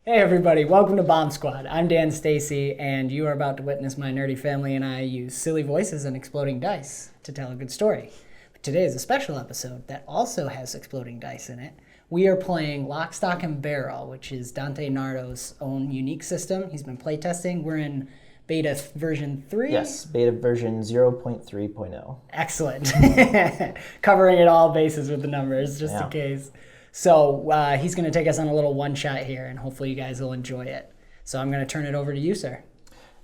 Hey everybody, welcome to BombSquad. I'm Dan Stacy, and you are about to witness my nerdy family and I use silly voices and exploding dice to tell a good story. But today is a special episode that also has exploding dice in it. We are playing Lock, Stock, and Barrel, which is Dante Nardo's own unique system. He's been playtesting. We're in beta version 3? Yes, beta version 0.3.0. Excellent. Covering it all bases with the numbers, just in case. So he's going to take us on a little one-shot here, and hopefully you guys will enjoy it. So I'm going to turn it over to you, sir.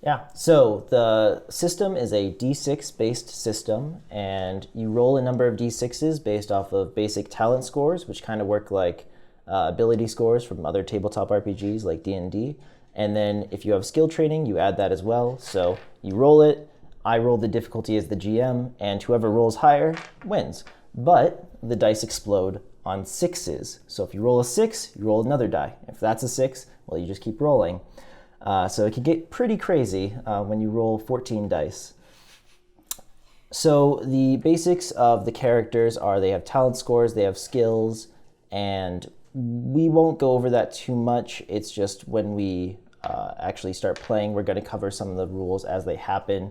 Yeah, so the system is a D6-based system, and you roll a number of D6s based off of basic talent scores, which kind of work like ability scores from other tabletop RPGs like D&D. And then if you have skill training, you add that as well. So you roll it, I roll the difficulty as the GM, and whoever rolls higher wins. But the dice explode on 6s. So if you roll a 6, you roll another die. If that's a 6, well, you just keep rolling. So it can get pretty crazy when you roll 14 dice. So the basics of the characters are they have talent scores, they have skills, and we won't go over that too much. It's just when we actually start playing, we're going to cover some of the rules as they happen.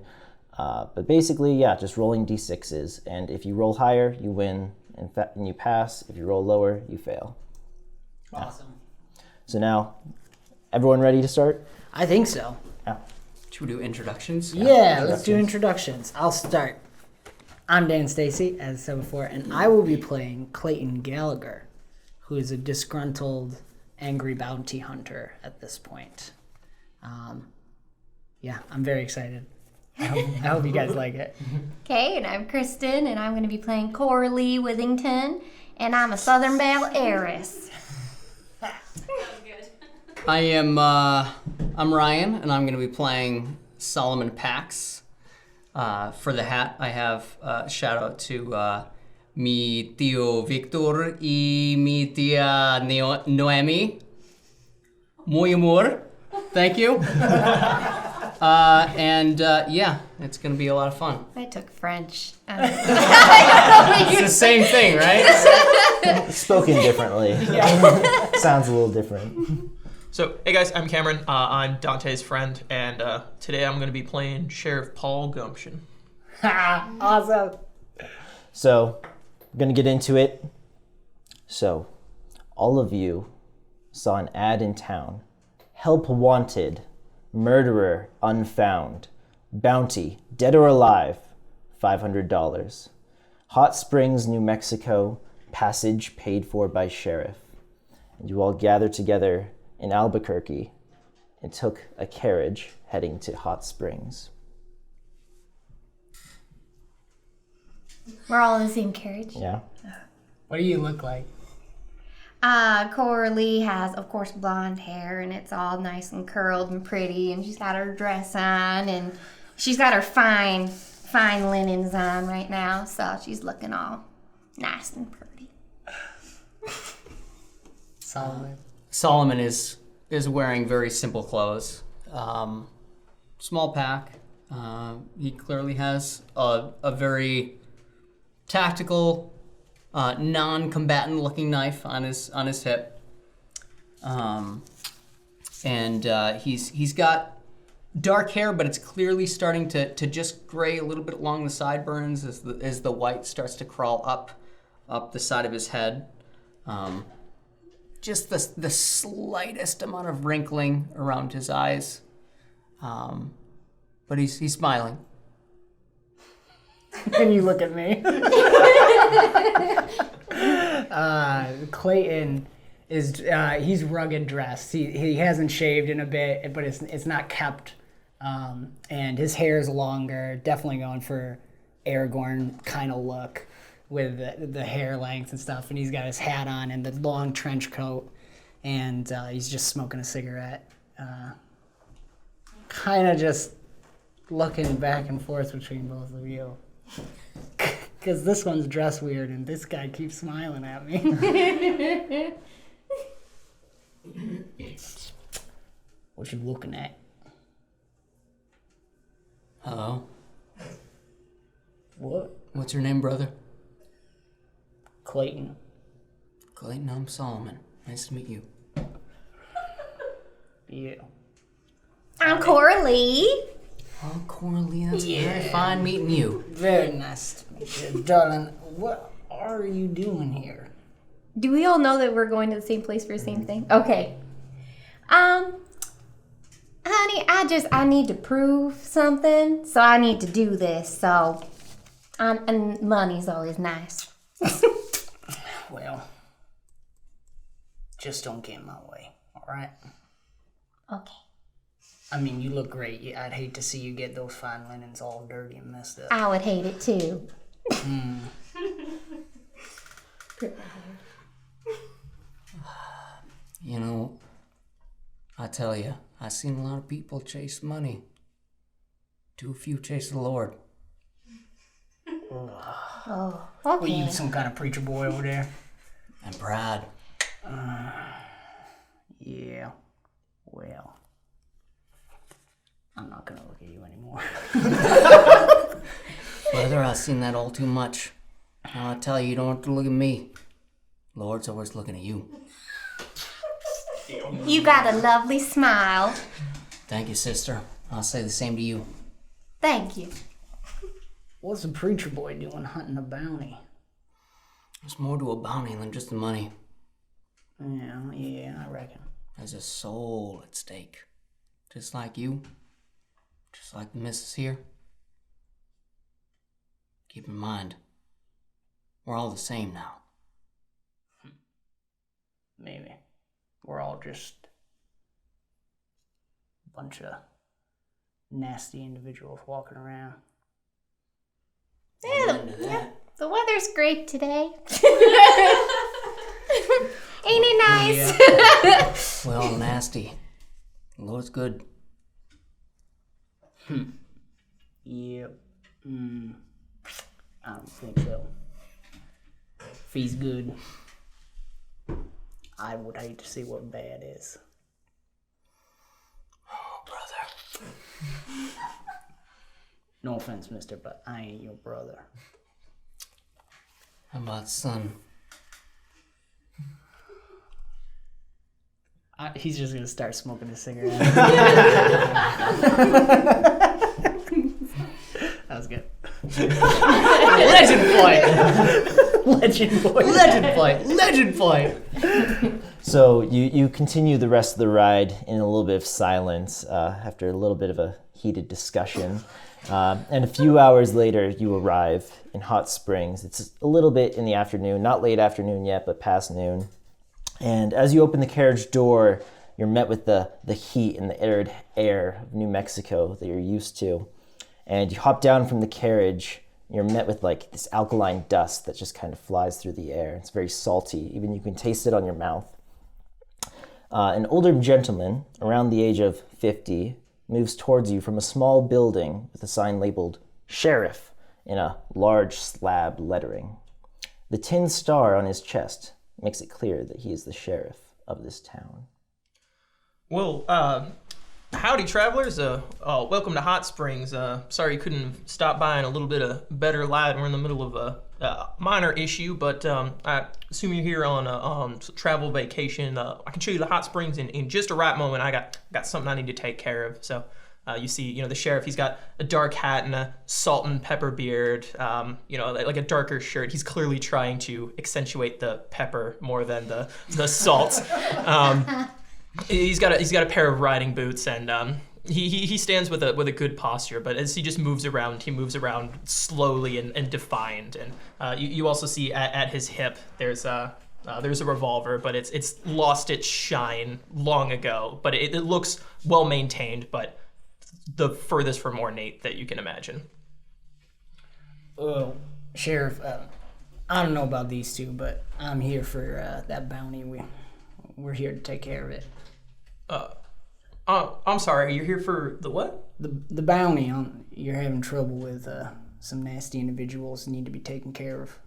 But basically, yeah, just rolling D6s. And if you roll higher, you win and you pass. If you roll lower, you fail. Awesome. So now, everyone ready to start? I think so. Yeah. Should we do introductions? Yeah, let's do introductions. I'll start. I'm Dan Stacy, as said before, and I will be playing Clayton Gallagher, who is a disgruntled, angry bounty hunter at this point. Yeah, I'm very excited. I hope you guys like it. Okay, and I'm Kristen, and I'm going to be playing Coralee Withington, and I'm a Southern Belle heiress. I am I'm Ryan, and I'm going to be playing Solomon Pax. For the hat, I have shout out to mi tío Victor y mi tía Noemi. Muy amor. Thank you. Yeah, it's going to be a lot of fun. I took French. It's the same thing, right? Spoken differently. Sounds a little different. So, hey guys, I'm Cameron. I'm Dante's friend, and today I'm going to be playing Sheriff Paul Gumption. Awesome. So, we're going to get into it. So, all of you saw an ad in town. Help wanted. Murderer unfound. Bounty, dead or alive, $500. Hot Springs, New Mexico, passage paid for by sheriff. And you all gathered together in Albuquerque and took a carriage heading to Hot Springs. We're all in the same carriage. Yeah? What do you look like? Coralee has, of course, blonde hair, and it's all nice and curled and pretty, and she's got her dress on, and she's got her fine linens on right now, so she's looking all nice and pretty. Solomon is wearing very simple clothes. Small pack. He clearly has a very tactical, non-combatant looking knife on his hip. He's got dark hair, but it's clearly starting to just gray a little bit along the sideburns as the white starts to crawl up the side of his head. Just the slightest amount of wrinkling around his eyes. But he's smiling. And you look at me. Clayton is he's rugged dressed. He hasn't shaved in a bit, but it's not kept. And his hair is longer, definitely going for Aragorn kind of look with the hair length and stuff. And he's got his hat on and the long trench coat, and he's just smoking a cigarette. Kind of just looking back and forth between both of you. Because this one's dressed weird and this guy keeps smiling at me. What you looking at? Hello? What? What's your name, brother? Clayton. Clayton, I'm Solomon. Nice to meet you. Yeah. I'm Coralee. Oh, Coralee, that's very fine meeting you. Very nice to meet you, darling. What are you doing here? Do we all know that we're going to the same place for the same thing? Okay. Honey, I need to prove something, so I need to do this. So, and money's always nice. Well, just don't get in my way, all right? Okay. I mean, you look great. I'd hate to see you get those fine linens all dirty and messed up. I would hate it too. You know, I tell you, I've seen a lot of people chase money. Too few chase the Lord. Oh, okay. Were you some kind of preacher boy over there? And pride. Yeah. Well, I'm not gonna look at you anymore. Brother, I've seen that all too much. Now I tell you, you don't have to look at me. Lord's always looking at you. You got a lovely smile. Thank you, sister. I'll say the same to you. Thank you. What's a preacher boy doing hunting a bounty? There's more to a bounty than just the money. Yeah, I reckon. There's a soul at stake. Just like you. Just like the missus here. Keep in mind, we're all the same now. Maybe. We're all just a bunch of nasty individuals walking around. Yeah, the weather's great today. Ain't it nice? Yeah. Well, nasty. The Lord's good. Yep. I don't think so. If he's good, I would hate to see what bad is. Oh, brother. No offense, mister, but I ain't your brother. How about son? He's just gonna start smoking a cigarette. That was good. Legend point. So you continue the rest of the ride in a little bit of silence after a little bit of a heated discussion. And a few hours later, you arrive in Hot Springs. It's a little bit in the afternoon, not late afternoon yet, but past noon. And as you open the carriage door, you're met with the heat and the arid air of New Mexico that you're used to. And you hop down from the carriage, you're met with like this alkaline dust that just kind of flies through the air. It's very salty, even you can taste it on your mouth. An older gentleman, around the age of 50, moves towards you from a small building with a sign labeled Sheriff in a large slab lettering. The tin star on his chest makes it clear that he is the sheriff of this town. Well, howdy, travelers. Welcome to Hot Springs. Sorry you couldn't stop by in a little bit of better light. We're in the middle of a minor issue, but I assume you're here on a travel vacation. I can show you the Hot Springs in just a right moment. I got something I need to take care of. So you see, the sheriff. He's got a dark hat and a salt and pepper beard. Like a darker shirt. He's clearly trying to accentuate the pepper more than the salt. He's got a pair of riding boots, and he stands with a good posture. But as he just moves around, slowly and defiant. And you also see at his hip there's a revolver, but it's lost its shine long ago. But it looks well maintained, but the furthest from ornate that you can imagine. Well, Sheriff, I don't know about these two, but I'm here for that bounty. We're here to take care of it. I'm sorry, you're here for the what? The bounty. You're having trouble with some nasty individuals that need to be taken care of.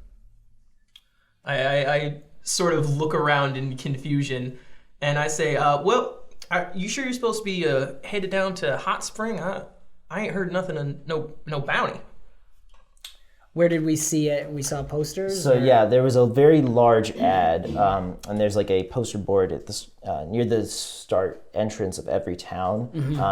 I sort of look around in confusion, and I say, well, are you sure you're supposed to be headed down to Hot Spring? I ain't heard nothing of no bounty. Where did we see it? We saw posters? So or- yeah, there was a very large ad, and there's like a poster board at this near the start entrance of every town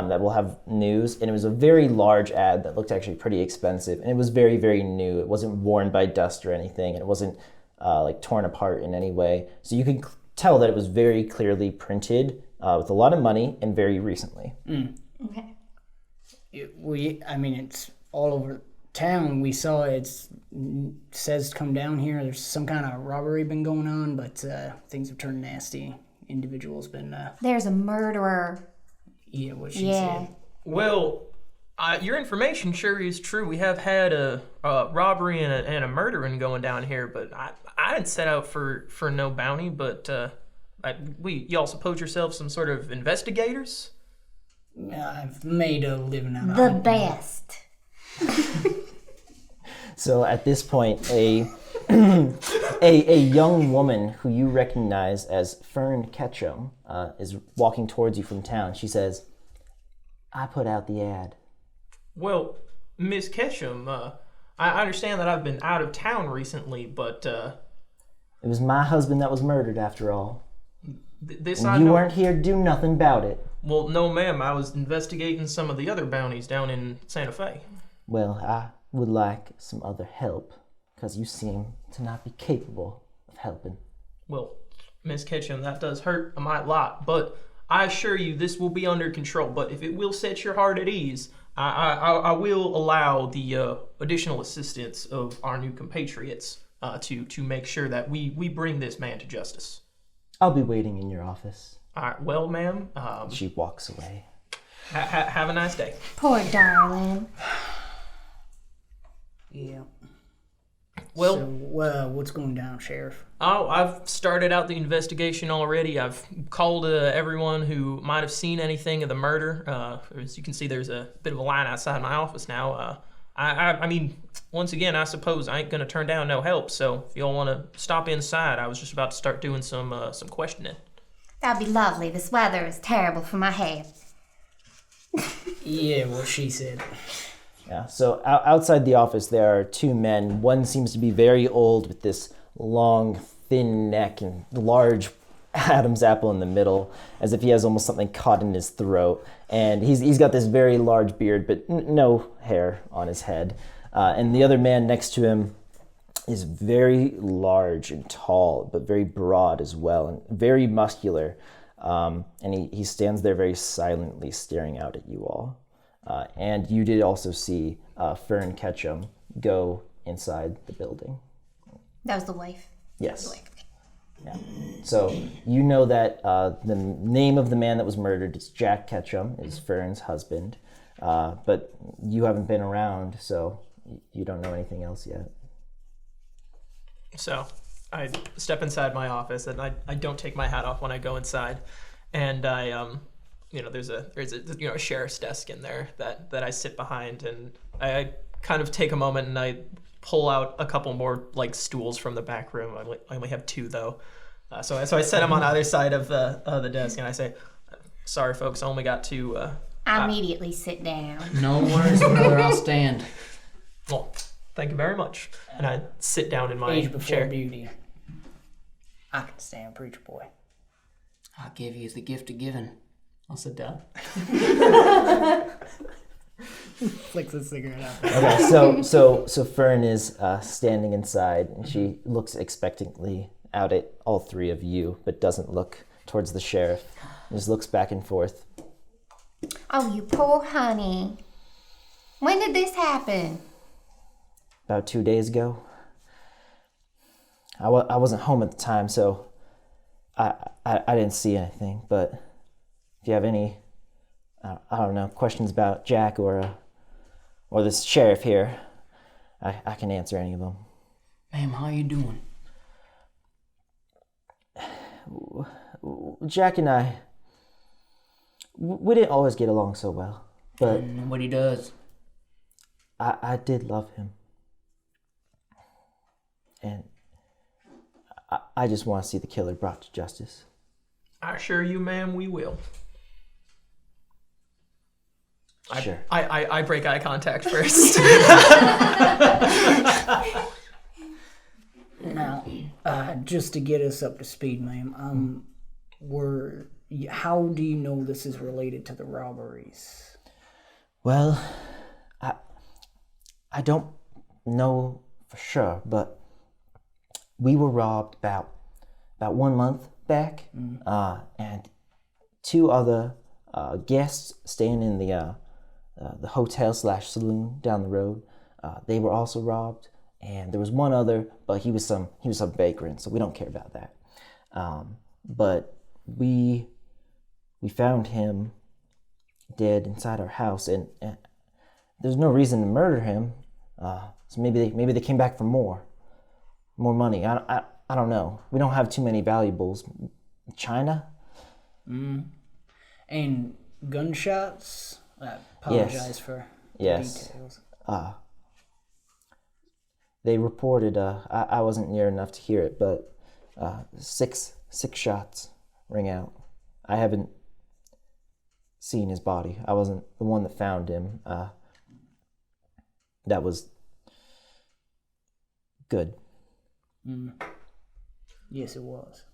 that will have news, and it was a very large ad that looked actually pretty expensive, and it was very, very new. It wasn't worn by dust or anything, and it wasn't like torn apart in any way. So you could tell that it was very clearly printed with a lot of money and very recently. Okay. It's all over town. We saw it says come down here. There's some kind of robbery been going on, but things have turned nasty. Individuals been There's a murderer. what she said. Well, your information sure is true. We have had a robbery and a murdering going down here, but I didn't set out for no bounty. But y'all suppose yourselves some sort of investigators? I've made a living out of The it. best. So at this point, a young woman who you recognize as Fern Ketchum is walking towards you from town. She says, "I put out the ad." Well, Miss Ketchum, I understand that I've been out of town recently, but It was my husband that was murdered after all. this I And you know. weren't here to do nothing about it. Well, no, ma'am. I was investigating some of the other bounties down in Santa Fe. Well, I would like some other help, because you seem to not be capable of helping. Well, Miss Ketchum, that does hurt a mite lot, but I assure you this will be under control. But if it will set your heart at ease, I will allow the additional assistance of our new compatriots to make sure that we bring this man to justice. I'll be waiting in your office. All right, well, ma'am, She walks away. have a nice day. Poor darling. Yeah. Well, So, what's going down, Sheriff? oh, I've started out the investigation already. I've called everyone who might have seen anything of the murder. As you can see, there's a bit of a line outside my office now. I mean, once again, I suppose I ain't gonna turn down no help. So if y'all want to stop inside, I was just about to start doing some questioning. That'd be lovely. This weather is terrible for my hair. Yeah, what she said. Yeah. So outside the office, there are two men. One seems to be very old with this long, thin neck and large Adam's apple in the middle, as if he has almost something caught in his throat. And he's got this very large beard, but no hair on his head. And the other man next to him is very large and tall, but very broad as well, and very muscular. And he stands there very silently staring out at you all. And you did also see Fern Ketchum go inside the building. That was the wife. Yes. Yeah. So you know that the name of the man that was murdered is Jack Ketchum, is Fern's husband. But you haven't been around, so you don't know anything else yet. So I step inside my office, and I don't take my hat off when I go inside, and I there's a sheriff's desk in there that I sit behind, and I kind of take a moment and I pull out a couple more like stools from the back room. I only have two though, so I set them on either side of the desk, and I say, "Sorry, folks, I only got two." I immediately sit down. No worries, brother. I'll stand. Well, thank you very much. And I sit down in my Age before chair. beauty. I can stand, preacher boy. I'll give you the gift of giving. I'll sit down. Flicks a cigarette out. Okay, so Fern is standing inside, and she looks expectantly out at all three of you, but doesn't look towards the sheriff. Just looks back and forth. Oh, you poor honey. When did this happen? About 2 days ago. I wasn't home at the time, so I didn't see anything. But if you have any, I don't know, questions about Jack or this sheriff here, I can answer any of them. Ma'am, how you doing? Jack and I, we didn't always get along so well, but What he does. I did love him. And I just want to see the killer brought to justice. I assure you, ma'am, we will. Sure. I break eye contact first. Now, just to get us up to speed, ma'am, how do you know this is related to the robberies? Well, I don't know for sure, but we were robbed about 1 month back, and 2 other guests staying in the hotel/saloon down the road. They were also robbed, and there was one other, but he was some vagrant, so we don't care about that. But we found him dead inside our house, and there's no reason to murder him. So maybe they came back for more money. I don't know. We don't have too many valuables. China? And gunshots? I apologize for the details. They reported, I wasn't near enough to hear it, but 6 shots ring out. I haven't seen his body. I wasn't the one that found him. That was good. Yes, it was.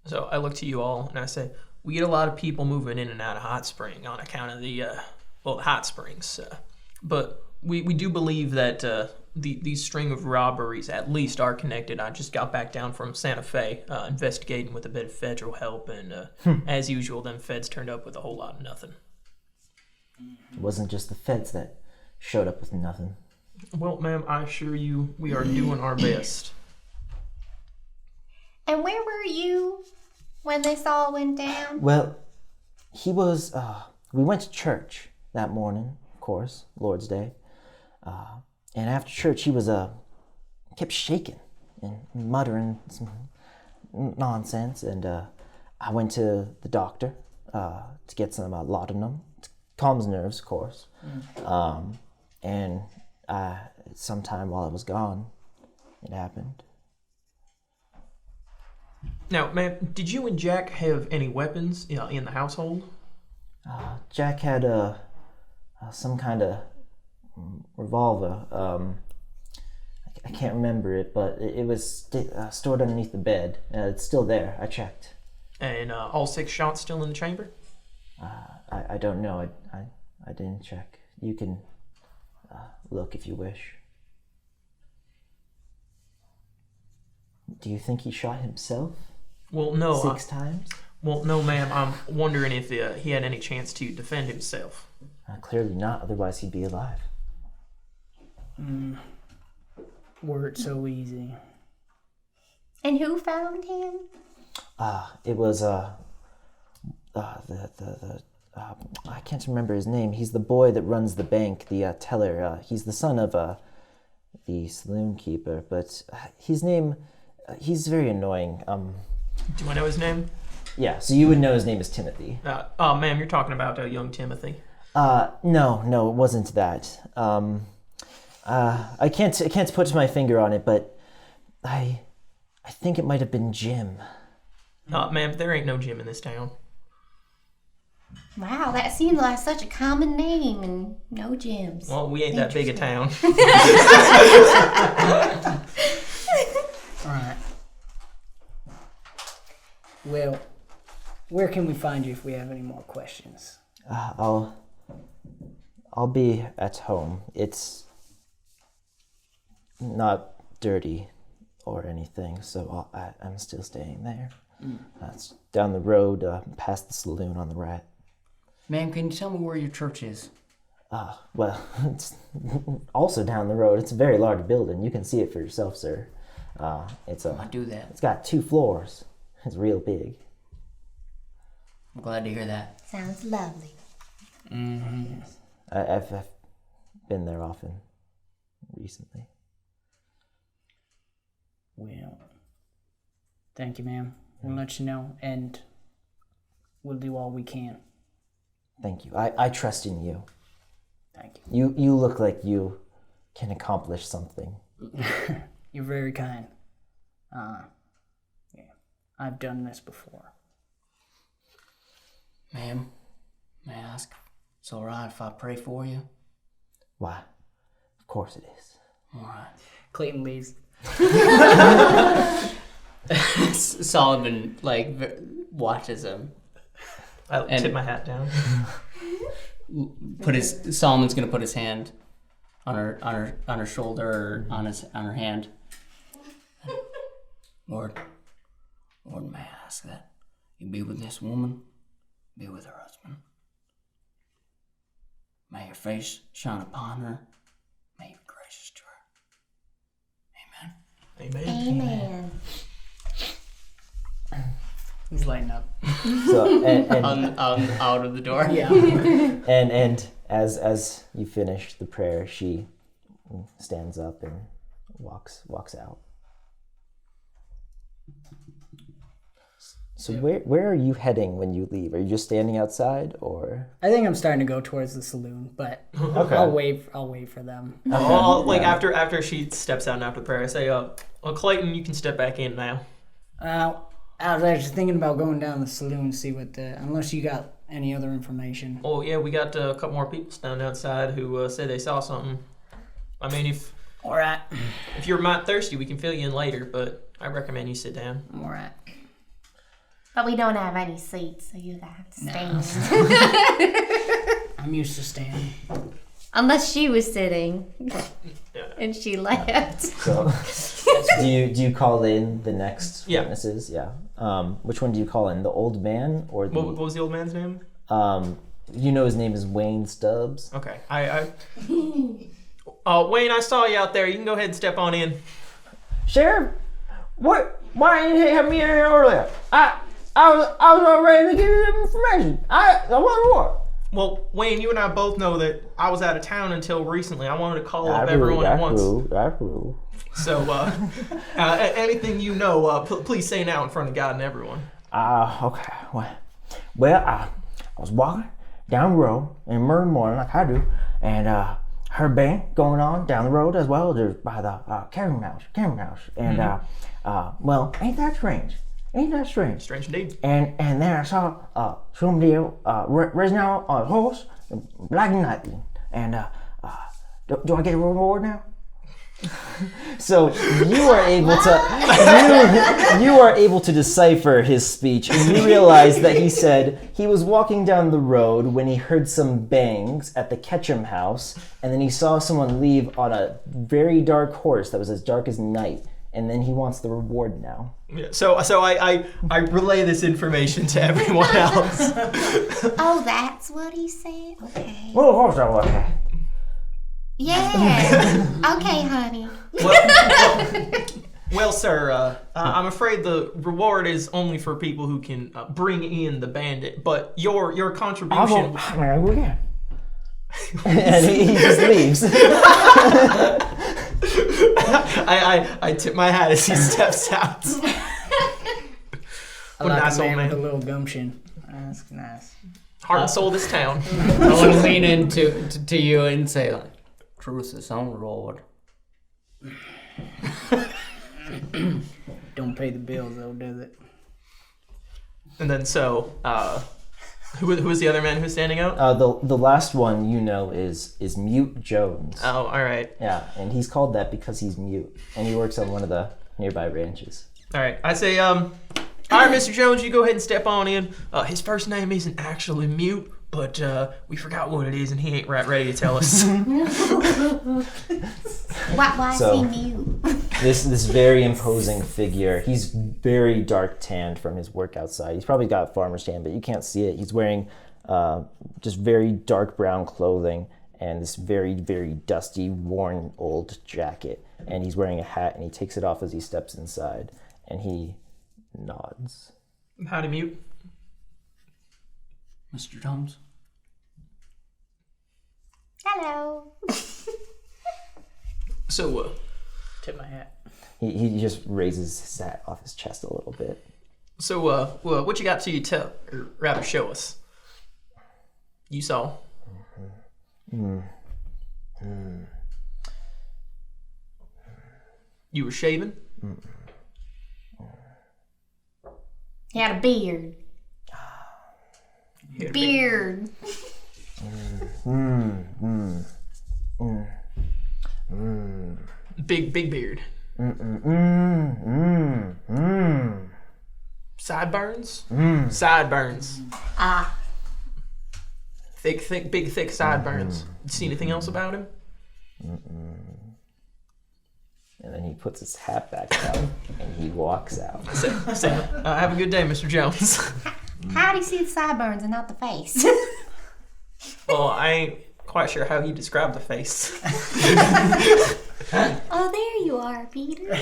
So I look to you all and I say, we get a lot of people moving in and out of Hot Spring on account of the hot springs. But we do believe that these string of robberies at least are connected. I just got back down from Santa Fe investigating with a bit of federal help, and as usual, them feds turned up with a whole lot of nothing. It wasn't just the feds that showed up with nothing. Well, ma'am, I assure you we are doing our best. And where were you when this all went down? Well, he was, we went to church that morning, of course, Lord's Day. And after church, he was, kept shaking and muttering some nonsense. And I went to the doctor to get some laudanum. It calms nerves, of course. And sometime while I was gone, it happened. Now, ma'am, did you and Jack have any weapons in the household? Jack had some kind of revolver. I can't remember it, but it was stored underneath the bed. It's still there. I checked. And all 6 shots still in the chamber? I don't know. I didn't check. You can look if you wish. Do you think he shot himself? Well, no. 6 times? Well, no, ma'am. I'm wondering if he had any chance to defend himself. Clearly not. Otherwise, he'd be alive. Were it so easy? And who found him? It was I can't remember his name. He's the boy that runs the bank, the teller. He's the son of the saloon keeper, but his name, he's very annoying. Do I know his name? Yeah, so you would know his name is Timothy. Ma'am, you're talking about young Timothy. No, it wasn't that. I can't put my finger on it, but I think it might have been Jim. Ma'am, there ain't no Jim in this town. Wow, that seems like such a common name, and no gyms. Well, we ain't that big a town. All right. Well, where can we find you if we have any more questions? I'll be at home. It's not dirty or anything, so I'm still staying there. It's down the road, past the saloon on the right. Ma'am, can you tell me where your church is? Well, it's also down the road. It's a very large building. You can see it for yourself, sir. I do that. It's got 2 floors. It's real big. I'm glad to hear that. Sounds lovely. I've been there often recently. Well, thank you, ma'am. We'll let you know, and we'll do all we can. Thank you. I trust in you. Thank you. You look like you can accomplish something. You're very kind. Yeah, I've done this before. Ma'am, may I ask It's all right if I pray for you? Why? Of course it is. All right. Clayton leaves. Solomon, watches him. I tip my hat down. Solomon's gonna put his hand on her shoulder or on her hand. Lord, may I ask that you be with this woman, be with her husband. May your face shine upon her. May you be gracious to her. Amen. Amen. He's lighting up. So and Out of the door. Yeah. and as you finish the prayer, she stands up and walks out. So where are you heading when you leave? Are you just standing outside, or? I think I'm starting to go towards the saloon, but Okay. I'll wait for them. After she steps out and after the prayer, I say, well, Clayton, you can step back in now. I was actually thinking about going down the saloon to see unless you got any other information. Oh, yeah, we got a couple more people standing outside who say they saw something. I mean, All right. if you're might thirsty, we can fill you in later, but I recommend you sit down. All right. But we don't have any seats, so you have to stand. I'm used to standing. Unless she was sitting and she left. So, do you call in the next Yeah. witnesses? Yeah. Which one do you call in? The old man or the? What was the old man's name? You know his name is Wayne Stubbs. Okay. Wayne, I saw you out there. You can go ahead and step on in. Sheriff, what? Why didn't you have me in here earlier? I was ready to give you the information. I wonder what. Well, Wayne, you and I both know that I was out of town until recently. I wanted to call up everyone at once. That's rude. So, anything you know, please say now in front of God and everyone. Okay. Well, I was walking down the road in the early morning like I do, and heard a band going on down the road as well, just by the carrying house. And, well, ain't that strange? Strange indeed. And then I saw somebody raising out on a horse, black and lightning. And do I get a reward now? So you are able to decipher his speech, and you realize that he said he was walking down the road when he heard some bangs at the Ketchum house, and then he saw someone leave on a very dark horse that was as dark as night. And then he wants the reward now. Yeah, so I relay this information to everyone else. Oh, that's what he said? Okay. Well, of course I was. Yeah. Okay, honey. Well, sir, I'm afraid the reward is only for people who can bring in the bandit. But your contribution. And he just leaves. I tip my hat as he steps out. I like nice a old man man. with a little gumption. That's nice. Heart and soul of this town. I want to lean into to you and say, truth is on the road. Don't pay the bills though, does it? And then who was the other man who's standing out? The last one you know is Mute Jones. Oh, all right. Yeah, and he's called that because he's mute, and he works on one of the nearby ranches. All right. I say, all right, Mr. Jones, you go ahead and step on in. His first name isn't actually Mute, but we forgot what it is, and he ain't right ready to tell us. Why So- is he mute? This very imposing figure. He's very dark tanned from his work outside. He's probably got farmer's tan, but you can't see it. He's wearing just very dark brown clothing and this very, very dusty, worn old jacket. And he's wearing a hat, and he takes it off as he steps inside, and he nods. Howdy, Mute. Mr. Jones? Hello. So, Tip my hat. He just raises his hat off his chest a little bit. what you got to tell, or rather show us? You saw. You were shaving? He had a beard. Beard. Big beard. Sideburns? Sideburns. Big, thick sideburns. See anything else about him? And then he puts his hat back down and he walks out. Have a good day, Mr. Jones. How do you see the sideburns and not the face? Well, I ain't quite sure how he described the face. Oh, there you are, Peter.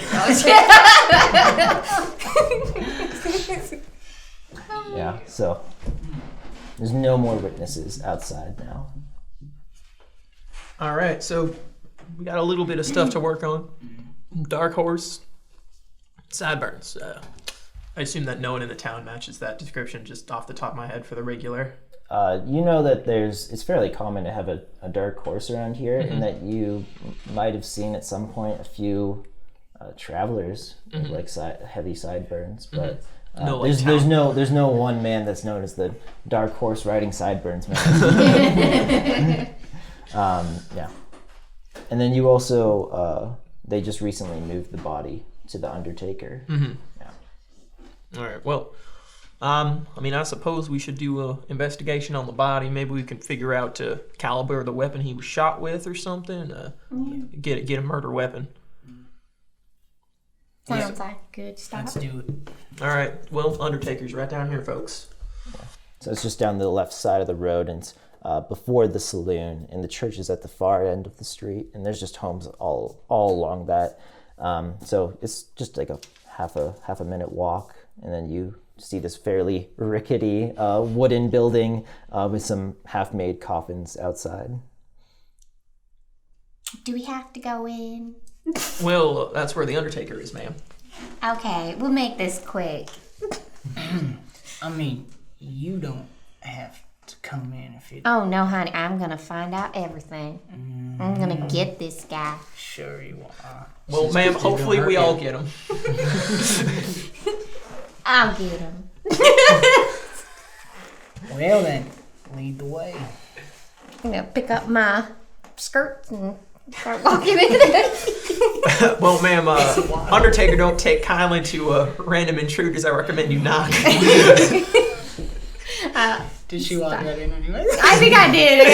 Yeah, so there's no more witnesses outside now. All right, so we got a little bit of stuff to work on. Dark horse, sideburns. I assume that no one in the town matches that description just off the top of my head for the regular. You know that it's fairly common to have a dark horse around here, and that you might have seen at some point a few travelers with like heavy sideburns, but there's no one man that's known as the dark horse riding sideburns man. Yeah, and then you also they just recently moved the body to the Undertaker. Yeah. All right. Well, I mean, I suppose we should do an investigation on the body. Maybe we can figure out the caliber of the weapon he was shot with, or something. Get a murder weapon. Sounds like good stuff. Let's do it. All right. Well, Undertaker's right down here, folks. So it's just down the left side of the road, and it's before the saloon, and the church is at the far end of the street, and there's just homes all along that. So it's just like a half a minute walk, and then you see this fairly rickety wooden building with some half-made coffins outside. Do we have to go in? Well, that's where the Undertaker is, ma'am. Okay, we'll make this quick. I mean, you don't have to come in if you... Oh, no, honey, I'm gonna find out everything. I'm gonna get this guy. Sure you are. Well, ma'am, hopefully we all get him. I'll get him. Well then, lead the way. I'm gonna pick up my skirts and start walking in there. Well, ma'am, Undertaker don't take kindly to random intruders. I recommend you knock. Did she walk right in anyways? I think I did.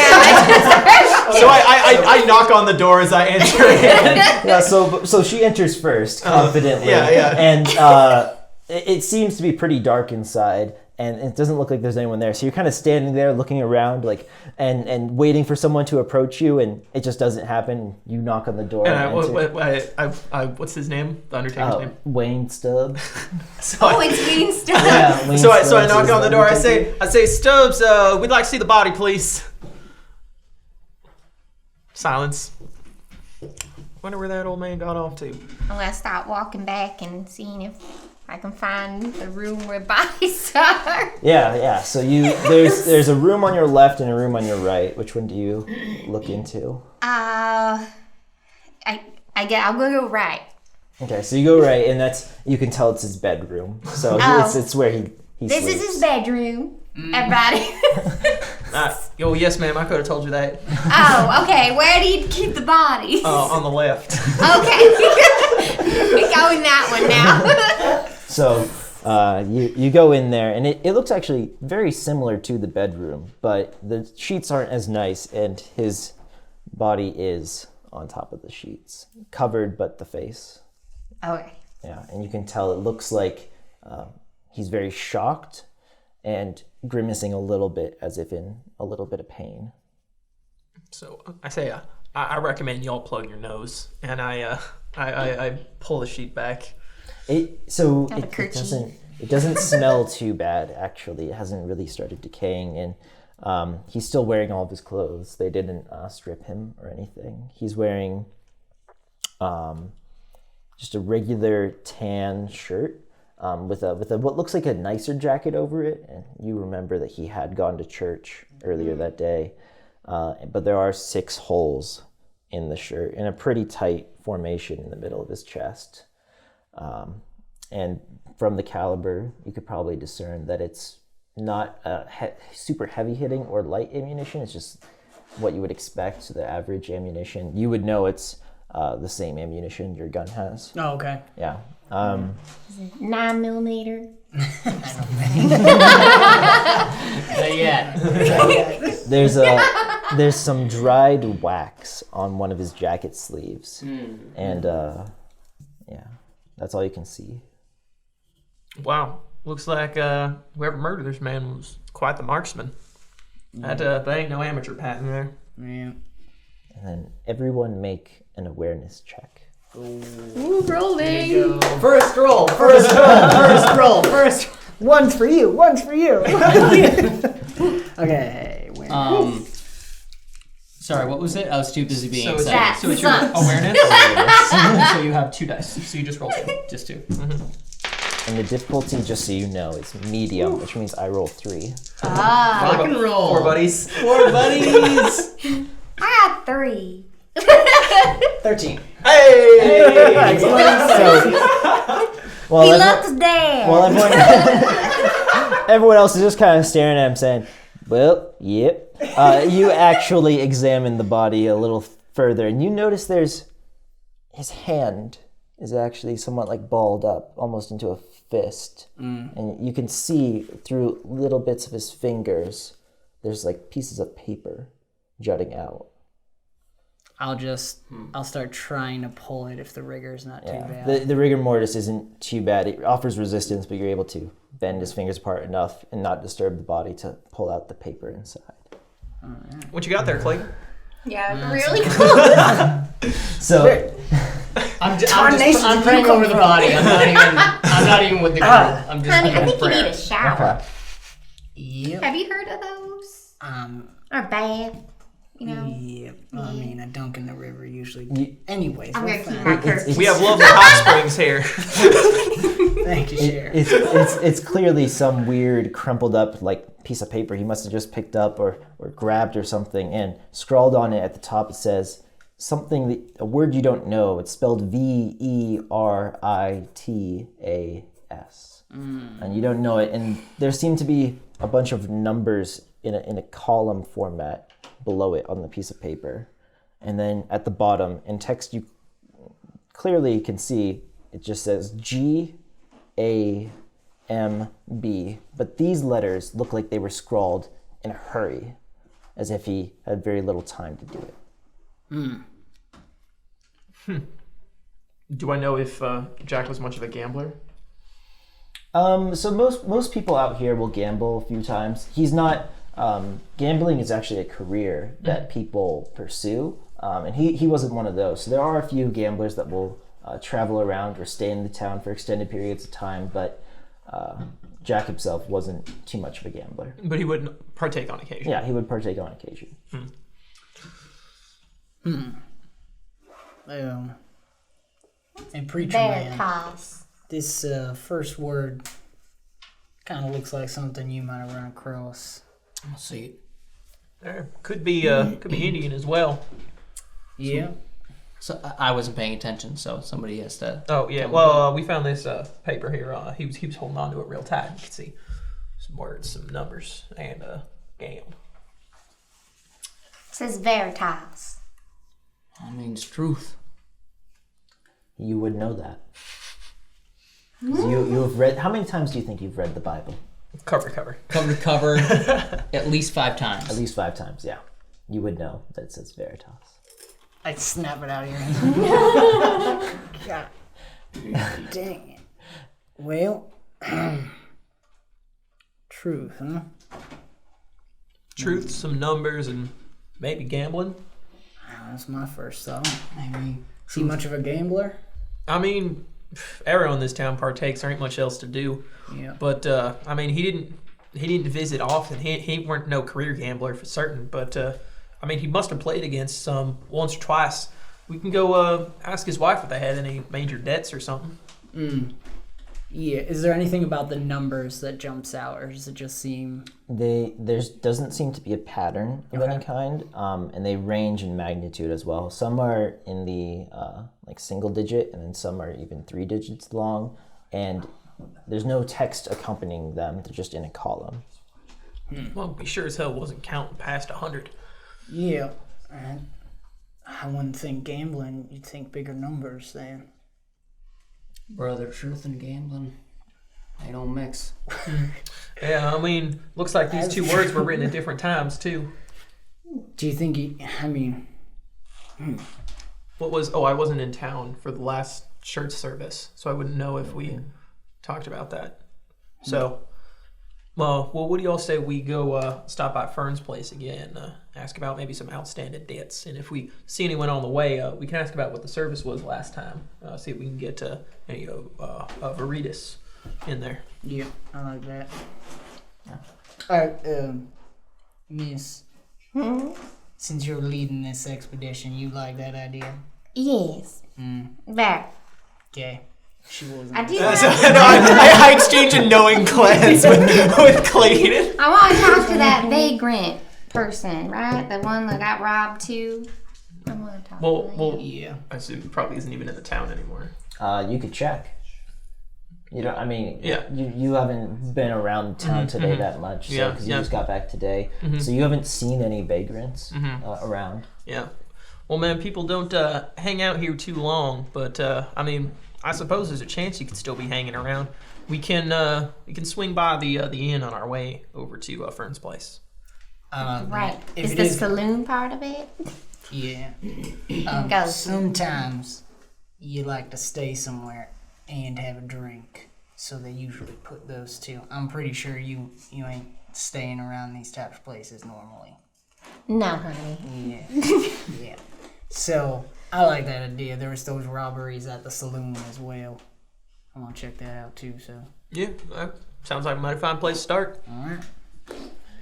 So I knock on the door as I enter in. Yeah, so she enters first, confidently. Yeah. And it seems to be pretty dark inside, and it doesn't look like there's anyone there. So you're kind of standing there looking around, like, and waiting for someone to approach you, and it just doesn't happen. You knock on the door. And what's his name? The Undertaker's name? Wayne Stubbs. Oh, it's Wayne Stubbs. Yeah, Wayne So I Stubbs knock is on the door. I Undertaker. say, Stubbs, we'd like to see the body, please. Silence. Wonder where that old man got off to. I'm gonna start walking back and seeing if I can find the room where bodies are. Yeah. So there's a room on your left and a room on your right. Which one do you look into? I'll go right. Okay, so you go right, and you can tell it's his bedroom. So it's where he This sleeps. is his bedroom. Everybody. Oh, yes, ma'am. I could have told you that. Oh, okay. Where do you keep the bodies? On the left. Okay. We go in that one now. So you go in there, and it looks actually very similar to the bedroom, but the sheets aren't as nice, and his body is on top of the sheets, covered but the face. Okay. Yeah, and you can tell it looks like he's very shocked and grimacing a little bit, as if in a little bit of pain. So I say, I recommend y'all plug your nose, and I pull the sheet back. It doesn't smell too bad, actually. It hasn't really started decaying, and he's still wearing all of his clothes. They didn't strip him or anything. He's wearing just a regular tan shirt with a what looks like a nicer jacket over it. And you remember that he had gone to church earlier that day, but there are 6 holes in the shirt in a pretty tight formation in the middle of his chest. And from the caliber, you could probably discern that it's not super heavy hitting or light ammunition. It's just what you would expect, the average ammunition. You would know it's the same ammunition your gun has. Oh, okay. Yeah. 9mm. Not yet. There's some dried wax on one of his jacket sleeves, and that's all you can see. Wow. Looks like whoever murdered this man was quite the marksman. That ain't no amateur pattern there. Yeah. And then everyone make an awareness check. Ooh, rolling. First roll. One's for you. Okay. Sorry, what was it? I was too busy being So it's, excited. so it's your Sucks. awareness. So you have 2 dice. So you just roll 2. Just 2. And the difficulty, just so you know, is medium, which means I roll 3. Rock and roll. 4 buddies. 4 buddies. I got 3. 13. Hey! So, He well, looks dead. well, everyone else is just kind of staring at him, saying, "Well, yep." You actually examine the body a little further, and you notice his hand is actually somewhat like balled up, almost into a fist, and you can see through little bits of his fingers. There's like pieces of paper jutting out. I'll start trying to pull it if the rigor's not too bad. The rigor mortis isn't too bad. It offers resistance, but you're able to bend his fingers apart enough and not disturb the body to pull out the paper inside. What you got there, Clayton? Yeah, really cool. So I'm praying over the body. I'm not even with the group. I'm just Honey, I doing think you prayer. need a shower. Yep. Have you heard of those? Or bath? You know? Yep. I mean, a dunk in the river usually. Anyways, I'm we're gonna keep fine. my curse. We have lovely hot springs here. Thank you, Sheriff. it's clearly some weird crumpled up like piece of paper he must have just picked up or grabbed or something, and scrawled on it at the top it says a word you don't know. It's spelled Veritas, and you don't know it. And there seem to be a bunch of numbers in a column format below it on the piece of paper, and then at the bottom in text you clearly can see it just says GAMB, but these letters look like they were scrawled in a hurry, as if he had very little time to do it. Do I know if Jack was much of a gambler? So most people out here will gamble a few times. He's not. Gambling is actually a career that people pursue, and he wasn't one of those. So there are a few gamblers that will travel around or stay in the town for extended periods of time, but Jack himself wasn't too much of a gambler. But he wouldn't partake on occasion. Yeah, he would partake on occasion. And preacher man, Veritas. this first word kind of looks like something you might have run across. I'll see it. There could be Indian as well. Yeah. So I wasn't paying attention, so somebody has to. Oh yeah. Well, we found this paper here. He was holding on to it real tight. You can see some words, some numbers, and gam. It says Veritas. That means truth. You would know that. You have read. How many times do you think you've read the Bible? Cover to cover. Cover to cover, at least 5 times. At least 5 times, yeah. You would know that it says Veritas. I'd snap it out of your hand. God. Dang it. Well, truth, huh? Truth, some numbers, and maybe gambling. That's my first thought. Maybe. Is he much of a gambler? I mean, everyone in this town partakes. There ain't much else to do. Yeah. But I mean, he didn't visit often. He weren't no career gambler for certain. But I mean, he must have played against some once or twice. We can go ask his wife if they had any major debts or something. Yeah. Is there anything about the numbers that jumps out, or does it just seem? There doesn't seem to be a pattern of any kind, and they range in magnitude as well. Some are in the like single digit, and then some are even 3 digits long, and there's no text accompanying them. They're just in a column. Well, we sure as hell wasn't counting past 100. Yeah. I wouldn't think gambling, you'd think bigger numbers then. Brother, truth and gambling, they don't mix. Yeah, I mean, looks like these two words were written at different times, too. Do you think What was... Oh, I wasn't in town for the last church service, so I wouldn't know if we talked about that. So, well, what do y'all say we go stop by Fern's place again, ask about maybe some outstanding debts, and if we see anyone on the way, we can ask about what the service was last time, see if we can get any Veritas in there. Yeah, I like that. Alright, Miss, since you're leading this expedition, you like that idea? Yes. Back. Okay. She wasn't. I do. I exchange a knowing glance with Clayton. I want to talk to that vagrant person, right? The one that got robbed too. I want to talk to him. Well, Yeah. I assume he probably isn't even in the town anymore. You could check. You don't. I mean, Yeah. You haven't been around town today that much, so because you just got back today, so you haven't seen any vagrants around. Yeah. Well, man, people don't hang out here too long, but I mean, I suppose there's a chance you could still be hanging around. We can swing by the inn on our way over to Fern's place. Right. If Is it the is- saloon part of it? Yeah. Go. Sometimes you like to stay somewhere and have a drink, so they usually put those two. I'm pretty sure you ain't staying around these types of places normally. No, honey. Yeah. Yeah. So I like that idea. There was those robberies at the saloon as well. I'm gonna check that out too. So. Yeah, sounds like a mighty fine place to start. All right.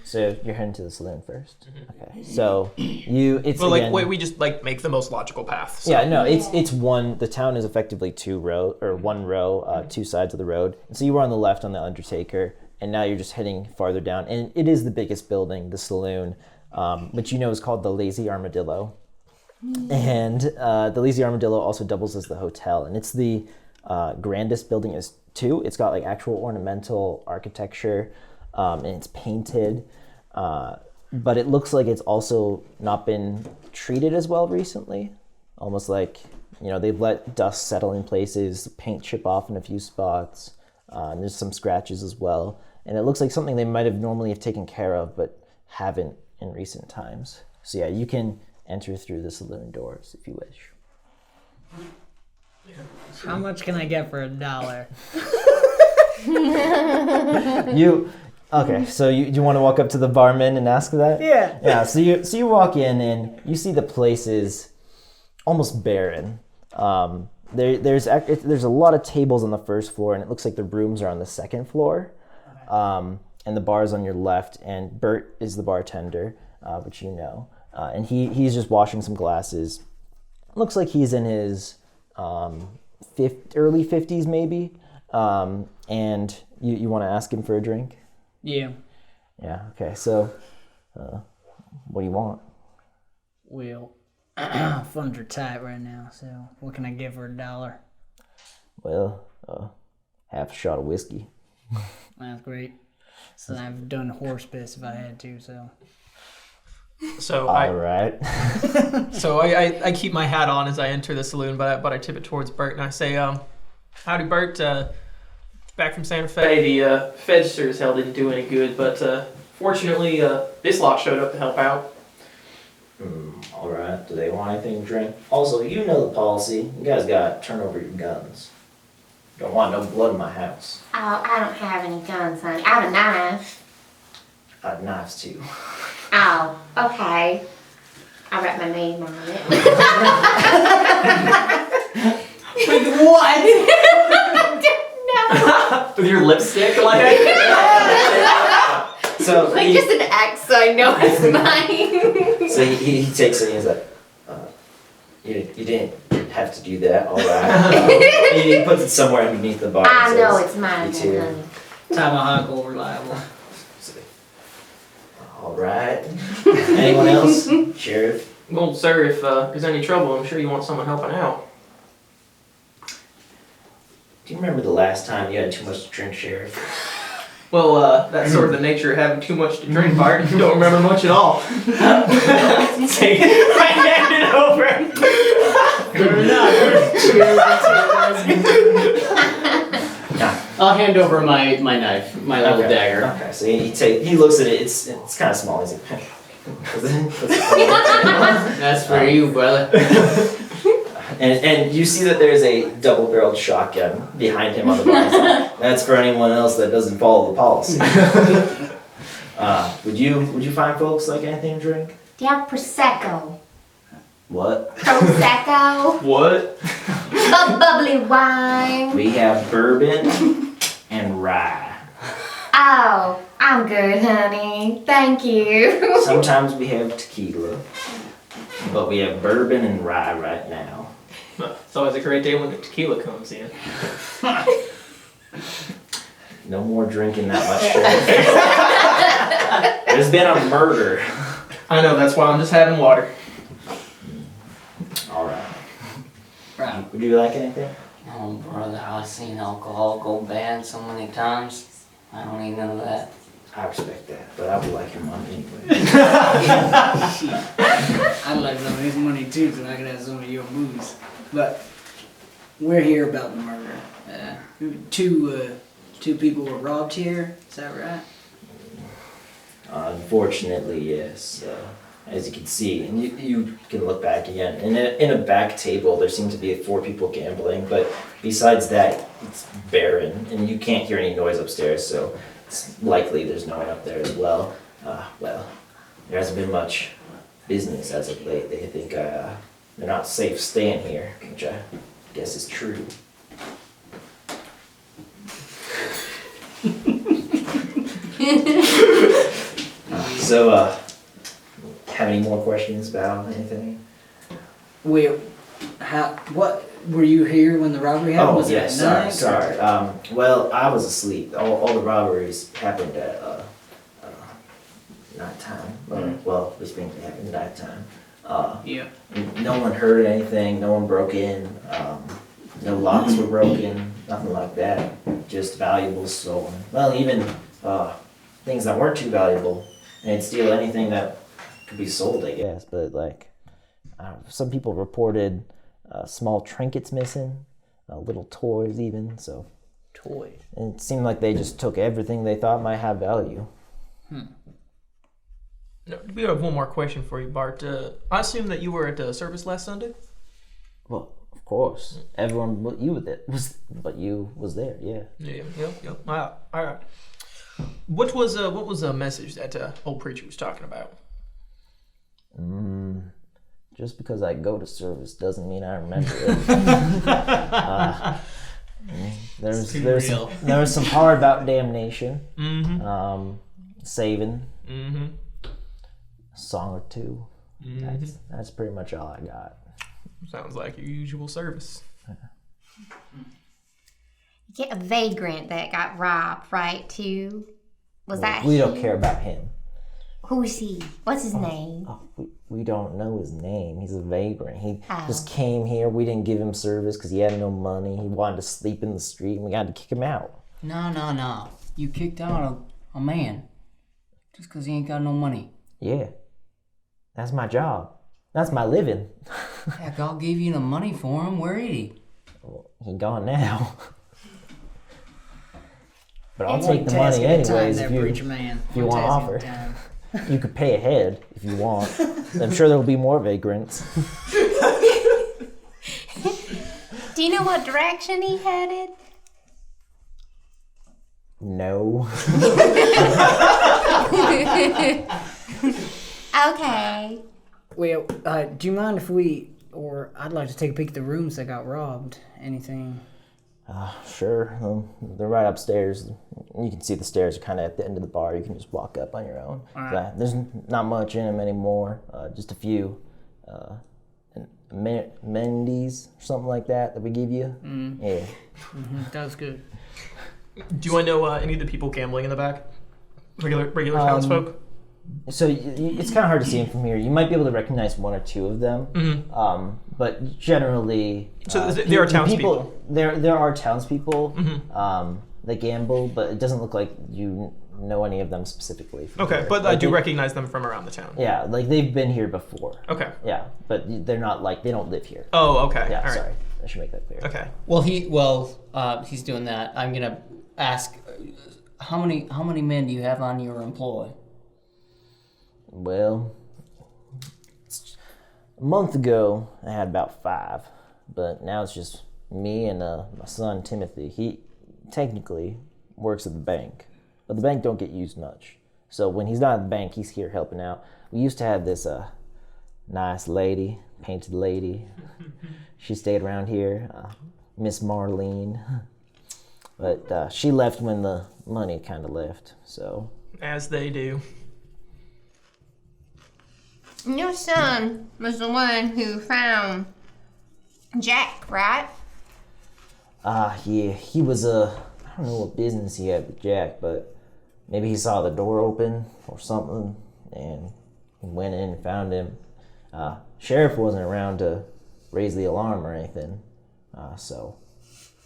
So you're heading to the saloon first. Okay. So it's Well, again, we just make the most logical path. So. Yeah, no, it's one. The town is effectively one row, two sides of the road. And so you were on the left on the Undertaker, and now you're just heading farther down. And it is the biggest building, the saloon, which is called the Lazy Armadillo. And the Lazy Armadillo also doubles as the hotel, and it's the grandest building is too. It's got like actual ornamental architecture, and it's painted. But it looks like it's also not been treated as well recently. Almost like, they've let dust settle in places, paint chip off in a few spots, and there's some scratches as well. And it looks like something they might have normally have taken care of, but haven't in recent times. So yeah, you can enter through the saloon doors if you wish. How much can I get for $1? Okay, so you want to walk up to the barman and ask that? Yeah. Yeah, so you walk in and you see the place is almost barren. There's a lot of tables on the first floor, and it looks like the rooms are on the second floor. And the bar is on your left, and Bert is the bartender, which you know. And he's just washing some glasses. Looks like he's in his early 50s maybe. And you want to ask him for a drink? Yeah. Yeah, okay. So, what do you want? Well, funds are tight right now, so what can I get for $1? Well, half a shot of whiskey. That's great. So I've done horse piss if I had to, so. So All right. I keep my hat on as I enter the saloon, but I tip it towards Bert and I say, "Howdy, Bert. Back from Santa Fe. The Feds sure as hell didn't do any good, but fortunately, this lot showed up to help out." All right. Do they want anything to drink? Also, you know the policy. You guys got to turn over your guns. Don't want no blood in my house. Oh, I don't have any guns, honey. I have a knife. I have knives too. Oh, okay. I write my name on it. What? No. With your lipstick, like? So Like just an X, so I know it's mine. So he takes it and he's like, you didn't have to do that, all right. He puts it somewhere underneath the bar. I and know says, it's mine, "Me too." honey. Tomahawk all reliable. All right. Anyone else? Sheriff? Well, sir, if there's any trouble, I'm sure you want someone helping out. Do you remember the last time you had too much to drink, Sheriff? Well, that's sort of the nature of having too much to drink, Bart. You don't remember much at all. Take it. I hand it over. I'll hand over my knife, my little dagger. Okay, so he looks at it. It's kind of small. He's like, That's for you, brother. and you see that there's a double-barreled shotgun behind him on the bar. That's for anyone else that doesn't follow the policy. Would you find folks like anything to drink? Do you have Prosecco? What? Prosecco? What? Bubbly wine? We have bourbon and rye. Oh, I'm good, honey. Thank you. Sometimes we have tequila, but we have bourbon and rye right now. It's always a great day when the tequila comes in. No more drinking that much. There's been a murder. I know, that's why I'm just having water. All right. Right. Would you like anything? Oh, brother, I've seen alcohol go bad so many times. I don't need none of that. I respect that, but I would like your money anyway. I'd like some of his money too, so I could have some of your booze. But we're here about the murder. Two people were robbed here. Is that right? Unfortunately, yes. As you can see, and you can look back again. In a back table, there seem to be 4 people gambling, but besides that, it's barren, and you can't hear any noise upstairs, so it's likely there's no one up there as well. Well, there hasn't been much business as of late. They think they're not safe staying here, which I guess is true. So, have any more questions about anything? Wait, what, were you here when the robbery happened? Oh, Was it yes, at night, sorry. Well, I was asleep. All the robberies happened at nighttime. Well, this means they happened at nighttime. Yeah. No one heard anything. No one broke in. No locks were broken. Nothing like that. Just valuables stolen. Well, even things that weren't too valuable. And they'd steal anything that could be sold, I guess. But like, some people reported small trinkets missing, little toys even. So Toys. and it seemed like they just took everything they thought might have value. No, we have one more question for you, Bart. I assume that you were at the service last Sunday? Well, of course, everyone but you was there. Yeah. Yep. All right. What was the message that old preacher was talking about? Just because I go to service doesn't mean I remember it. There was some part about damnation, saving, a song or two. That's pretty much all I got. Sounds like your usual service. You get a vagrant that got robbed, right, too? Was that We don't him? care about him. Who's he? What's his name? We don't know his name. He's a vagrant. He Oh. just came here. We didn't give him service because he had no money. He wanted to sleep in the street, and we had to kick him out. No. You kicked out a man just because he ain't got no money. Yeah, that's my job. That's my living. Heck, I'll give you the money for him. Where is he? He gone now. But I'll It's take the Task money at a time anyways there, if you preacher man. you One want to task offer. at a time. You could pay ahead if you want. I'm sure there will be more vagrants. Do you know what direction he headed? No. Okay. Well, do you mind if I'd like to take a peek at the rooms that got robbed. Anything? Sure. They're right upstairs. You can see the stairs are kind of at the end of the bar. You can just walk up on your own. There's not much in them anymore. Just a few amenities or something like that we give you. Yeah. That's good. Do I know any of the people gambling in the back? Regular townsfolk? So it's kind of hard to see them from here. You might be able to recognize one or two of them, but generally, So there are townspeople. There are townspeople Mm-hmm. that gamble, but it doesn't look like you know any of them specifically. Okay, here. but I do recognize them from around the town. Yeah, like they've been here before. Okay. Yeah, but they're not like they don't live here. Oh, okay. Yeah, All right. sorry, I should make that clear. Okay. He's doing that. I'm gonna ask, how many men do you have on your employ? Well, a month ago I had about 5, but now it's just me and my son Timothy. He technically works at the bank, but the bank don't get used much. So when he's not at the bank, he's here helping out. We used to have this nice lady, painted lady. She stayed around here, Miss Marlene. But she left when the money kind of left, so. As they do. Your son was the one who found Jack, right? Yeah, he was I don't know what business he had with Jack, but maybe he saw the door open or something, and he went in and found him. Sheriff wasn't around to raise the alarm or anything, so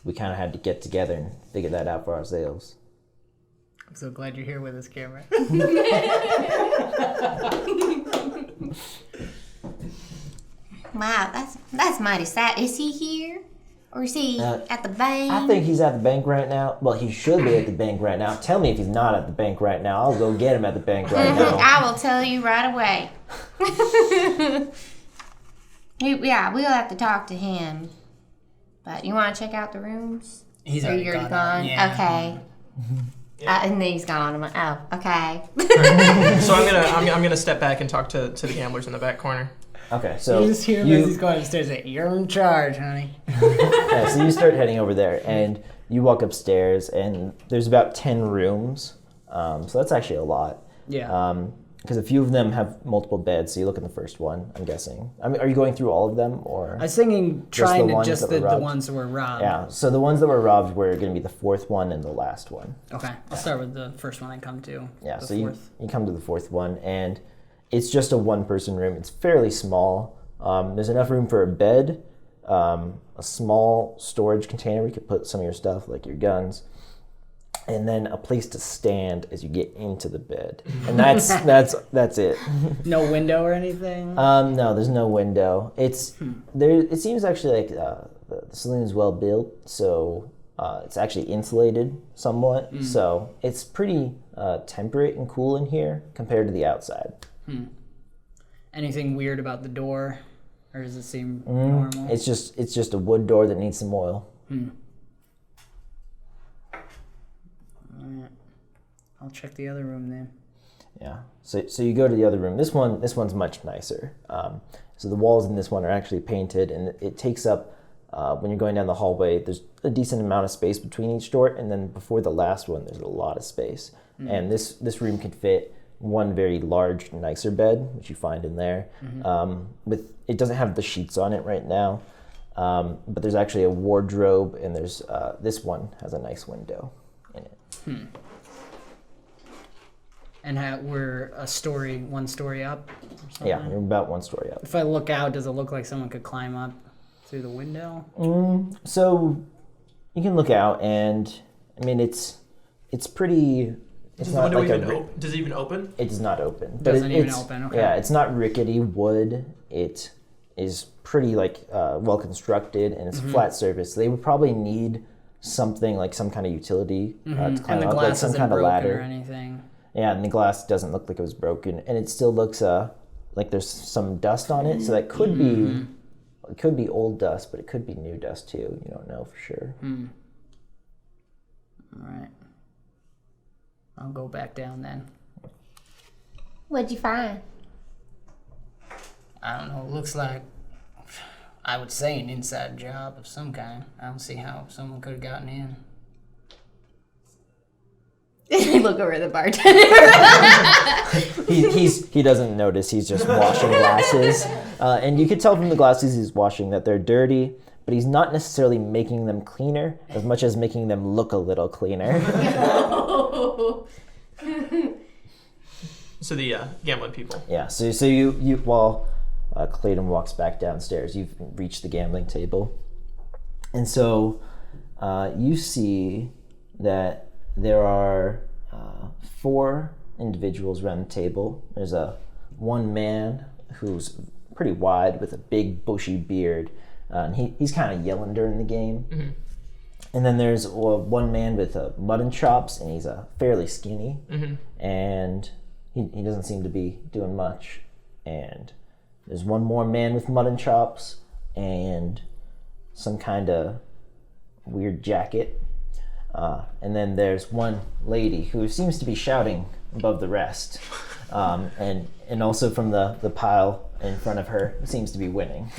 we kind of had to get together and figure that out for ourselves. I'm so glad you're here with us, Cameron. Wow, that's mighty sad. Is he here? Or is he at the bank? I think he's at the bank right now. Well, he should be at the bank right now. Tell me if he's not at the bank right now. I'll go get him at the bank right now. I will tell you right away. Yeah, we'll have to talk to him. But you want to check out the rooms? He's Or already you're gone. Yeah. Okay. And then he's gone. Oh, okay. So I'm gonna step back and talk to the gamblers in the back corner. Okay, so You just hear him as he's going upstairs. Like, you're in charge, honey. yeah, so you start heading over there, and you walk upstairs, and there's about 10 rooms. So that's actually a lot. Yeah. Because a few of them have multiple beds, so you look at the first one, I'm guessing. I mean, are you going through all of them, or? I was thinking trying the to ones just that were the robbed? ones that were robbed. Yeah, so the ones that were robbed were going to be the fourth one and the last one. Okay, I'll start with the first one I come to. Yeah, the so fourth. you come to the fourth one, and it's just a one-person room. It's fairly small. There's enough room for a bed, a small storage container where you could put some of your stuff, like your guns, and then a place to stand as you get into the bed. And that's it. No window or anything? No, there's no window. It's there. It seems actually like the saloon is well built, so it's actually insulated somewhat. So it's pretty temperate and cool in here compared to the outside. Anything weird about the door? Or does it seem normal? It's just a wood door that needs some oil. Alright. I'll check the other room then. Yeah. So you go to the other room. This one's much nicer. So the walls in this one are actually painted, and it takes up when you're going down the hallway. There's a decent amount of space between each door, and then before the last one, there's a lot of space. And this room can fit one very large, nicer bed, which you find in there. It doesn't have the sheets on it right now, but there's actually a wardrobe, and there's this one has a nice window in it. And we're one story up? Or something? Yeah, you're about one story up. If I look out, does it look like someone could climb up through the window? So you can look out, and I mean it's pretty. It's Does the not window like does it even open? It does not open. Doesn't even it's, open, okay. Yeah, it's not rickety wood. It is pretty well constructed, and it's a flat surface. So they would probably need something like some kind of utility to climb And the up, glass like some isn't kind of broken ladder. or anything. Yeah, and the glass doesn't look like it was broken, and it still looks like there's some dust on it. So that could be it could be old dust, but it could be new dust too. You don't know for sure. All right. I'll go back down then. What'd you find? I don't know. It looks like, I would say, an inside job of some kind. I don't see how someone could have gotten in. Look over at the bartender. He doesn't notice. He's just washing glasses, and you could tell from the glasses he's washing that they're dirty. But he's not necessarily making them cleaner as much as making them look a little cleaner. So the gambling people. Yeah. So you while Clayton walks back downstairs, you've reached the gambling table, and so you see that there are 4 individuals around the table. There's one man who's pretty wide with a big bushy beard, and he's kind of yelling during the game. Mm-hmm. And then there's one man with mutton chops, and he's fairly skinny, Mm-hmm. and he doesn't seem to be doing much. And there's one more man with mutton chops and some kind of weird jacket. And then there's one lady who seems to be shouting above the rest. And also from the pile in front of her seems to be winning.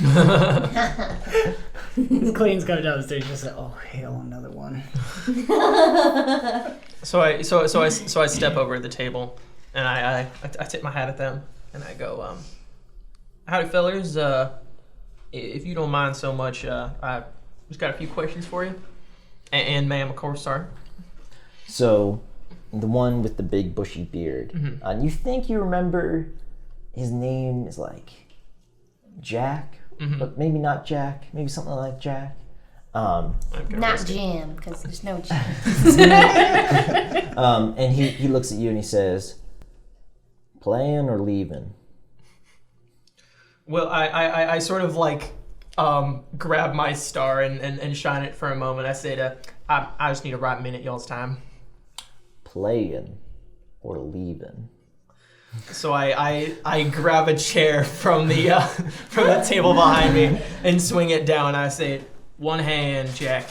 Clayton's coming down the stage and just like, oh, hell, another one. So I step over to the table, and I tip my hat at them, and I go, howdy fellers, if you don't mind so much, I just got a few questions for you. And ma'am, of course, sorry. So, the one with the big bushy beard, Mm-hmm. you think you remember his name is like Jack, Mm-hmm. but maybe not Jack, maybe something like Jack. I'm gonna Not risk it. Jim, because there's no Jim. And he looks at you and he says, playing or leaving? Well, I sort of like grab my star and shine it for a moment. I say to, I just need a right minute, y'all's time. Playing or leaving? So I grab a chair from the table behind me and swing it down. I say, one hand, Jack.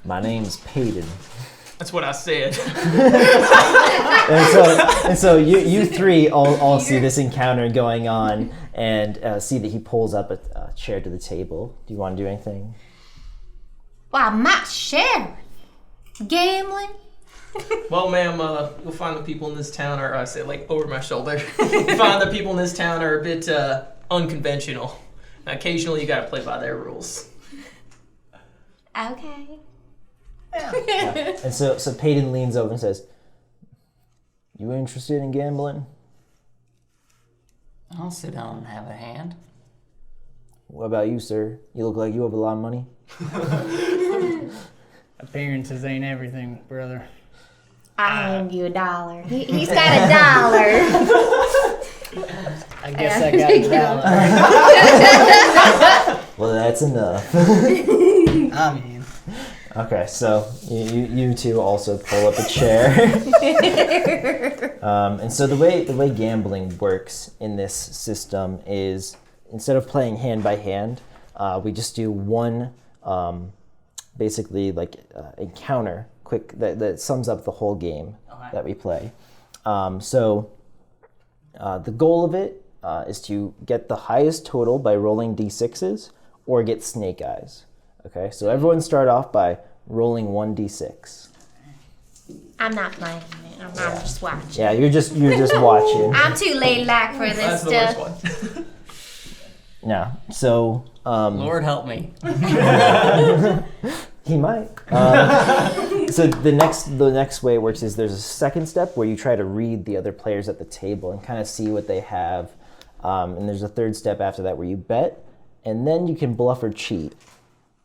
My name's Peyton. That's what I said. And so you three all see this encounter going on and see that he pulls up a chair to the table. Do you want to do anything? Wow, my share. Gambling. Well, ma'am, you'll find the people in this town are, I say, like, over my shoulder. You find the people in this town are a bit unconventional. Occasionally, you gotta play by their rules. Okay. And so Peyton leans over and says, you interested in gambling? I'll sit down and have a hand. What about you, sir? You look like you have a lot of money. Appearances ain't everything, brother. I hand you $1. He's got $1. I guess I got a dollar. Well, that's enough. I mean, Okay, so you two also pull up a chair. And so the way gambling works in this system is instead of playing hand by hand, we just do one basically like encounter quick that sums up the whole game that we play. So the goal of it is to get the highest total by rolling d6s or get snake eyes. Okay, so everyone start off by rolling 1d6. I'm not playing it. I'm just watching. Yeah, you're just watching. I'm too laid back for this That's the stuff. worst one. Yeah. So Lord help me. he might. So the next way it works is there's a second step where you try to read the other players at the table and kind of see what they have, and there's a third step after that where you bet, and then you can bluff or cheat,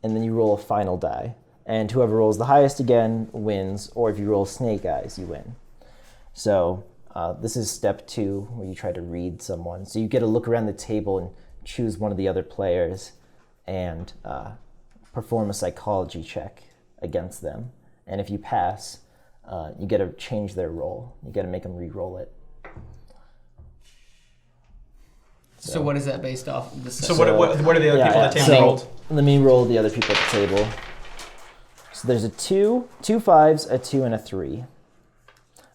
and then you roll a final die, and whoever rolls the highest again wins, or if you roll snake eyes, you win. So this is step 2 where you try to read someone. So you get to look around the table and choose one of the other players and perform a psychology check against them. And if you pass, you get to change their roll. You get to make them re-roll it. So what is that based off of? So what are the other people at the table so rolled? let me roll the other people at the table. So there's a 2, 2 5s, a 2, and a 3.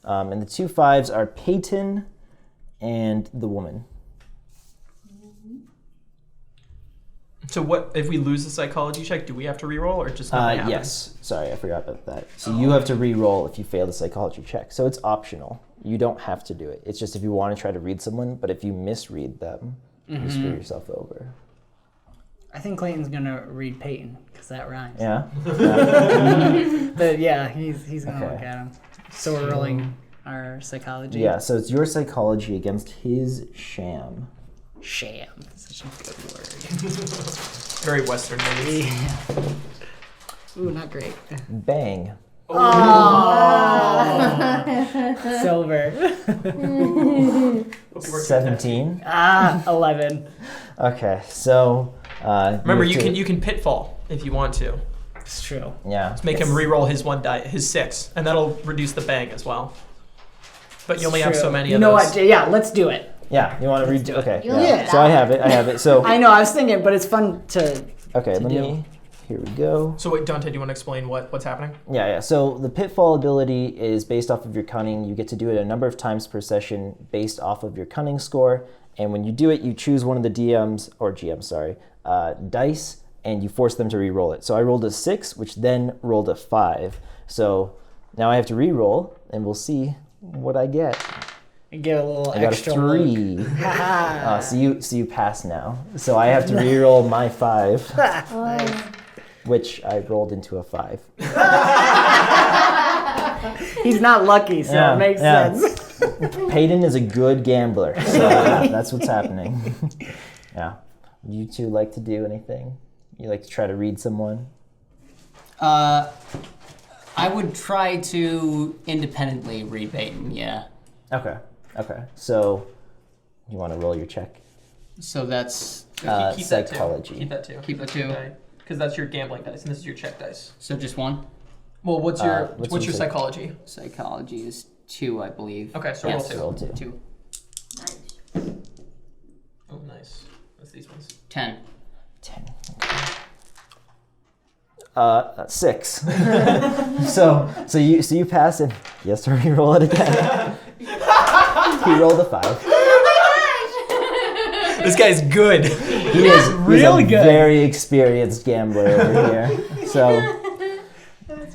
And the 2 5s are Peyton and the woman. So what if we lose the psychology check? Do we have to re-roll or just nothing happens? Yes. Sorry, I forgot about that. So you have to re-roll if you fail the psychology check. So it's optional. You don't have to do it. It's just if you want to try to read someone, but if you misread them, you screw yourself over. I think Clayton's gonna read Peyton because that rhymes. Yeah? But yeah, he's gonna Okay. look at him. So we're rolling our psychology? Yeah, so it's your psychology against his sham. Sham. Such a good word. Very Western movies. Ooh, not great. Bang. Silver. 17. 11. Okay, so Remember, have to- you can pitfall if you want to. It's true. Yeah. Make him re-roll his his 6, and that'll reduce the bang as well. But you only have so many You of know those. what? Yeah, let's do it. Yeah, you want to redo? Okay. You Yeah. like So I have it. So I know, I was thinking, but it's fun to... okay, let do. me. Here we go. So wait, Dante, do you want to explain what's happening? Yeah. So the pitfall ability is based off of your cunning. You get to do it a number of times per session based off of your cunning score. And when you do it, you choose one of the dice, and you force them to re-roll it. So I rolled a 6, which then rolled a 5. So now I have to re-roll, and we'll see what I get. Get a little I got a extra 3. So you pass now. So I have to re-roll my 5, which I rolled into a 5. He's not lucky, so it makes sense. Peyton is a good gambler, so that's what's happening. Yeah. Would you two like to do anything? You like to try to read someone? I would try to independently read Peyton, yeah. Okay. So you want to roll your check? So that's... Keep Psychology. Keep that too. Keep a 2. Because that's your gambling dice, and this is your check dice. So just 1? Well, what's what's your your psychology? Psychology is 2, I believe. Okay, so Yes. roll 2. Roll 2. 2. Oh, nice. What's these ones? 10. 10. Okay. 6. so you pass and yes, sir. You roll it again. He rolled a 5. This guy's good. He is really good. Very experienced gambler over here. So,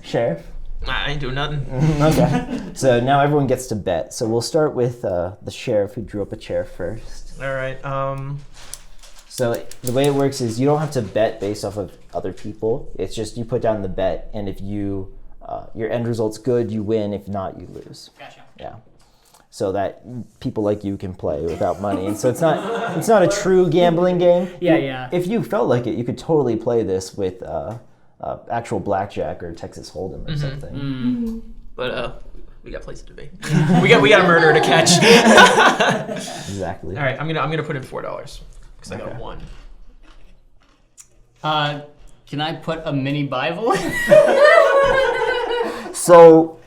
Sheriff. I ain't doing nothing. Okay. So now everyone gets to bet. So we'll start with the sheriff who drew up a chair first. All right. So the way it works is you don't have to bet based off of other people. It's just you put down the bet, and if you your end result's good, you win. If not, you lose. Gotcha. Yeah. So that people like you can play without money, and so it's not a true gambling game. Yeah. If you felt like it, you could totally play this with actual blackjack or Texas Hold'em or something. But we got places to be. we got a murder to catch. Exactly. All right. I'm gonna put in $4 because I got 1. Can I put a mini Bible? So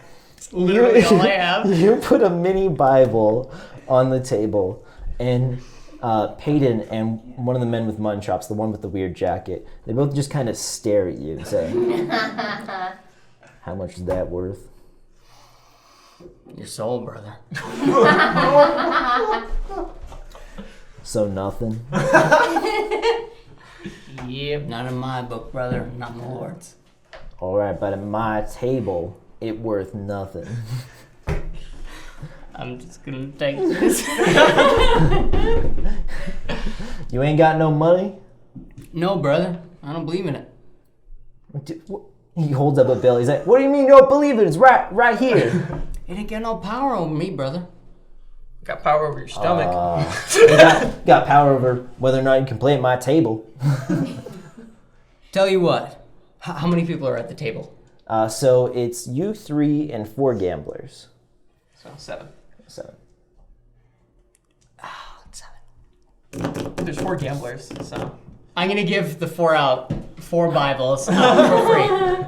Literally all I have. you put a mini Bible on the table, and Peyton and one of the men with mutton chops, the one with the weird jacket, they both just kind of stare at you and say, "How much is that worth?" Your soul, brother. So nothing. Yep, not in my book, brother. Not in the Lord's. All right, but at my table, it worth nothing. I'm just gonna take this. You ain't got no money? No, brother. I don't believe in it. He holds up a bill. He's like, "What do you mean you don't believe it? It's right here." It ain't got no power over me, brother. Got power over your stomach. You got power over whether or not you can play at my table. Tell you what. How many people are at the table? So it's you 3 and 4 gamblers. So 7. 7. Oh, 7. There's 4 gamblers. So I'm gonna give the 4 out 4 Bibles for free.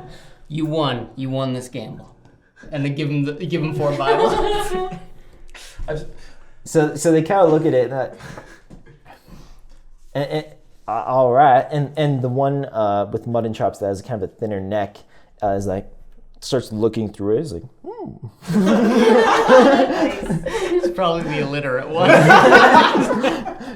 You won. You won this gamble. And then give him 4 Bibles. So they kind of look at it and all right, and the one with mutton chops that has kind of a thinner neck is like starts looking through it. He's like, It's probably the illiterate one.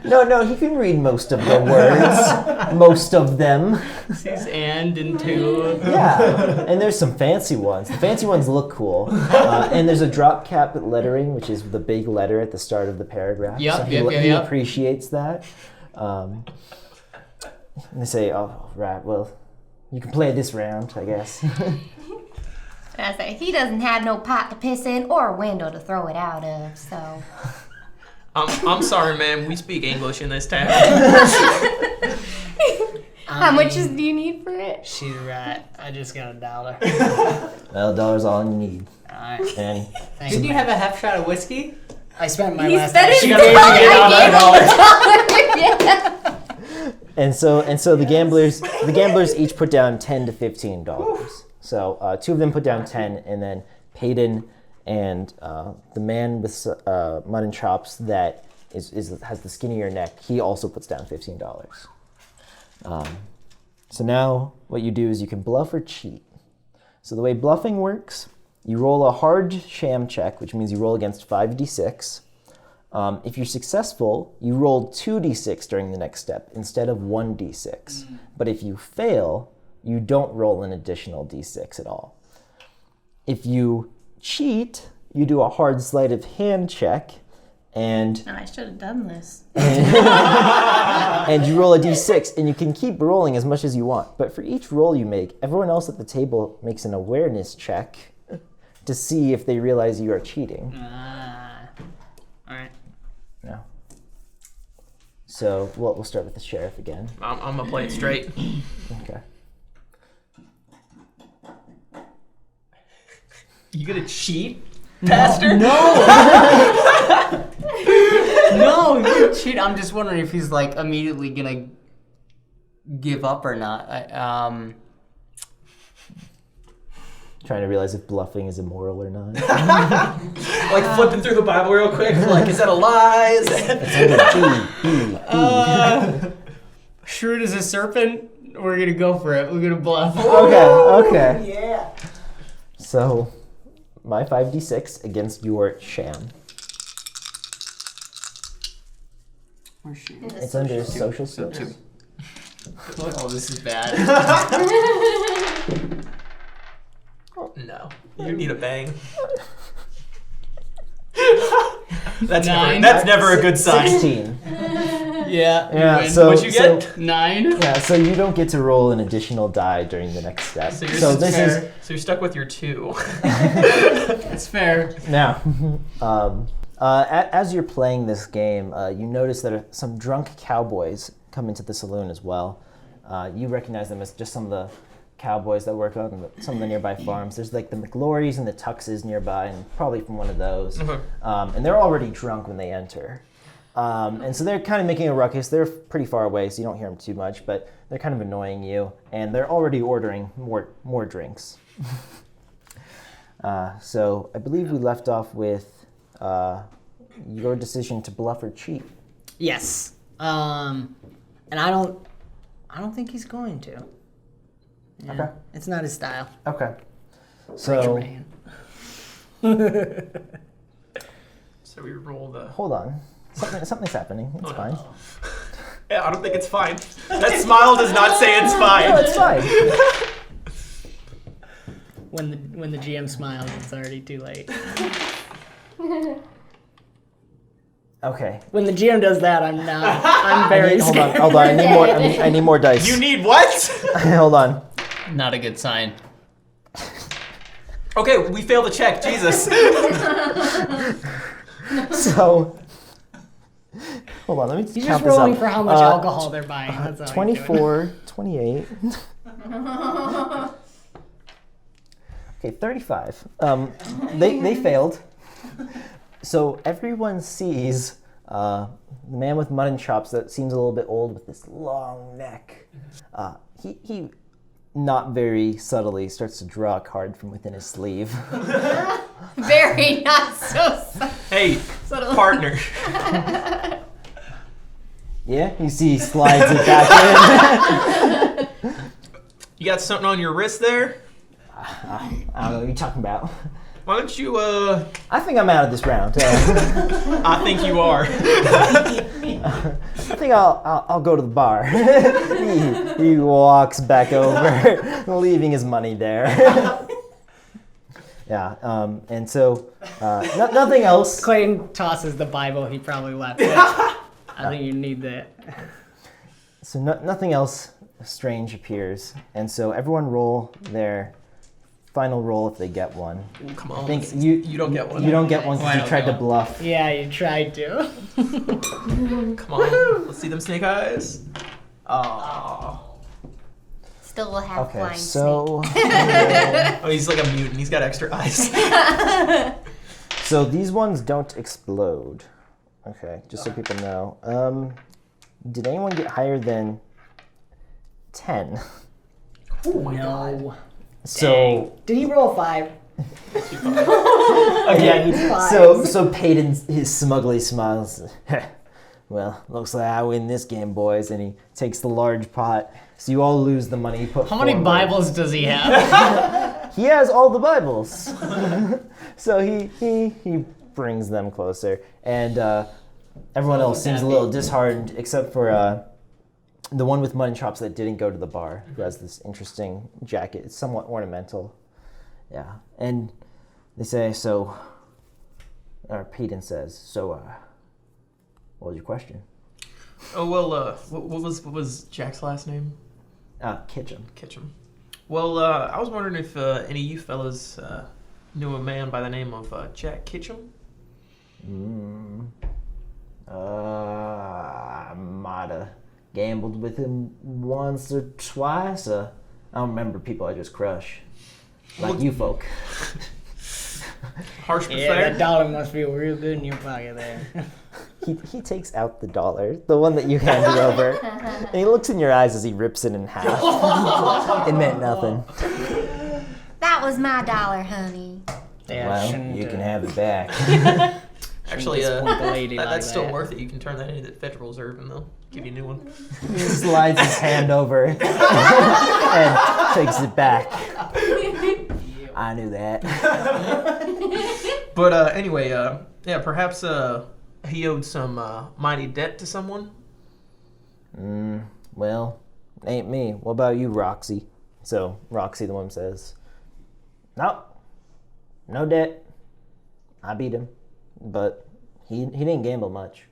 No, he can read most of the words, most of them. Sees and 2. Yeah, and there's some fancy ones. The fancy ones look cool, and there's a drop cap lettering, which is the big letter at the start of the paragraph. Yep, so he appreciates that. And they say, "Oh, right, well, you can play this round, I guess." And I say, he doesn't have no pot to piss in or a window to throw it out of, so. I'm sorry, ma'am. We speak English in this town. How much do you need for it? She's right. I just got $1. Well, $1 all you need. Alright. And Thank Didn't you. you have a half shot of whiskey? I spent my He last spent his She dollar. gave me I so the gamblers each put down $10 to $15. So 2 of them put down 10, and then Peyton and the man with mutton chops that has the skinnier neck, he also puts down $15. So now what you do is you can bluff or cheat. So the way bluffing works, you roll a hard sham check, which means you roll against 5d6. If you're successful, you roll 2d6 during the next step instead of 1d6. But if you fail, you don't roll an additional d6 at all. If you cheat, you do a hard sleight of hand check, and should have done this. and you roll a d6, and you can keep rolling as much as you want. But for each roll you make, everyone else at the table makes an awareness check to see if they realize you are cheating. Alright. No. So we'll start with the sheriff again. I'm gonna play it straight. Okay. You gonna cheat, Pastor? No, you cheat. I'm just wondering if he's like immediately gonna give up or not. Trying to realize if bluffing is immoral or not. Like flipping through the Bible real quick. Like, is that a lie? Is that... Shrewd as a serpent. We're gonna go for it. We're gonna bluff. Okay. Yeah. So, my 5d6 against your sham. It's under social skills. Oh, this is bad. No, you need a bang. That's Nine. never a good sign. 16. Yeah. Yeah, win. so What'd you get? 9. Yeah, so you don't get to roll an additional die during the next step. So you're stuck with your 2. That's fair. Now, as you're playing this game, you notice that some drunk cowboys come into the saloon as well. You recognize them as just some of the cowboys that work on some of the nearby farms. There's like the McGlories and the Tuxes nearby, and probably from one of those. And they're already drunk when they enter. And so they're kind of making a ruckus. They're pretty far away, so you don't hear them too much, but they're kind of annoying you, and they're already ordering more drinks. So I believe we left off with your decision to bluff or cheat. Yes. And I don't think he's going to. Yeah, Okay. It's not his style. Okay. So So we roll the... hold on. Something's happening. It's fine. No. Yeah, I don't think it's fine. That smile does not say it's fine. No, it's fine. When the GM smiles, it's already too late. Okay. When the GM does that, I'm very Hold scared. on. I need more dice. You need what? Hold on. Not a good sign. Okay, we failed the check. Jesus. So, hold on. Let me He's count just this rolling up. for how much alcohol they're buying. That's all he's doing. 24, 28. Okay, 35. They failed. So everyone sees the man with mutton chops that seems a little bit old with this long neck. He not very subtly starts to draw a card from within his sleeve. Very not so. Hey, partner. Yeah, you see he slides it back in. You got something on your wrist there? I don't know what you're talking about. Why don't you, I think I'm out of this round. I think you are. I think I'll go to the bar. he walks back over, leaving his money there. Yeah, and so nothing else. Clayton tosses the Bible he probably left. I think you need that. So nothing else strange appears, and so everyone roll their final roll if they get one. Ooh, come on. I think you don't get one. You don't get one Why because you don't tried get to one? bluff. Yeah, you tried to. Come on. Let's see them snake eyes. Oh. Still will have Okay, flying so Oh, he's like a mutant. He's got extra eyes. so these ones don't explode. Okay, just so people know. Did anyone get higher than 10? Oh my No. So Did he roll 5? again, Fives. so Peyton his smugly smiles. Well, looks like I win this game, boys, and he takes the large pot. So you all lose the money you put How many forward. Bibles does he have? He has all the Bibles. So he brings them closer, and everyone else seems a little disheartened, except for the one with mutton chops that didn't go to the bar, who has this interesting jacket. It's somewhat ornamental. Yeah, and they say, so, or Peyton says, so, what was your question? Oh, well, what was Jack's last name? Kitchen. Kitchen. Well, I was wondering if any of you fellas knew a man by the name of Jack Kitchen? I might have gambled with him once or twice. I don't remember people I just crush. Like you folk. Harsh but Yeah, that fair. dollar must feel real good in your pocket there. He takes out the dollar, the one that you handed over, and he looks in your eyes as he rips it in half. It meant nothing. That was my dollar, honey. Yeah, Well, shouldn't, you can have it back. Actually, disappoint the lady like that's still that. worth it. You can turn that into the Federal Reserve and they'll give you a new one. He slides his hand over and takes it back. I knew that. But anyway, yeah, perhaps he owed some mighty debt to someone. Well, ain't me. What about you, Roxy? So Roxy, the one says, nope, no debt. I beat him, but he didn't gamble much.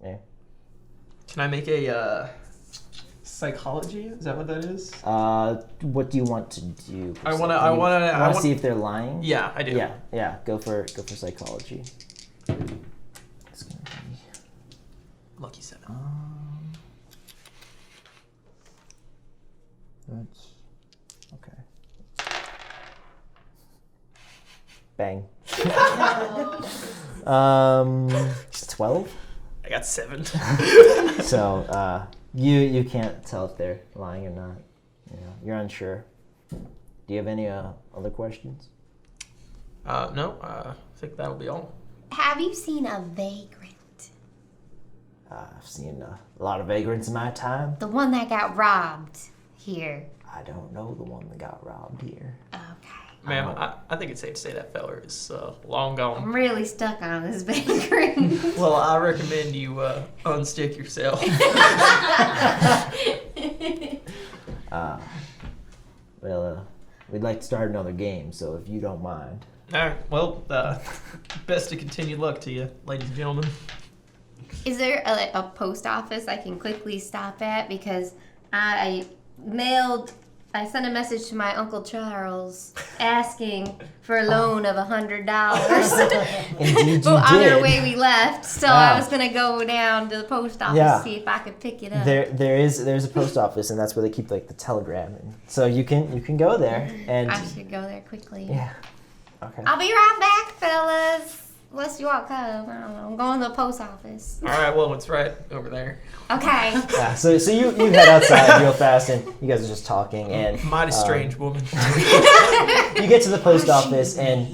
Yeah. Can I make a psychology? Is that what that is? What do you want to do? I wanna see if they're lying. Yeah, I do. Yeah. Go for psychology. It's gonna be Lucky 7. that's okay. Bang. 12. I got 7. So you can't tell if they're lying or not. You're unsure. Do you have any other questions? No, I think that'll be all. Have you seen a vagrant? I've seen a lot of vagrants in my time. The one that got robbed here. I don't know the one that got robbed here. Okay. Ma'am, I think it's safe to say that feller is long gone. I'm really stuck on this vagrant. Well, I recommend you unstick yourself. Well, we'd like to start another game, so if you don't mind. All right. Well, best of continued luck to you, ladies and gentlemen. Is there a post office I can quickly stop at? Because I sent a message to my Uncle Charles asking for a loan of $100. Indeed, But you on did. our way we left, so Wow. I was gonna go down to the post office Yeah. to see if I could pick it up. There's a post office, and that's where they keep like the telegram. And so you can go there, and I should go there quickly. yeah. Okay. I'll be right back, fellas. Unless you all come. I don't know. I'm going to the post office. All right. Well, it's right over there. Okay. Yeah, so you head outside real fast, and you guys are just talking, and Mighty strange woman. you get to the post office, and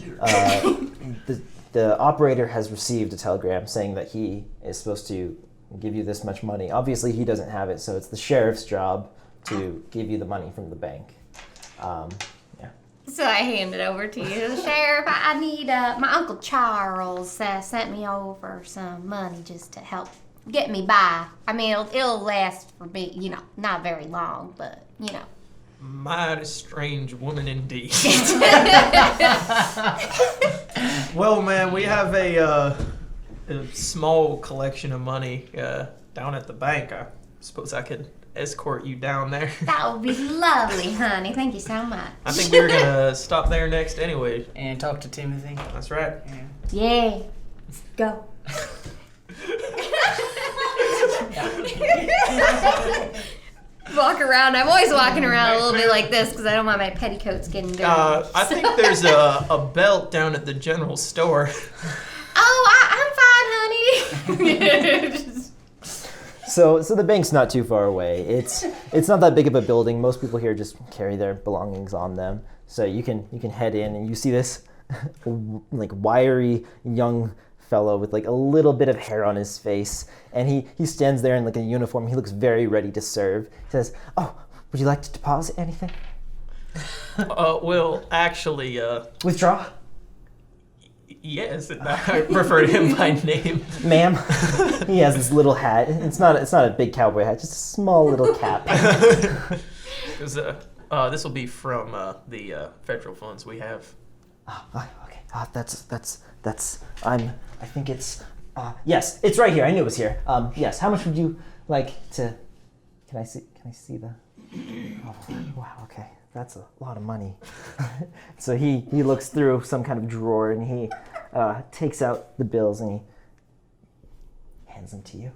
the operator has received a telegram saying that he is supposed to give you this much money. Obviously, he doesn't have it, so it's the sheriff's job to give you the money from the bank. Yeah. So I hand it over to you. Sheriff, I need, my Uncle Charles sent me over some money just to help get me by. I mean, it'll last for me, not very long, but, Mighty strange woman indeed. Well, man, we have a small collection of money down at the bank. I suppose I could escort you down there. That would be lovely, honey. Thank you so much. I think we were gonna stop there next anyway. And talk to Timothy. That's right. Yeah. Let's go. Walk around. I'm always walking around a little bit like this because I don't want my petticoats getting dirty. I think there's a belt down at the general store. Oh, I'm fine, honey. So the bank's not too far away. It's not that big of a building. Most people here just carry their belongings on them. So you can head in and you see this like wiry young fellow with like a little bit of hair on his face, and he stands there in like a uniform. He looks very ready to serve. He says, "Oh, would you like to deposit anything?" Well, actually, Withdraw? yes, I refer to him by name. Ma'am. He has this little hat. It's not a big cowboy hat, just a small little cap. This will be from the federal funds we have. Okay. I think it's yes, it's right here. I knew it was here. Yes, how much would you like to Can I see the Oh, wow, okay. That's a lot of money. So he looks through some kind of drawer and he takes out the bills and he hands them to you.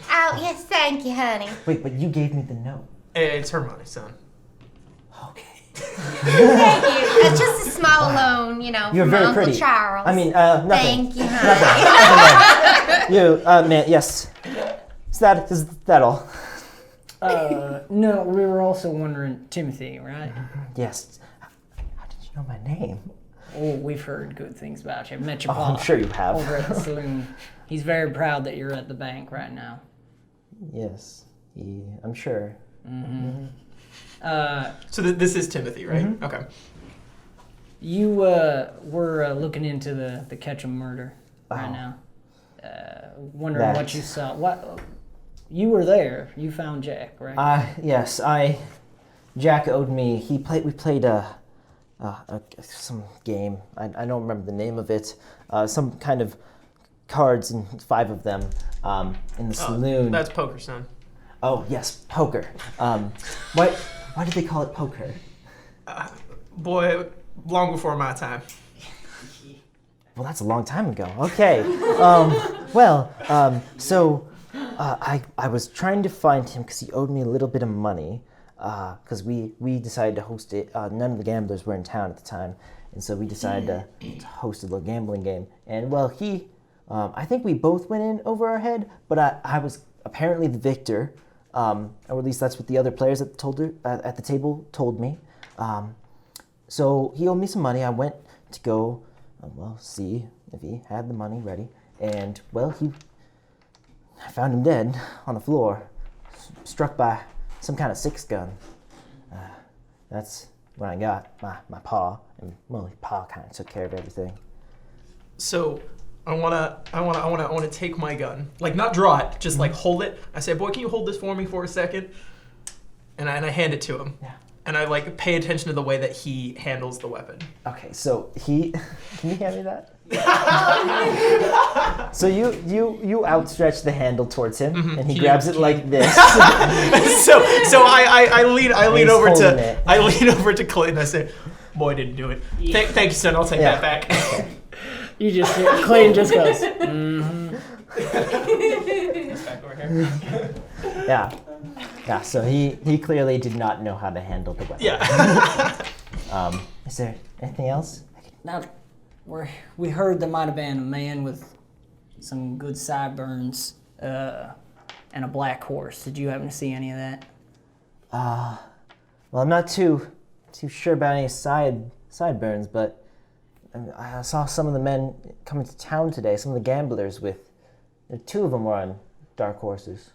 Oh, yes, thank you, honey. Wait, but you gave me the note. It's her money, son. Okay. Thank you. It's just a small loan, You're from very Uncle pretty. Charles. I mean, nothing. Thank you, honey. Nothing. You, man, yes. Is that all? No, we were also wondering, Timothy, right? Yes. How did you know my name? Oh, we've heard good things about you. I've met your Oh, pa I'm sure you have. over at the saloon. He's very proud that you're at the bank right now. Yes, I'm sure. So this is Timothy, right? Mm-hmm. Okay. You were looking into the Ketchum murder right Oh. now. Wondering what you saw. What you were there? You found Jack, right? Yes, Jack owed me. We played some game. I don't remember the name of it. Some kind of cards, and 5 of them in the saloon. That's poker, son. Oh yes, poker. Why did they call it poker? Boy, long before my time. Well, that's a long time ago. Okay. So I was trying to find him because he owed me a little bit of money. Because we decided to host it. None of the gamblers were in town at the time, and so we decided to host a little gambling game. And well, I think we both went in over our head, but I was apparently the victor, or at least that's what the other players at the table told me. So he owed me some money. I went to go, see if he had the money ready, and I found him dead on the floor, struck by some kind of 6-gun. That's when I got my pa, and his pa kind of took care of everything. So I wanna take my gun, like not draw it, just like hold it. I say, boy, can you hold this for me for a second? And I hand it to him. Yeah. And I like pay attention to the way that he handles the weapon. Okay, so can you hand me that? So you outstretch the handle towards him, and he grabs it like this. so I lean over holding to it. I lean over to Clayton. I say, boy, didn't do it. Thank you, son. I'll take that back. Okay. You just hear, Clayton just goes, Back over here. Yeah. So he clearly did not know how to handle the weapon. Yeah. Is there anything else? Now, we heard there might have been a man with some good sideburns and a black horse. Did you happen to see any of that? Well, I'm not too sure about any sideburns, but I saw some of the men coming to town today. Some of the gamblers with 2 of them were on dark horses.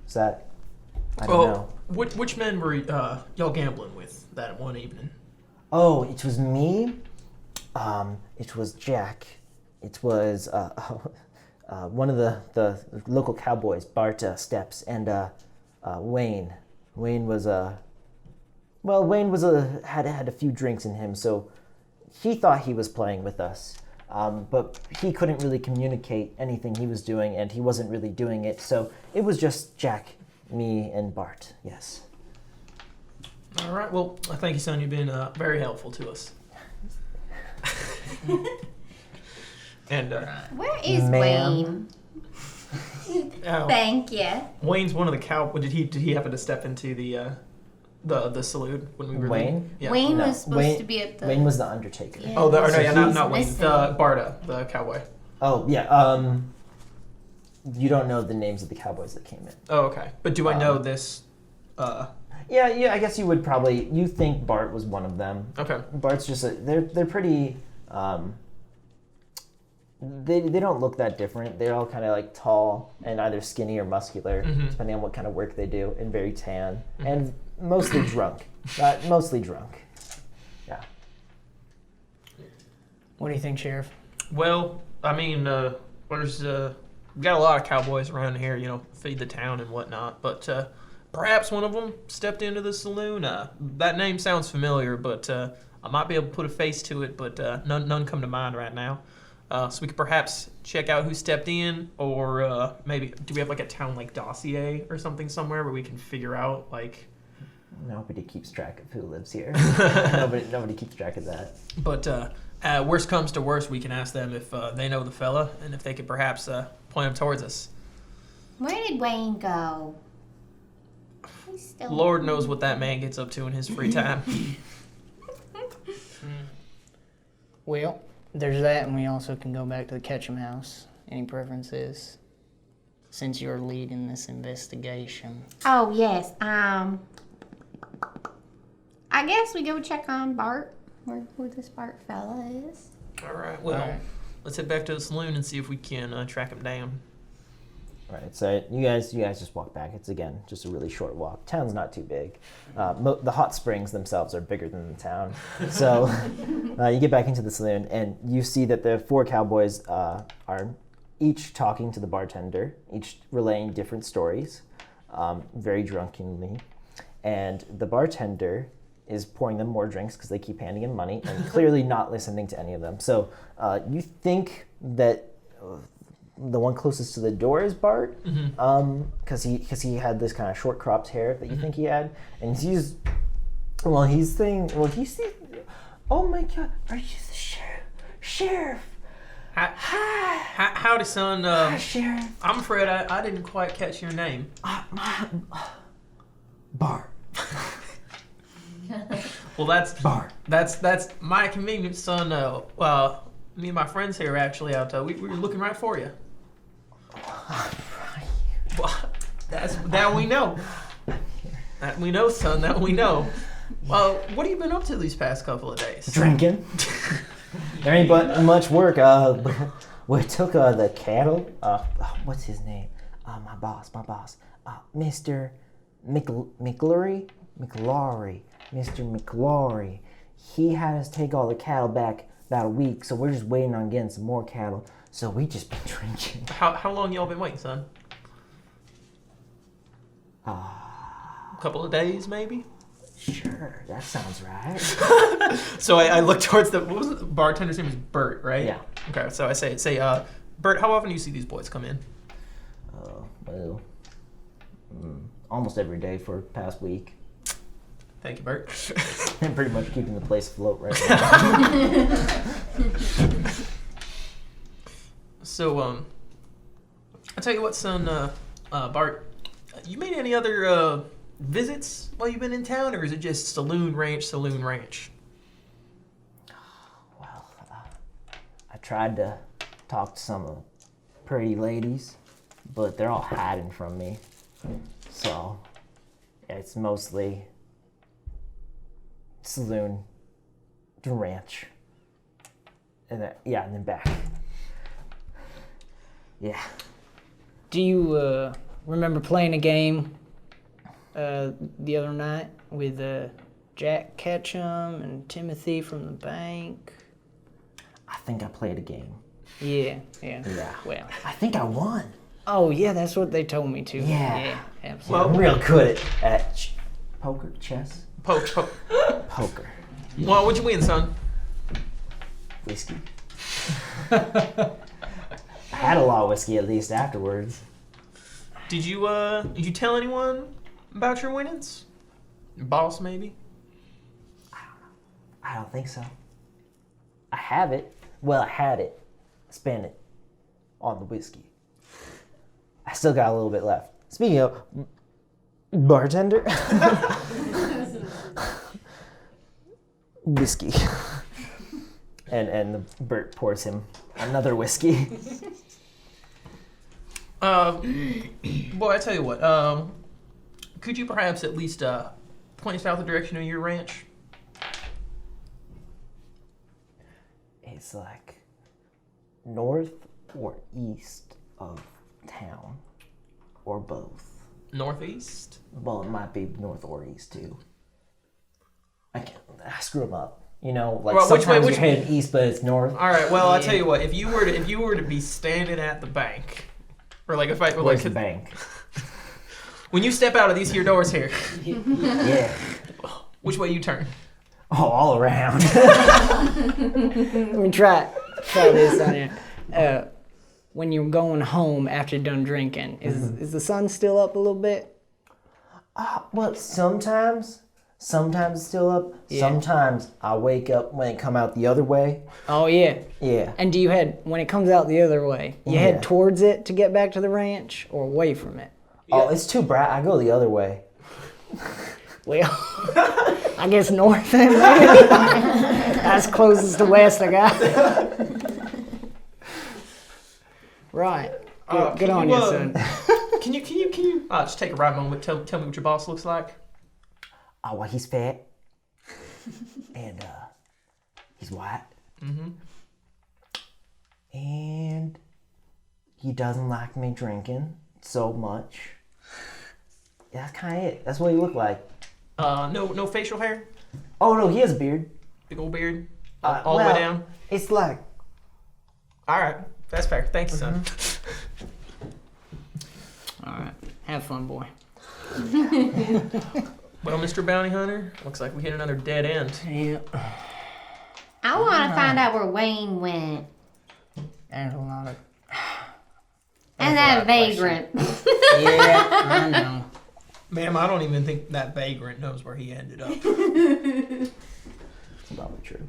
Is that? I don't know. Which men were y'all gambling with that one evening? Oh, it was me. It was Jack. It was one of the local cowboys, Bart Steps, and Wayne. Wayne was had a few drinks in him, so he thought he was playing with us. But he couldn't really communicate anything he was doing, and he wasn't really doing it. So it was just Jack Me and Bart, yes. All right. Well, thank you, son. You've been very helpful to us. And Where is Ma'am. Wayne? oh, Thank you. Wayne's one of the cow. Did he happen to step into the saloon when we were Wayne? leaving? Yeah. Wayne No, was supposed to be at the. Wayne was the Undertaker. Yeah. Oh, So not Wayne. missing. Barda, the cowboy. Oh, yeah. You don't know the names of the cowboys that came in. Oh, okay. But do I know this? Yeah, I guess you would probably. You think Bart was one of them. Okay. Bart's just they're pretty. They don't look that different. They're all kind of like tall and either skinny or muscular, depending on what kind of work they do, and very tan and mostly drunk. Mostly drunk. Yeah. What do you think, Sheriff? Well, I mean, there's we got a lot of cowboys around here, feed the town and whatnot. But perhaps one of them stepped into the saloon. That name sounds familiar, but I might be able to put a face to it. But none come to mind right now. So we could perhaps check out who stepped in, or maybe do we have like a town like dossier or something somewhere where we can figure out like. Nobody keeps track of who lives here. Nobody keeps track of that. But worst comes to worst, we can ask them if they know the fella and if they could perhaps point him towards us. Where did Wayne go? He's still. Lord knows what that man gets up to in his free time. Well, there's that, and we also can go back to the Ketchum house. Any preferences? Since you're leading this investigation. Oh yes. I guess we go check on Bart. Where this Bart fella is. All right, well, let's head back to the saloon and see if we can track him down. All right, so you guys just walk back. It's, again, just a really short walk. Town's not too big. The hot springs themselves are bigger than the town. So you get back into the saloon, and you see that the four cowboys are each talking to the bartender, each relaying different stories, very drunkenly. And the bartender is pouring them more drinks because they keep handing him money and clearly not listening to any of them. So you think that the one closest to the door is Bart, because he had this kind of short cropped hair that you think he had, and he's saying, oh my God, are you the sheriff? Howdy, son. Hi, Sheriff. I'm afraid I didn't quite catch your name. Bart. Well, that's Bart. That's my convenience, son. Me and my friends here actually out. We were looking right for you. Well, that we know. That we know, son. That we know. Well, what have you been up to these past couple of days? Drinking. There ain't but much work. We took the cattle. What's his name? My boss. Mr. McLaury. Mr. McLaury. He had us take all the cattle back about a week, so we're just waiting on getting some more cattle. So we just been drinking. How long y'all been waiting, son? A couple of days, maybe. Sure, that sounds right. So I look towards what was it? The bartender's name is Bert, right? Yeah. Okay, so I say, Bert, how often do you see these boys come in? Well, almost every day for the past week. Thank you, Bert. I'm pretty much keeping the place afloat right now. So, I'll tell you what, son, Bart, you made any other visits while you've been in town, or is it just saloon ranch? Well, I tried to talk to some pretty ladies, but they're all hiding from me. So, it's mostly saloon to ranch. And then back. Yeah. Do you remember playing a game the other night with Jack Ketchum and Timothy from the bank? I think I played a game. Yeah. Yeah. Well. I think I won. Oh, yeah, that's what they told me to. Yeah. Absolutely. I'm real good at poker, chess. Poker. Yeah. What'd you win, son? Whiskey. I had a lot of whiskey at least afterwards. Did you tell anyone about your winnings? Your boss, maybe? I don't think so. I have it. Well, I had it. I spent it on the whiskey. I still got a little bit left. Speaking of, bartender. Whiskey. And Bert pours him another whiskey. Boy, I tell you what. Could you perhaps at least point us out the direction of your ranch? It's like north or east of town, or both. Northeast? Well, it might be north or east too. I screw them up. You know, like Well, sometimes which you're heading east, but it's north. All right. Well, I'll tell you what. If you were to be standing at the bank, or like if I Where's the bank? when you step out of these here doors here, Yeah. which way you turn? Oh, all around. Let me try this on you. When you're going home after you're done drinking, is the sun still up a little bit? Well, sometimes it's still up. Yeah. Sometimes I wake up when it come out the other way. Oh yeah. Yeah. And do you head when it comes out the other way? You Yeah. head towards it to get back to the ranch, or away from it? Oh, it's too bright. I go the other way. Well, I guess north then. Maybe. That's closest to west I got. Right. Good on you, son. Can you just take a right moment? Tell me what your boss looks like. Oh, well, he's fat. And he's white. Mm-hmm. And he doesn't like me drinking so much. Yeah, that's kind of it. That's what he looked like. No facial hair. Oh no, he has a beard. Big old beard. All the way down. It's like. All right, that's fair. Thank you, son. All right. Have fun, boy. Well, Mr. Bounty Hunter, looks like we hit another dead end. Yeah. I want to find out where Wayne went. There's a lot of. And that vagrant. Yeah, I know. Ma'am, I don't even think that vagrant knows where he ended up. It's probably true.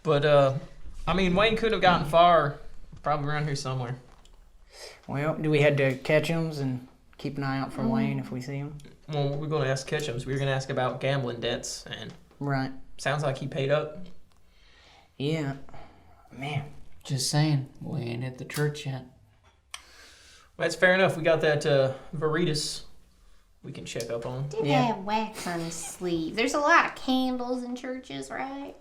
But, I mean, Wayne could have gotten far. Probably around here somewhere. Well, do we head to Ketchum's and keep an eye out for Wayne if we see him? Well, we're going to ask Ketchum's. We were going to ask about gambling debts, and Right. sounds like he paid up. Yeah. Man. Just saying, we ain't hit the church yet. Well, that's fair enough. We got that Veritas we can check up on. Did Yeah. have wax on his sleeve. There's a lot of candles in churches, right?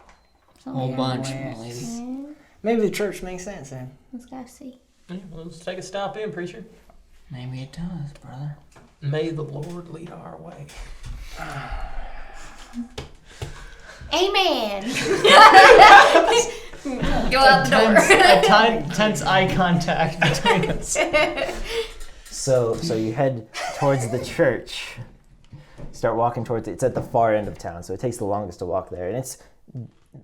Whole bunch, wax. ladies. Yeah, Maybe the church makes sense then. let's go see. Yeah, well, let's take a stop in, preacher. Maybe it does, brother. May the Lord lead our way. Amen. Go out the door. Tense eye contact between us. So you head towards the church. Start walking towards it. It's at the far end of town, so it takes the longest to walk there. And it's,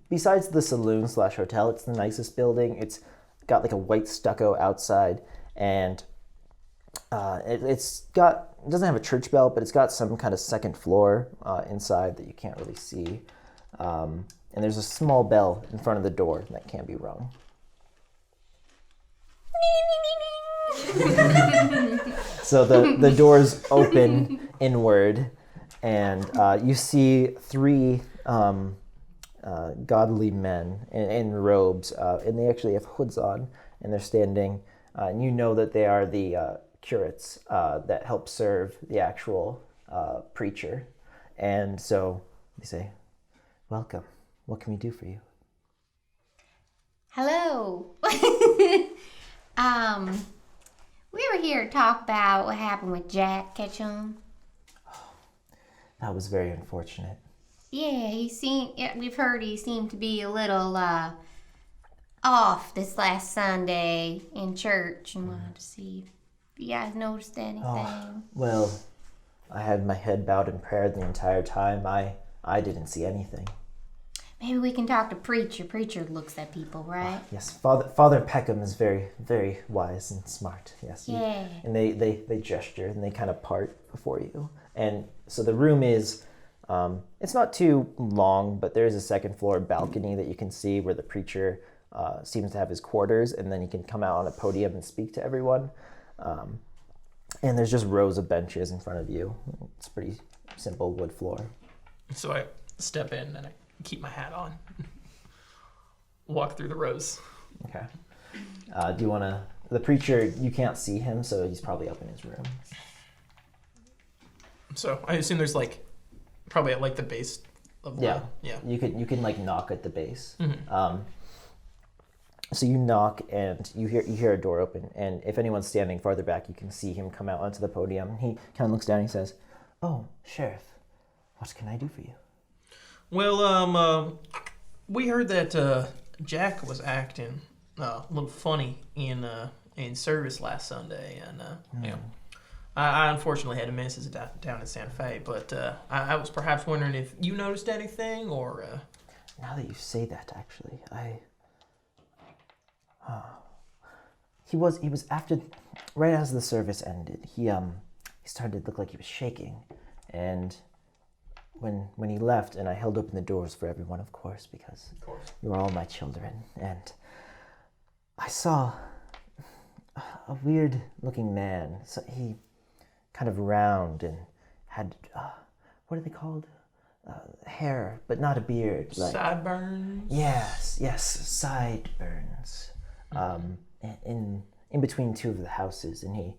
besides the saloon/hotel, it's the nicest building. It's got like a white stucco outside, and it doesn't have a church bell, but it's got some kind of second floor inside that you can't really see. And there's a small bell in front of the door that can't be rung. So the doors open inward, and you see three godly men in robes, and they actually have hoods on, and they're standing, and you know that they are the curates that help serve the actual preacher. And so they say, "Welcome. What can we do for you?" Hello. We were here to talk about what happened with Jack Ketchum. That was very unfortunate. Yeah, we've heard he seemed to be a little off this last Sunday in church, and wanted to see if you guys noticed anything. Well, I had my head bowed in prayer the entire time. I didn't see anything. Maybe we can talk to Preacher. Preacher looks at people, right? Yes, Father Peckham is very, very wise and smart. Yes. Yeah. And they gesture and they kind of part before you. And so the room is, it's not too long, but there is a second floor balcony that you can see where the preacher seems to have his quarters, and then he can come out on a podium and speak to everyone. And there's just rows of benches in front of you. It's a pretty simple wood floor. So I step in and I keep my hat on. Walk through the rows. Okay. Do you want to... The preacher, you can't see him, so he's probably up in his room. So I assume there's like probably at like the base of the... Yeah. You can like knock at the base. Mm-hmm. So you knock and you hear a door open, and if anyone's standing farther back, you can see him come out onto the podium. He kind of looks down and he says, "Oh, Sheriff, what can I do for you?" Well, we heard that Jack was acting a little funny in service last Sunday, and you know, I unfortunately had to miss his down in Santa Fe. But I was perhaps wondering if you noticed anything, or. Now that you say that, actually, he was after, right as the service ended. He started to look like he was shaking, and when he left, and I held open the doors for everyone, of course, because you are all my children, and I saw a weird looking man. So he kind of round and had what are they called? Hair, but not a beard. Like, sideburns. Yes, sideburns. In between two of the houses, and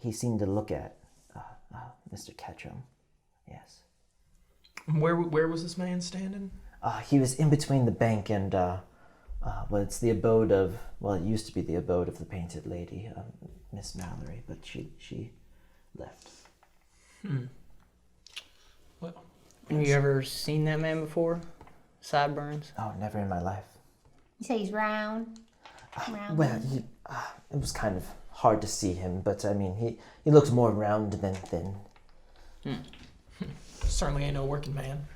he seemed to look at Mr. Ketchum. Yes. Where was this man standing? He was in between the bank and it's the abode of, well, it used to be the abode of the painted lady, Miss Mallory, but she left. Well, Have you ever seen that man before? Sideburns? Oh, never in my life. You say he's round? Round. Well, it was kind of hard to see him, but I mean, he looks more round than thin. certainly ain't no working man.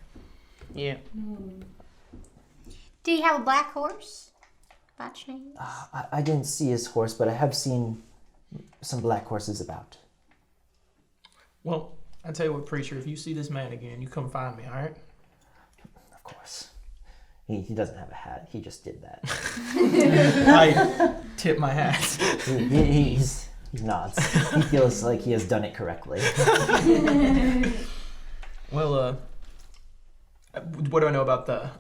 Yeah. Do you have a black horse? By chance? I didn't see his horse, but I have seen some black horses about. Well, I tell you what, preacher, if you see this man again, you come find me, all right? Of course. He doesn't have a hat. He just did that. I tip my hat. He nods. He feels like he has done it correctly. Well, what do I know about the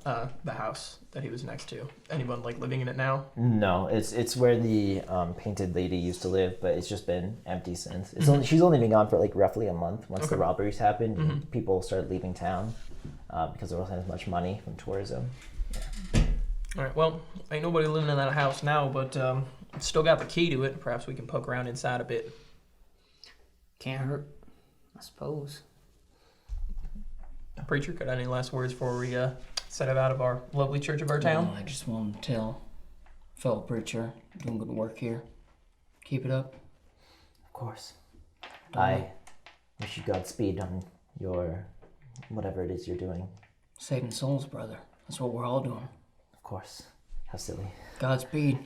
house that he was next to? Anyone like living in it now? No, it's where the painted lady used to live, but it's just been empty since. She's only been gone for like roughly a month once the robberies happened and people started leaving town because there wasn't as much money from tourism. Yeah. All right. Well, ain't nobody living in that house now, but still got the key to it. Perhaps we can poke around inside a bit. Can't hurt, I suppose. Preacher, got any last words before we set out of our lovely church of our town? No, I just want to tell fellow preacher, doing good work here. Keep it up. Of course. I wish you Godspeed on your whatever it is you're doing. Saving souls, brother. That's what we're all doing. Of course. How silly. Godspeed.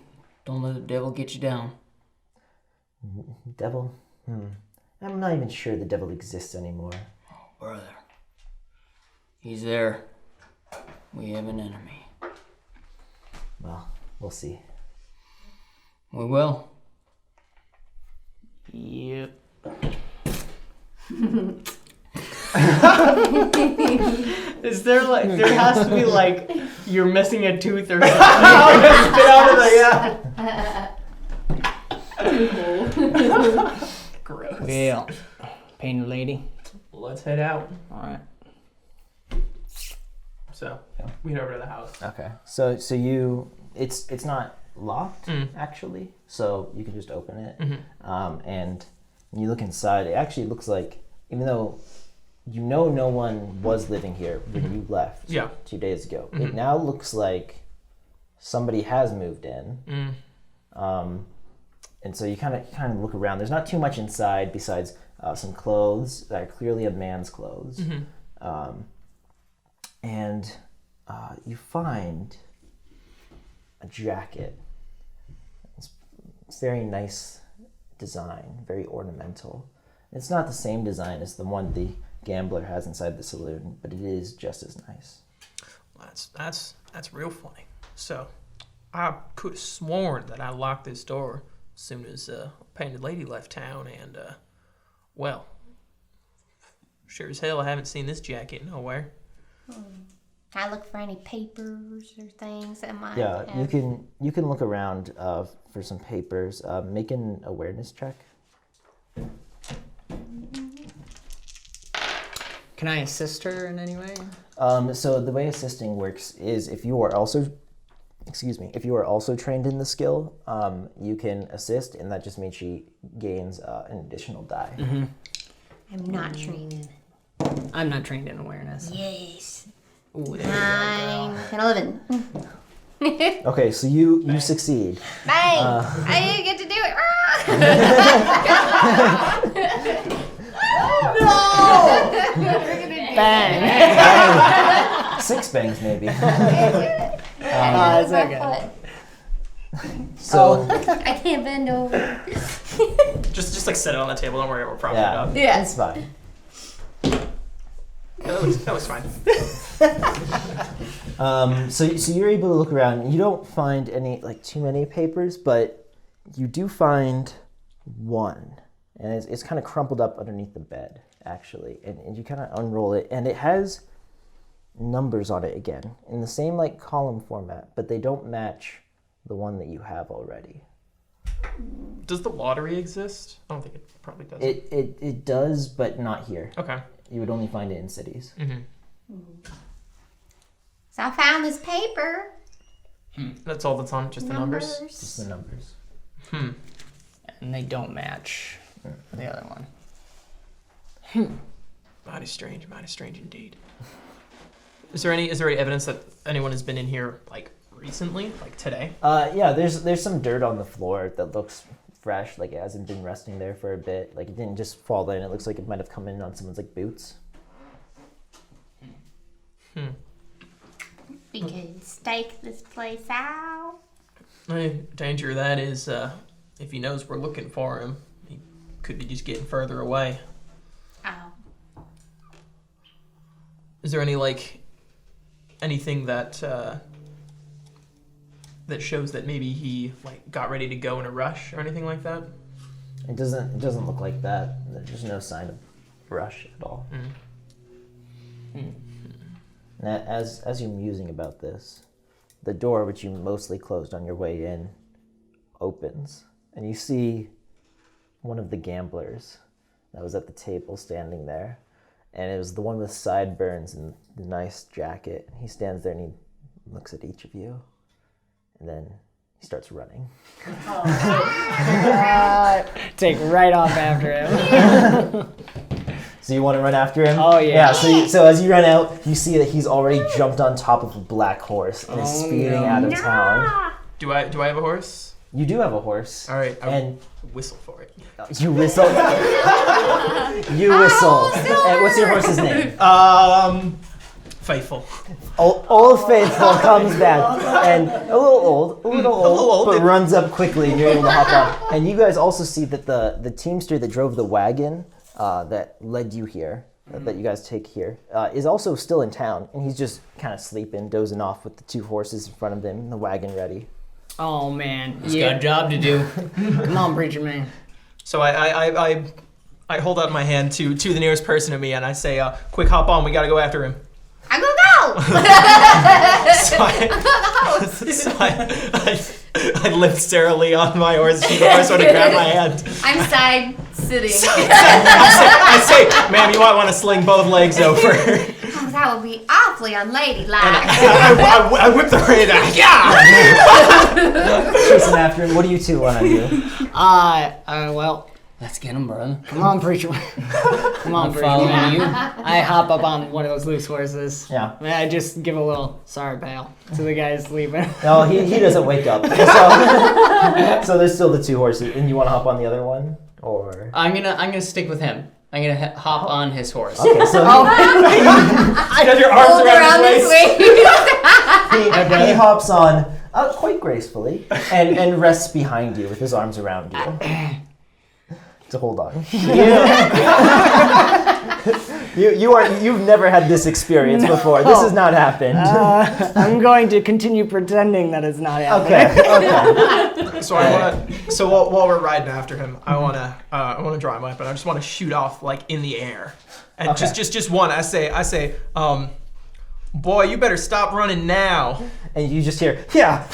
Don't let the devil get you down. Devil? I'm not even sure the devil exists anymore. Brother. He's there. We have an enemy. Well, we'll see. We will. Yep. Is there like, there has to be like, you're missing a tooth or something. Spit out of the, Gross. Well, painted lady. Let's head out. All right. So we head over to the house. Okay. So you, it's not locked actually, so you can just open it. And when you look inside, it actually looks like, even though you know no one was living here when you left 2 days ago, it now looks like somebody has moved in. And so you kind of look around. There's not too much inside besides some clothes that are clearly a man's clothes. And you find a jacket. It's very nice design, very ornamental. It's not the same design as the one the gambler has inside the saloon, but it is just as nice. That's real funny. So, I could have sworn that I locked this door as soon as Painted Lady left town, and well, sure as hell I haven't seen this jacket nowhere. I look for any papers or things that might. Yeah, have... you can look around for some papers. Make an awareness check. Can I assist her in any way? So the way assisting works is if you are also trained in the skill, you can assist, and that just means she gains an additional die. Mm-hmm. I'm not trained in it. I'm not trained in awareness. Yes. Ooh, 9, 10, 11. Okay, so you succeed. Bang! I didn't get to do it. Bang! 6 bangs maybe. It's okay. So I can't bend over. Just like set it on the table. Don't worry, we're propping yeah, it up. Yeah. it's fine. That was fine. So you're able to look around. You don't find too many papers, but you do find one, and it's kind of crumpled up underneath the bed, actually. And you kind of unroll it, and it has numbers on it again in the same column format, but they don't match the one that you have already. Does the lottery exist? I don't think it probably does. It does, but not here. Okay. You would only find it in cities. Mm-hmm. So I found this paper. That's all that's on, just the numbers? Just the numbers. And they don't match the other one. Mighty strange indeed. Is there any evidence that anyone has been in here recently, today? Yeah, there's some dirt on the floor that looks fresh, it hasn't been resting there for a bit. It didn't just fall in. It looks like it might have come in on someone's boots. We could stake this place out. The danger of that is if he knows we're looking for him, he could be just getting further away. Oh. Is there anything that that shows that maybe he got ready to go in a rush or anything like that? It doesn't look like that. There's no sign of rush at all. And as you're musing about this, the door, which you mostly closed on your way in, opens, and you see one of the gamblers that was at the table standing there, and it was the one with sideburns and the nice jacket. He stands there and he looks at each of you, and then he starts running. Take right off after him. So you want to run after him? Oh, yeah. So as you run out, you see that he's already jumped on top of a black horse and is speeding out of town. Do I have a horse? You do have a horse. All right, and whistle for it. you whistle. You whistle. And what's your horse's name? Faithful. Old Faithful comes back, and a little old, but runs up quickly, and you're able to hop on. And you guys also see that the teamster that drove the wagon that led you here, that you guys take here, is also still in town, and he's just kind of sleeping, dozing off with the 2 horses in front of him and the wagon ready. Oh, man. He's got a job to do. Come on, preacher man. So I hold out my hand to the nearest person to me, and I say, quick, hop on, we gotta go after him. I'm gonna go! So I lift Sarah Lee on my horse. She goes to grab my hand. I'm side sitting. I say, ma'am, you might want to sling both legs over. Oh, that would be awfully unladylike. I whip the rein out. Yeah! Chasing after him. What do you two want to do? Well, Let's get him, brother. come on, preacher man. Come on, preacher Following man. you. I hop up on one of those loose horses. Yeah. And I just give a little, sorry, pal, to the guy sleeping. No, he doesn't wake up. So there's still the 2 horses, and you want to hop on the other one, or? I'm gonna stick with him. I'm gonna hop on his horse. Okay, so I have your arms around his waist. hops on quite gracefully and rests behind you with his arms around you. To hold on. You've never had this experience before. This has not happened. I'm going to continue pretending that it's not happening. Okay. So while we're riding after him, I wanna draw my weapon. I just want to shoot off like in the air, and Okay. just one. I say, boy, you better stop running now. And you just hear, yeah,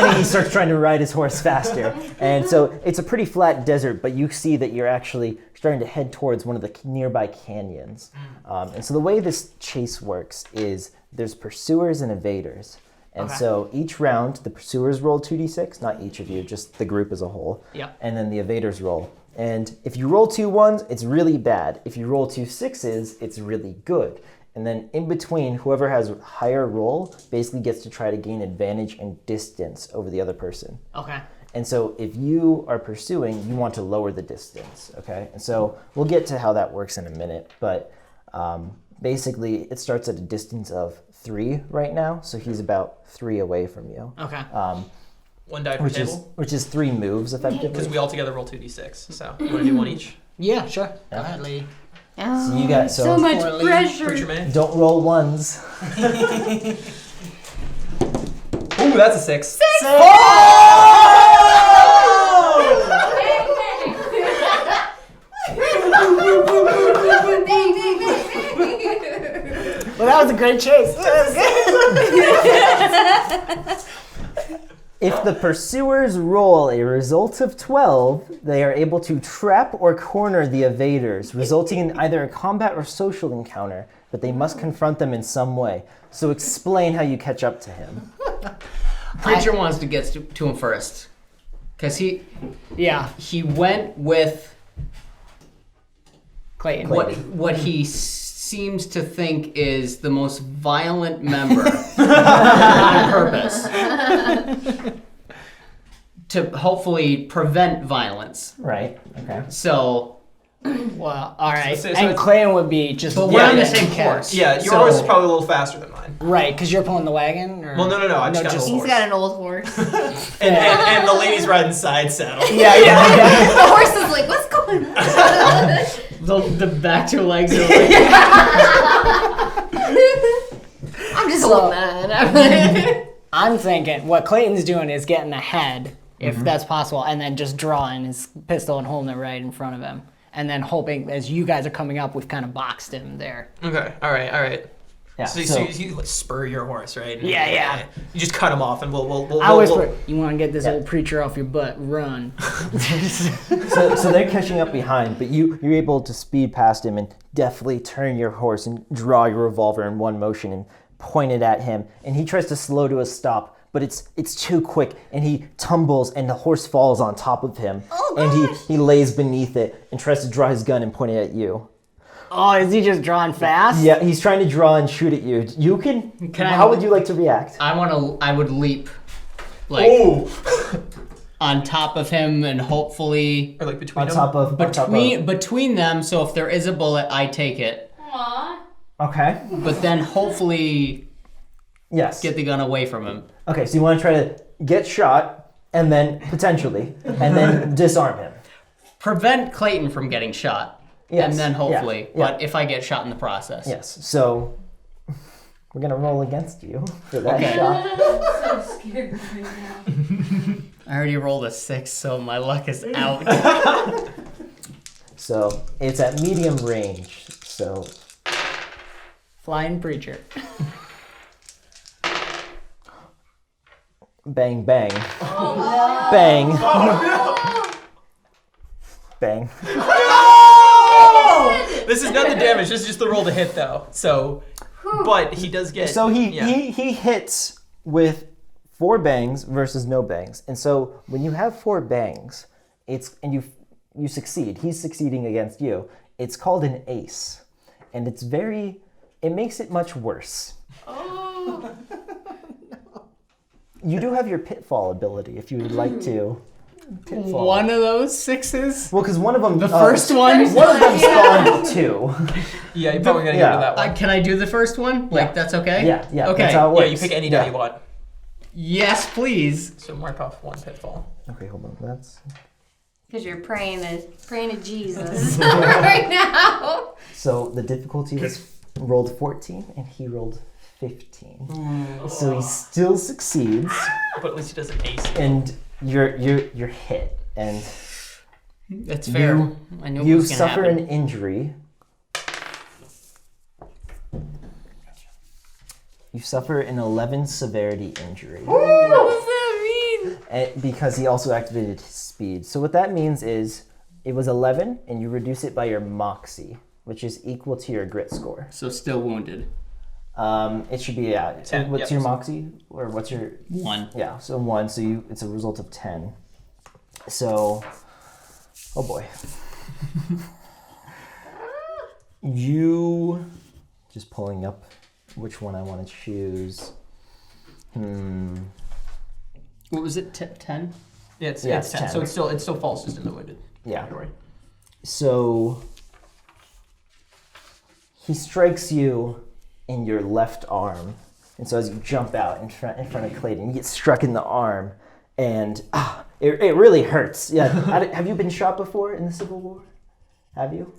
and he starts trying to ride his horse faster. And so it's a pretty flat desert, but you see that you're actually starting to head towards one of the nearby canyons. And so the way this chase works is there's pursuers and evaders. And so each round, the pursuers roll 2d6, not each of you, just the group as a whole. Yeah. And then the evaders roll. And if you roll 2 1s, it's really bad. If you roll 2 6s, it's really good. And then in between, whoever has higher roll basically gets to try to gain advantage and distance over the other person. Okay. And so if you are pursuing, you want to lower the distance, okay? And so we'll get to how that works in a minute, but basically it starts at a distance of 3 right now, so he's about 3 away from you. Okay. One die per table. Which is 3 moves effectively. Because we all together roll 2d6. So you want to do one each? Yeah, sure. Go ahead, lady. Oh, So you got so much Coralee, pressure. Preacher man. Don't roll 1s. Ooh, that's a 6. Well, that was a great chase. If the pursuers roll a result of 12, they are able to trap or corner the evaders, resulting in either a combat or social encounter, but they must confront them in some way. So explain how you catch up to him. Preacher wants to get to him first. Because he went with Clayton. what he seems to think is the most violent member on purpose to hopefully prevent violence. Right, okay. So, Well, all right. So and Clayton would be just. but we're on the yeah. same course. Yeah, your horse is probably a little faster than mine. Right, because you're pulling the wagon? Or? Well, no, I just got a He's horse. got an old horse. And the lady's riding side saddle. Yeah. The horse is like, what's going on? The back 2 legs are like... I'm just so mad. I'm thinking what Clayton's doing is getting ahead, if that's possible, and then just drawing his pistol and holding it right in front of him. And then hoping, as you guys are coming up, we've kind of boxed him there. Okay, all right. Yeah, So you like spur your horse, right? And, Yeah. You just cut him off, and we'll I whisper, you want to get this old preacher off your butt, run. So they're catching up behind, but you're able to speed past him and deftly turn your horse and draw your revolver in one motion and point it at him. And he tries to slow to a stop, but it's too quick, and he tumbles, and the horse falls on top of him. And he lays beneath it and tries to draw his gun and point it at you. Oh, is he just drawing fast? Yeah, he's trying to draw and shoot at you. You can how would you like to react? I would leap, like, on top of him and hopefully... or like between On them. top of Between them, so if there is a bullet, I take it. Okay. But then hopefully Yes. get the gun away from him. Okay, so you want to try to get shot and then potentially and then disarm him. Prevent Clayton from getting shot. Yes, And then hopefully. yeah. But if I get shot in the process. Yes. So we're gonna roll against you for that Okay. shot. I'm so scared right now. I already rolled a 6, so my luck is out. So it's at medium range. So Flying preacher. bang bang. Bang. Bang. This is not the damage. This is just the roll to hit, though. So, but he does get. So he yeah. hits with 4 bangs versus no bangs. And so when you have 4 bangs, and you succeed. He's succeeding against you. It's called an ace. And it makes it much worse. Oh. You do have your pitfall ability if you would like to. Pitfall. One of those 6s? Well, because one of them. The first one? One of them spawned 2. Yeah, you probably gotta get rid of that one. Can I do the first one? Like, Yeah. that's okay? Yeah. Okay. That's how it works. Yeah, you pick any die you want. Yes, please. So mark off one pitfall. Okay, hold on. That's Because you're praying to Jesus right now. so the difficulty was rolled 14 and he rolled 15. So he still succeeds, But at least he doesn't ace it. and you're hit, and That's fair. I knew it you was gonna suffer happen. an injury. You suffer an 11 severity injury. What does that mean? Because he also activated his speed. So what that means is it was 11 and you reduce it by your moxie, which is equal to your grit score. So still wounded. It should be 10, what's yep. your moxie? Or what's your 1. Yeah, so 1, so it's a result of 10. So oh boy. You just pulling up which one I want to choose. What was it? 10? Yeah, it's 10. 10. So it still falls just in the wounded Yeah. category. So he strikes you in your left arm, and so as you jump out in front of Clayton, you get struck in the arm, and it really hurts. Yeah, have you been shot before in the Civil War? Have you?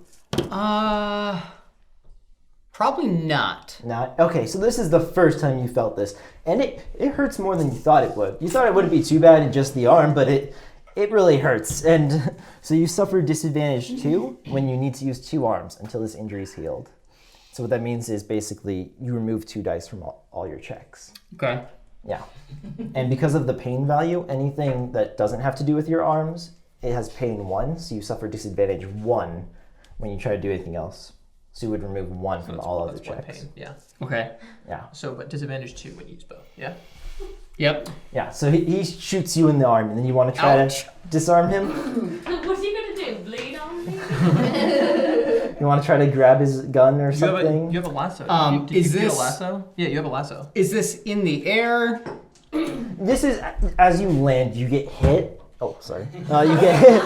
Probably not. Not? Okay, so this is the first time you felt this, and it hurts more than you thought it would. You thought it wouldn't be too bad in just the arm, but it really hurts, and so you suffer disadvantage 2 when you need to use 2 arms until this injury is healed. So what that means is basically you remove 2 dice from all your checks. Okay. Yeah. And because of the pain value, anything that doesn't have to do with your arms, it has pain 1, so you suffer disadvantage 1 when you try to do anything else. So you would remove 1 from all other That's one checks. pain. Yeah. Okay. Yeah. So, but disadvantage 2 when you use both. Yeah. Yep. Yeah, so he shoots you in the arm, and then you want to try Ouch. to disarm him? What's he gonna do? Bleed on me? You want to try to grab his gun or You have something? a lasso. Did is you get a this- lasso? Yeah, you have a lasso. Is this in the air? This is, as you land, you get hit. Oh, sorry. You get hit.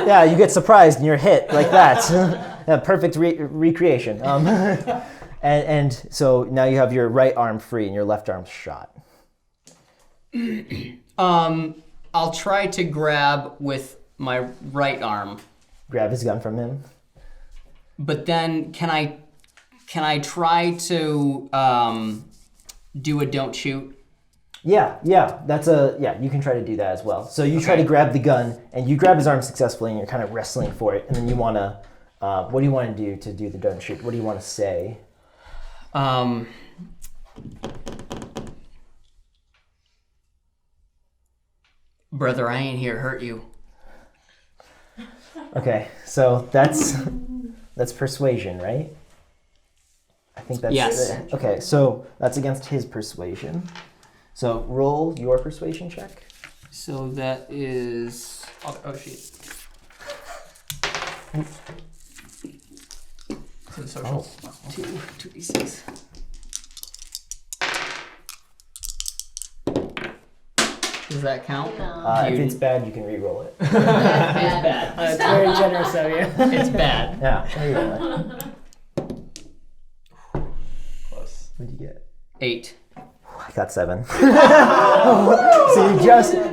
Yeah, you get surprised and you're hit like that. Yeah, perfect recreation. And so now you have your right arm free and your left arm shot. I'll try to grab with my right arm, Grab his gun from him. but then can I try to do a don't shoot? Yeah, you can try to do that as well. So you try to grab the gun and you grab his arm successfully and you're kind of wrestling for it. And then you want to, what do you want to do the don't shoot? What do you want to say? Brother, I ain't here to hurt you. Okay, so that's persuasion, right? I think that's Yes. Okay, so that's against his persuasion. So roll your persuasion check. So that is Oh shit. It's in the social. 2d6. Does that count? If it's bad, you can re-roll it. It's bad. It's very generous of you. It's bad. Yeah, re-roll it. Close. What'd you get? 8. I got 7. So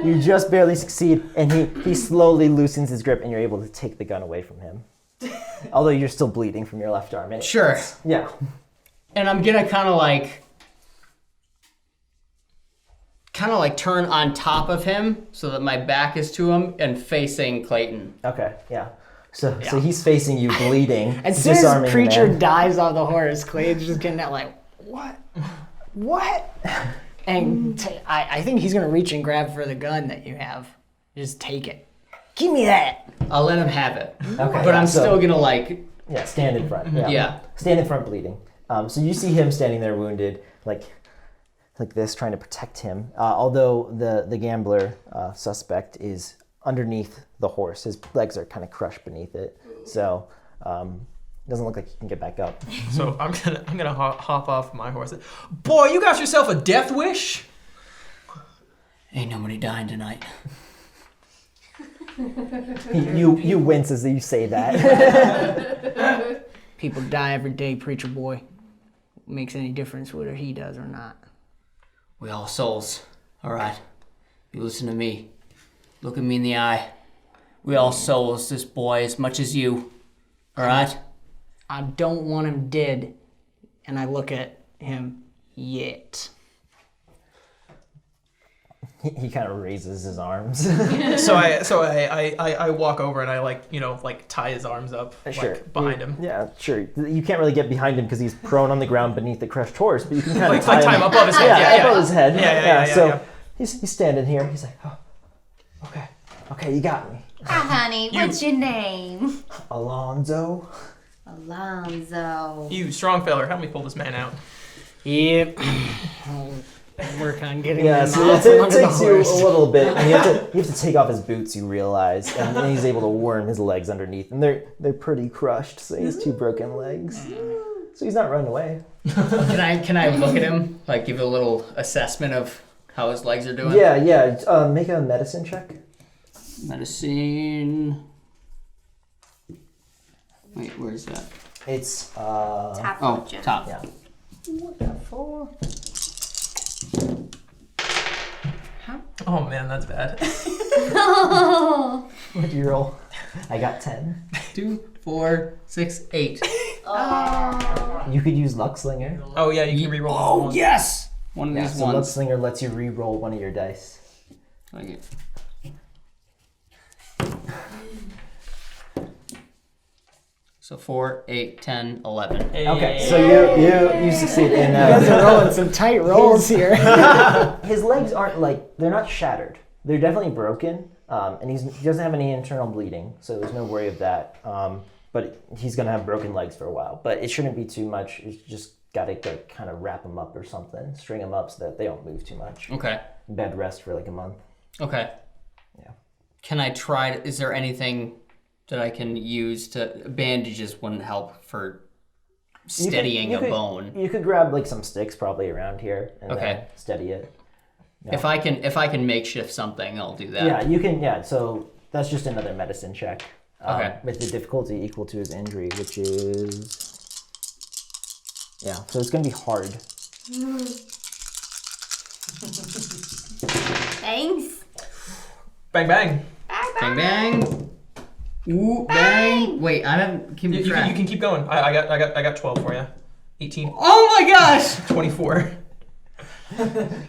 you just barely succeed, and he slowly loosens his grip, and you're able to take the gun away from him. Although you're still bleeding from your left arm. And Sure. Yeah. And I'm gonna kind of like turn on top of him so that my back is to him and facing Clayton. Okay. Yeah. So he's facing you, bleeding, As soon as disarming Preacher the man. dives off the horse, Clayton's just getting that like, what? And I think he's gonna reach and grab for the gun that you have. Just take it. Give me that. I'll let him have it. Okay. But I'm so- still gonna like, Yeah, stand in front. Yeah. Yeah. Stand in front bleeding. So you see him standing there wounded, like this, trying to protect him. Although the gambler suspect is underneath the horse. His legs are kind of crushed beneath it. So it doesn't look like he can get back up. So I'm gonna hop off my horse. Boy, you got yourself a death wish. ain't nobody dying tonight. You wince as you say that. People die every day, Preacher Boy. Makes any difference whether he does or not. We all souls All right. You listen to me. Look at me in the eye. We all souls this boy as much as you. All right? I don't want him dead. And I look at him yet. He kind of raises his arms. So I walk over and I like tie his arms up behind him. Yeah, sure. You can't really get behind him because he's prone on the ground beneath the crushed horse, but you can kind of tie him above his head. Above his head. Yeah. So he's standing here. He's like, oh, okay, you got me. Hi, honey. What's your name? Alonzo. Alonzo. You strong feller, help me pull this man out. Yep. I'll work on getting Yeah, him so out from it under the takes you a horse. little bit. And you have to take off his boots, you realize, and then he's able to worm his legs underneath, and they're pretty crushed. So he has 2 broken legs. So he's not running away. Can I look at him? Like give a little assessment of how his legs are doing? Yeah. Make a medicine check. Medicine. Wait, where is that? It's Top Oh, fortune. top. yeah. Four. Oh man, that's bad. What did you roll? I got 10. 2, 4, 6, 8. You could use Luckslinger. Oh yeah, you can reroll. Oh yes! One of Yeah, these so ones. Luckslinger lets you re-roll one of your dice. Like it. So 4, 8, 10, 11. Okay, so you succeed in. You guys are rolling some tight rolls here. His legs aren't they're not shattered. They're definitely broken, and he doesn't have any internal bleeding, so there's no worry of that. But he's gonna have broken legs for a while. But it shouldn't be too much. You just gotta kind of wrap them up or something, string them up so that they don't move too much. Okay. Bed rest for like a month. Okay. Yeah. Can I try? Is there anything that I can use to? Bandages wouldn't help for steadying You a could- bone. You could grab like some sticks probably around here and then Okay. steady it. If I can makeshift something, I'll do that. Yeah, you can. Yeah, so that's just another medicine check. Okay. With the difficulty equal to his injury, which is so it's gonna be hard. Thanks. Bang bang. Bang bang. Ooh, bang. Wait, I haven't keep You track. can keep going. I got 12 for you. 18. Oh my gosh! 24.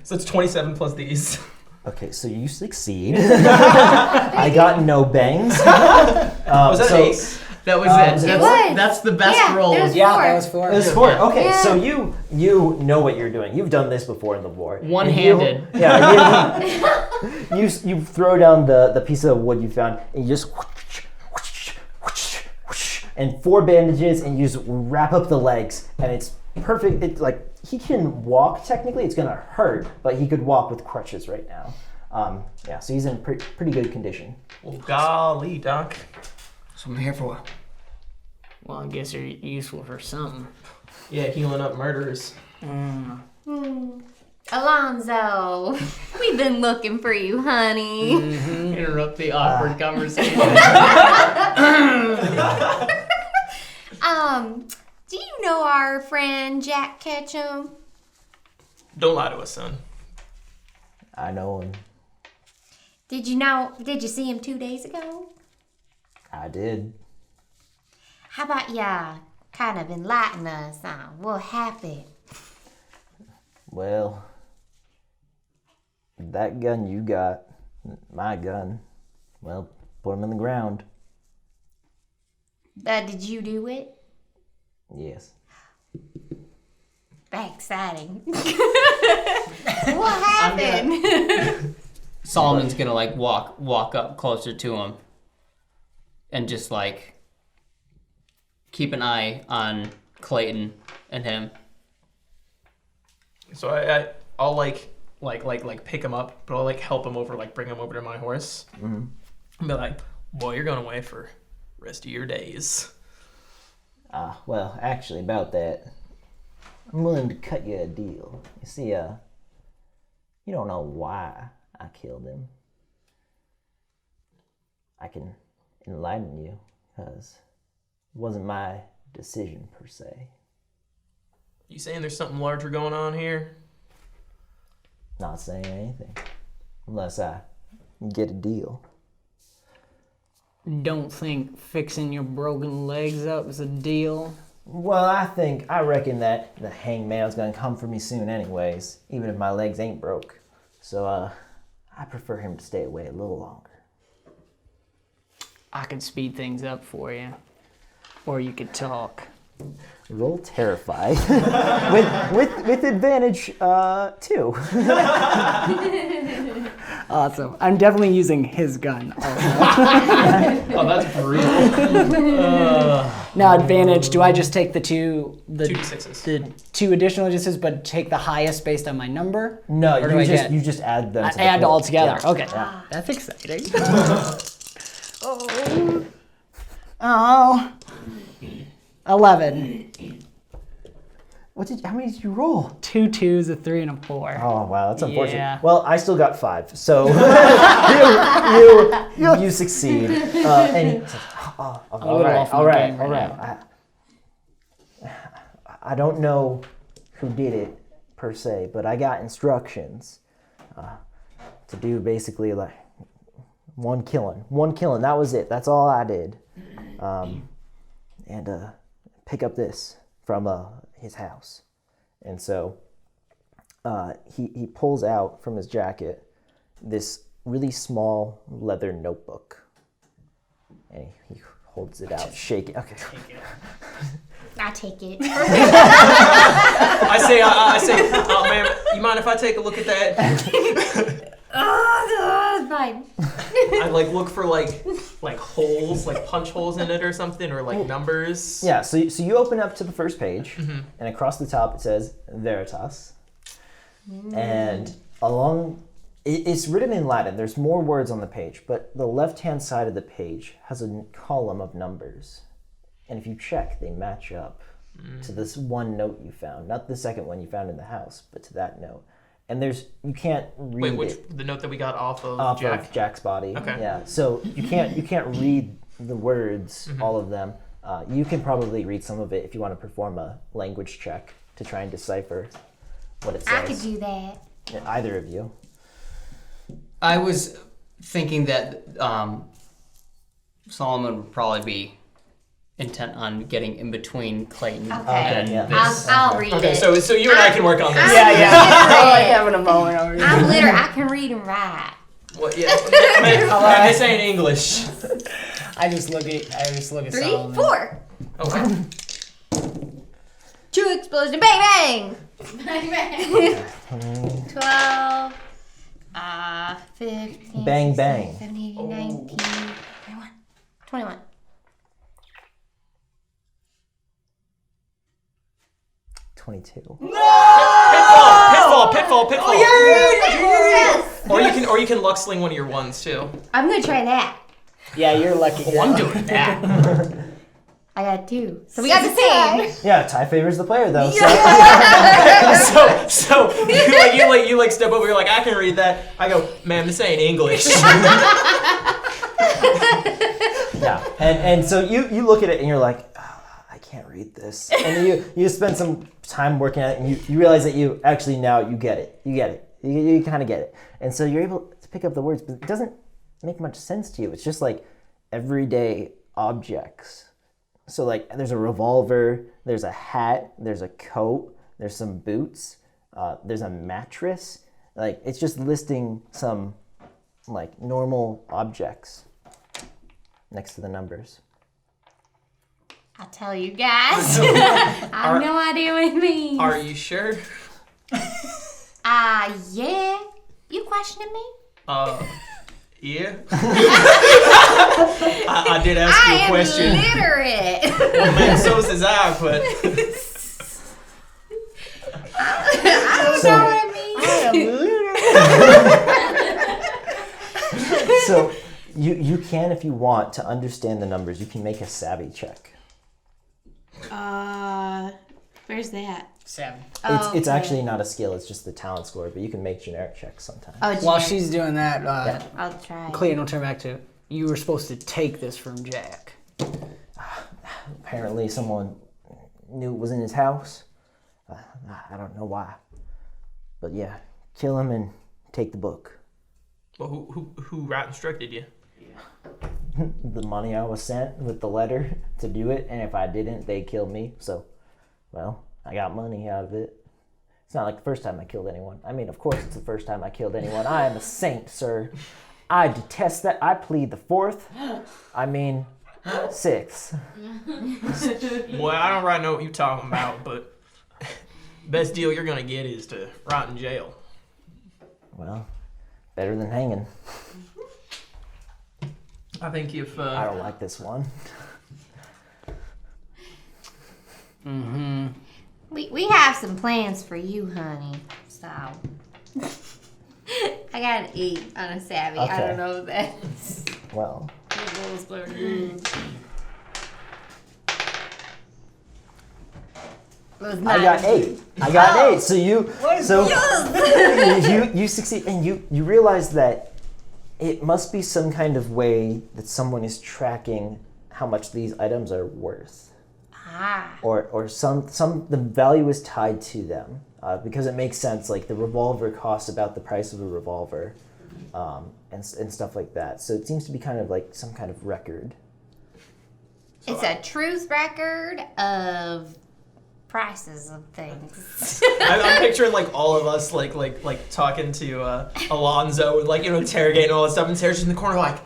So it's 27 plus these. Okay, so you succeed. I got no bangs. Was that so, an ace? That was it. it. was. That's the best Yeah, roll. it was Yeah, four. that was 4. It was 4. Okay, Yeah. so you know what you're doing. You've done this before in the war. One-handed. You throw down the piece of wood you found, and you just and 4 bandages, and you just wrap up the legs, and it's perfect. It's like he can walk. Technically, it's gonna hurt, but he could walk with crutches right now. So he's in pretty good condition. Well, golly, Doc. That's what I'm here for. Well, I guess you're useful for something. Yeah, healing up murderers. Alonzo, we've been looking for you, honey. Interrupt the awkward conversation. Do you know our friend Jack Ketchum? Don't lie to us, son. I know him. Did you see him 2 days ago? I did. How about ya kind of enlighten us on what happened? Well, that gun you got, my gun, well, put him in the ground. Did you do it? Yes. That's exciting. What happened? Solomon's gonna walk up closer to him and just keep an eye on Clayton and him. So I'll pick him up, but I'll help him over, bring him over to my horse. Mm-hmm. And be like, boy, you're going away for the rest of your days. Well, actually, about that, I'm willing to cut you a deal. You see, you don't know why I killed him. I can enlighten you, because it wasn't my decision, per se. You saying there's something larger going on here? not saying anything unless I get a deal. Don't think fixing your broken legs up is a deal. Well, I reckon that the hangman's gonna come for me soon anyways, even if my legs ain't broke. So, I prefer him to stay away a little longer. I could speed things up for you. Or you could talk. Roll terrified. with advantage, too. Awesome. I'm definitely using his gun also. Oh, that's brutal. Now, advantage, do I just take the two 2d6s. the two additional additions, but take the highest based on my number? No, Or do I get- you just add them to the Add pool. all together. Yeah. Okay. Yeah. That's exciting. Oh. 11. How many did you roll? 2 2s, a 3, and a 4. Oh wow, that's unfortunate. Yeah. Well, I still got 5, so you succeed. And he says, all little right, off my all right, game all right right. I don't know who did it per se, but I got instructions to do basically like one killing. That was it. That's all I did. And pick up this from his house. And so he pulls out from his jacket this really small leather notebook. And he holds it out, shake it. Okay. I take it. I say, oh man, you mind if I take a look at that? Oh, fine. I like look for like holes, like punch holes in it or something, or like numbers. Yeah, so you open up to the first page, and across the top it says Veritas. And along, it's written in Latin. There's more words on the page, but the left-hand side of the page has a column of numbers. And if you check, they match up to this one note you found. Not the second one you found in the house, but to that note. And you can't read The note that we got off of Jack? of Jack's body. Okay. Yeah. So you can't read the words, all of them. You can probably read some of it if you want to perform a language check to try and decipher what it says. I could do that. Either of you. I was thinking that Solomon would probably be intent on getting in between Clayton Okay. and yeah. this. I'll read Okay, it. so you and I can work on this. I like having a moment over here. I'm literally, I can read and write. Well, yeah. Man, this ain't English. I just look at 3, Solomon. 4. Okay. True explosion, bang bang. 12, 15, Bang, 16, bang. 17, 18, 19, 21. 21. 22. Pitfall. Yes. Or you can luck sling one of your ones too. I'm gonna try that. Yeah, you're lucky. Oh, I'm doing that. I got 2. So we got the same. Yeah, tie favors the player though. So you step over. You're like, I can read that. I go, man, this ain't English. Yeah, and so you look at it and you're like, oh, I can't read this. And you spend some time working at it and you realize that you actually now you get it. You kind of get it. And so you're able to pick up the words, but it doesn't make much sense to you. It's just like everyday objects. So like there's a revolver, there's a hat, there's a coat, there's some boots, there's a mattress. Like it's just listing some like normal objects next to the numbers. I'll tell you guys. I have no idea what it means. Are you sure? Yeah. You questioning me? Yeah. I did ask you a question. I am literate. Well, man, so is I, but I don't know what it means. So you can, if you want to understand the numbers, you can make a savvy check. Where's that? 7. It's actually not a skill, it's just the talent score, but you can make generic checks sometimes. Oh, While generic. she's doing that, I'll try. Clayton will turn back to, you were supposed to take this from Jack. Apparently someone knew it was in his house. I don't know why. But yeah, kill him and take the book. Well, who instructed you? The money I was sent with the letter to do it, and if I didn't, they'd kill me. So, well, I got money out of it. It's not like the first time I killed anyone. I mean, of course it's the first time I killed anyone. I am a saint, sir. I detest that. I plead the fourth. I mean, sixth. Well, I don't right know what you're talking about, but best deal you're gonna get is to rot in jail. Well, better than hanging. I think if I don't like this one. Mm-hmm. We have some plans for you, honey. So I gotta eat on a savvy. I Okay. don't know if that's Well, it was I not got a- 8. I got 8. So you you succeed, and you realize that it must be some kind of way that someone is tracking how much these items are worth, or some the value is tied to them, because it makes sense. Like the revolver costs about the price of a revolver, and stuff like that. So it seems to be kind of like some kind of record. It's a truth record of prices of things. I'm picturing like all of us like talking to Alonzo and interrogating all this stuff, and Sarah's in the corner like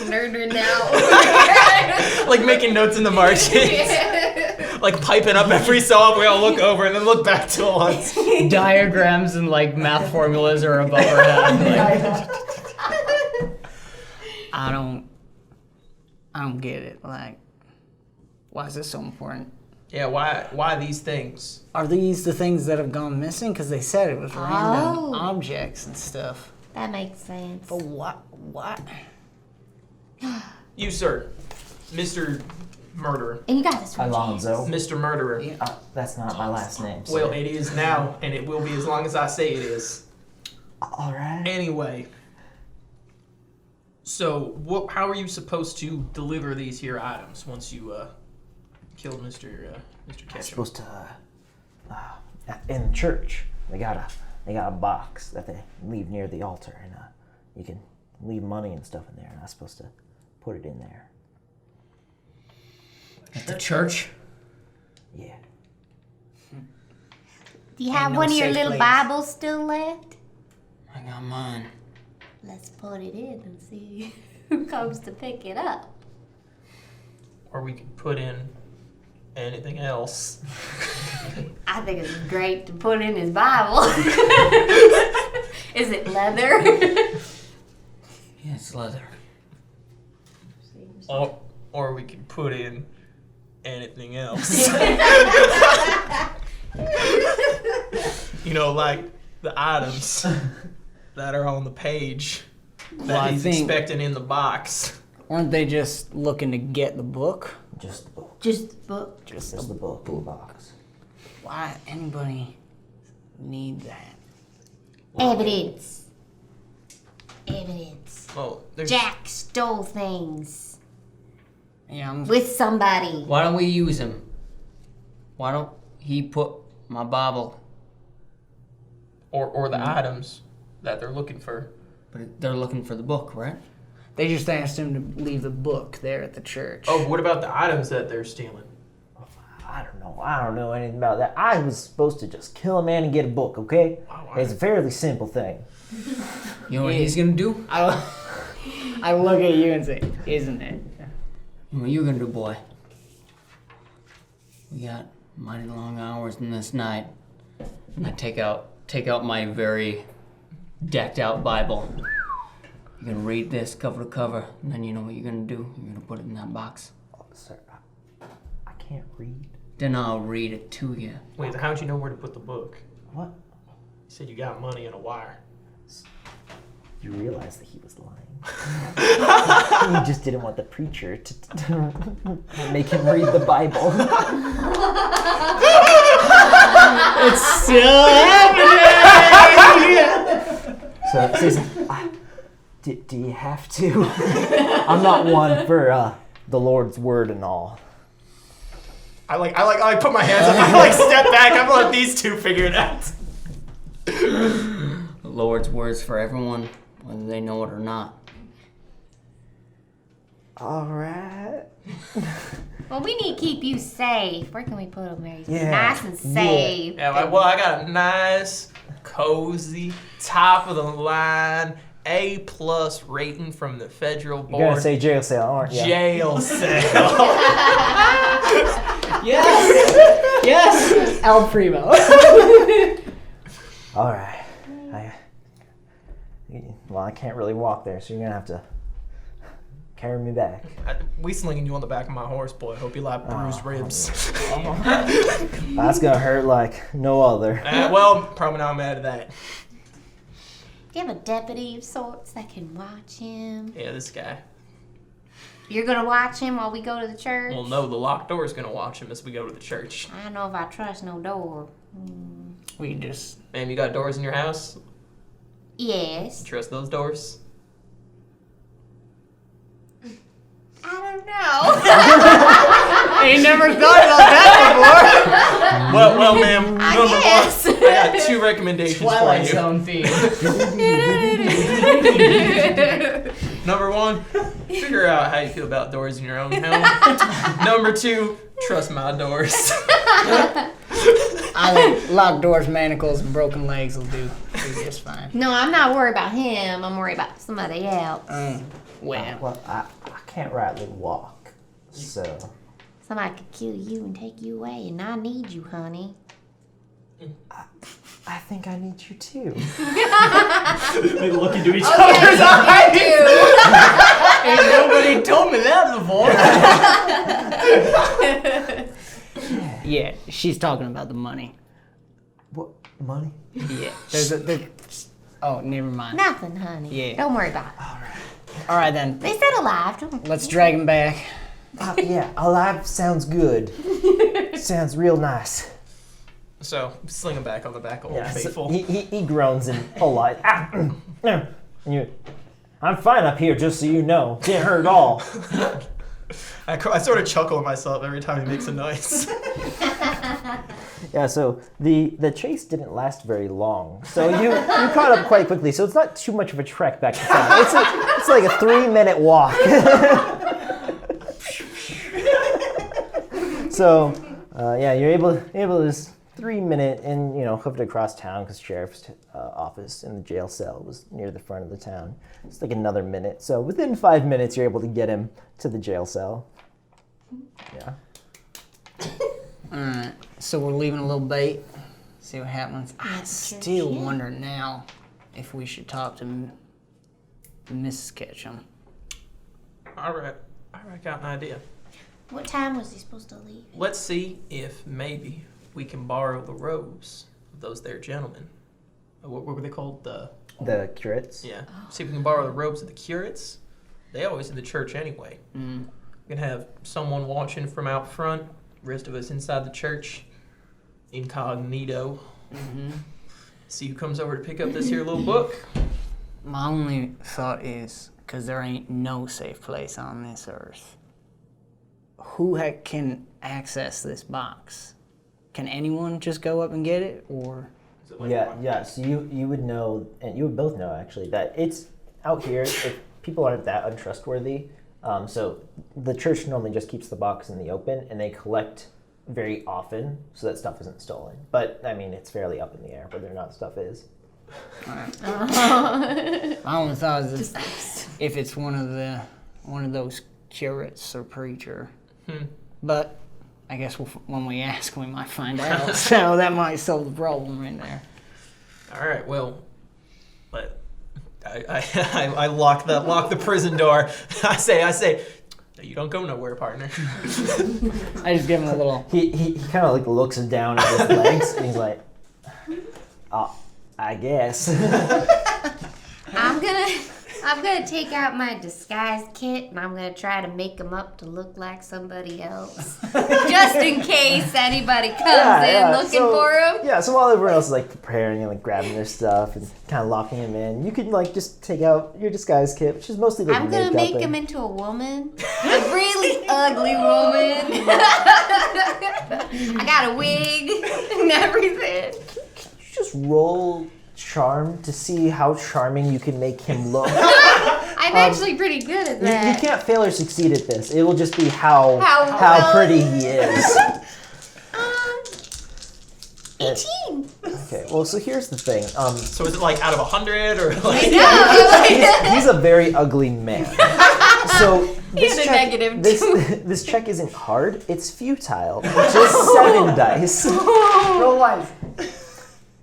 Nerding out. like making notes in the margins, like piping up every so often. We all look over and then look back to Alonzo. Diagrams and like math formulas are above our head. Like, I don't get it. Like, why is this so important? Yeah, why these things? Are these the things that have gone missing? Because they said it was random Oh. objects and stuff. That makes sense. But what? You, sir, Mr. Murderer. And you got this from Alonzo. Mr. Murderer. That's not my last name. Well, it is now, and it will be as long as I say it is. All right. Anyway, so how are you supposed to deliver these here items once you killed Mr. I'm Ketchum? supposed to in the church. They got a box that they leave near the altar, and you can leave money and stuff in there, and I'm supposed to put it in there. At the church? Yeah. Do you have no one of your safe little place. Bibles still left? I got mine. Let's put it in and see who comes to pick it up. Or we could put in anything else. I think it's great to put in his Bible. Is it leather? Yeah, it's leather. Or we could put in anything else. Like the items that are on the page that Well, I he's think- expecting in the box. Weren't they just looking to get the book? Just the book. Just book. Just the book in the box. Why anybody need that? Evidence. Well, there's Jack stole things Yeah, I'm with somebody. Why don't we use him? Why don't he put my Bible? or the items that they're looking for. But they're looking for the book, right? They just asked him to leave the book there at the church. Oh, what about the items that they're stealing? I don't know anything about that. I was supposed to just kill a man and get a book, okay? It's a fairly simple thing. You know what he's gonna do? I look at you and say, isn't it? You know what you're gonna do, boy? We got mighty long hours in this night. And I take out my very decked out Bible. You're gonna read this cover to cover, and then you know what you're gonna do? You're gonna put it in that box. Oh, sir, I can't read. Then I'll read it to you. Wait, how'd you know where to put the book? What? You said you got money in a wire. You realize that he was lying. He just didn't want the preacher to make him read the Bible. It's still happening! So, Susan, do you have to? I'm not one for the Lord's word and all. I put my hands up. I step back. I'm gonna let these two figure it out. The Lord's words for everyone, whether they know it or not. All right. Well, we need to keep you safe. Where can we put them there? Yeah. Nice and safe. Yeah, I got a nice, cozy, top of the line, A+ rating from the federal board. You're gonna say jail cell, aren't you? Jail cell. Yes! Yes! El Primo. All right. I can't really walk there, so you're gonna have to carry me back. We slinging you on the back of my horse, boy. Hope you like bruised ribs. That's gonna hurt like no other. Well, probably not mad at that. Do you have a deputy of sorts that can watch him? Yeah, this guy. You're gonna watch him while we go to the church? Well, no, the locked door is going to watch him as we go to the church. I don't know if I trust no door. We just... Ma'am, you got doors in your house? Yes. Trust those doors? I don't know. I ain't never thought about that Well, ma'am, guess. I got two recommendations Twilight for you. Zone theme. Number one, figure out how you feel about doors in your own home. Number two, trust my doors. I think locked doors, manacles, and broken legs will do just fine. No, I'm not worried about him. I'm worried about somebody else. Well, I can't rightly walk, so... Somebody could kill you and take you away, and I need you, honey. I think I need you too. They look into each Okay, other's eyes. ain't nobody told me that before. Yeah, she's talking about the money. What money? Yeah. Oh, never mind. Nothing, honey. Yeah. Don't worry about it. All right, then. They said alive. Don't... Let's drag him back. Yeah, alive sounds good. Sounds real nice. So, sling him back on the back of Old Yeah, so Faithful. he groans in polite. I'm fine up here, just so you know. Didn't hurt at all. I sort of chuckle at myself every time he makes a noise. Yeah, so the chase didn't last very long. So you caught up quite quickly. So it's not too much of a trek back to town. It's like a 3-minute walk. So you're able to just 3-minute and hoof it across town because sheriff's office in the jail cell was near the front of the town. It's like another minute. So within 5 minutes, you're able to get him to the jail cell. Yeah. Alright, so we're leaving a little bait. See what happens. I still wonder now if we should talk to Mrs. Ketchum. All right, got an idea. What time was he supposed to leave? Let's see if maybe we can borrow the robes of those there gentlemen. What were they called? The curates. Yeah. See if we can borrow the robes of the curates. They always in the church anyway. We can have someone watching from out front, rest of us inside the church, incognito. See who comes over to pick up this here little book. My only thought is, because there ain't no safe place on this earth, who can access this box? Can anyone just go up and get it, or? Yeah. So you would know, and you would both know actually, that it's out here. If people aren't that untrustworthy, so the church normally just keeps the box in the open, and they collect very often so that stuff isn't stolen. But I mean, it's fairly up in the air whether or not stuff is. My only thought is if it's one of those curates or preacher. But I guess when we ask, we might find out. So that might solve the problem right there. All right. Well, but I lock the prison door. I say, you don't go nowhere, partner. I just give him a little. He kind of like looks down at his legs and he's like, "Oh, I guess." I'm I'm gonna take out my disguise kit and I'm gonna try to make him up to look like somebody else, just in case anybody comes in looking for him. Yeah, so while everyone else is like preparing and like grabbing their stuff and kind of locking him in, you can like just take out your disguise kit, which is mostly like I'm gonna makeup make and- him into a woman, a really ugly woman. I got a wig and everything. You just roll charm to see how charming you can make him look. I'm actually pretty good at You that. can't fail or succeed at this. It will just be how well- pretty he is. 18. Okay, well, so here's the thing. So is it like out of 100 or like? He's a very ugly man. So He's a negative this check isn't hard. It's futile. Just 7 dice. Roll wise.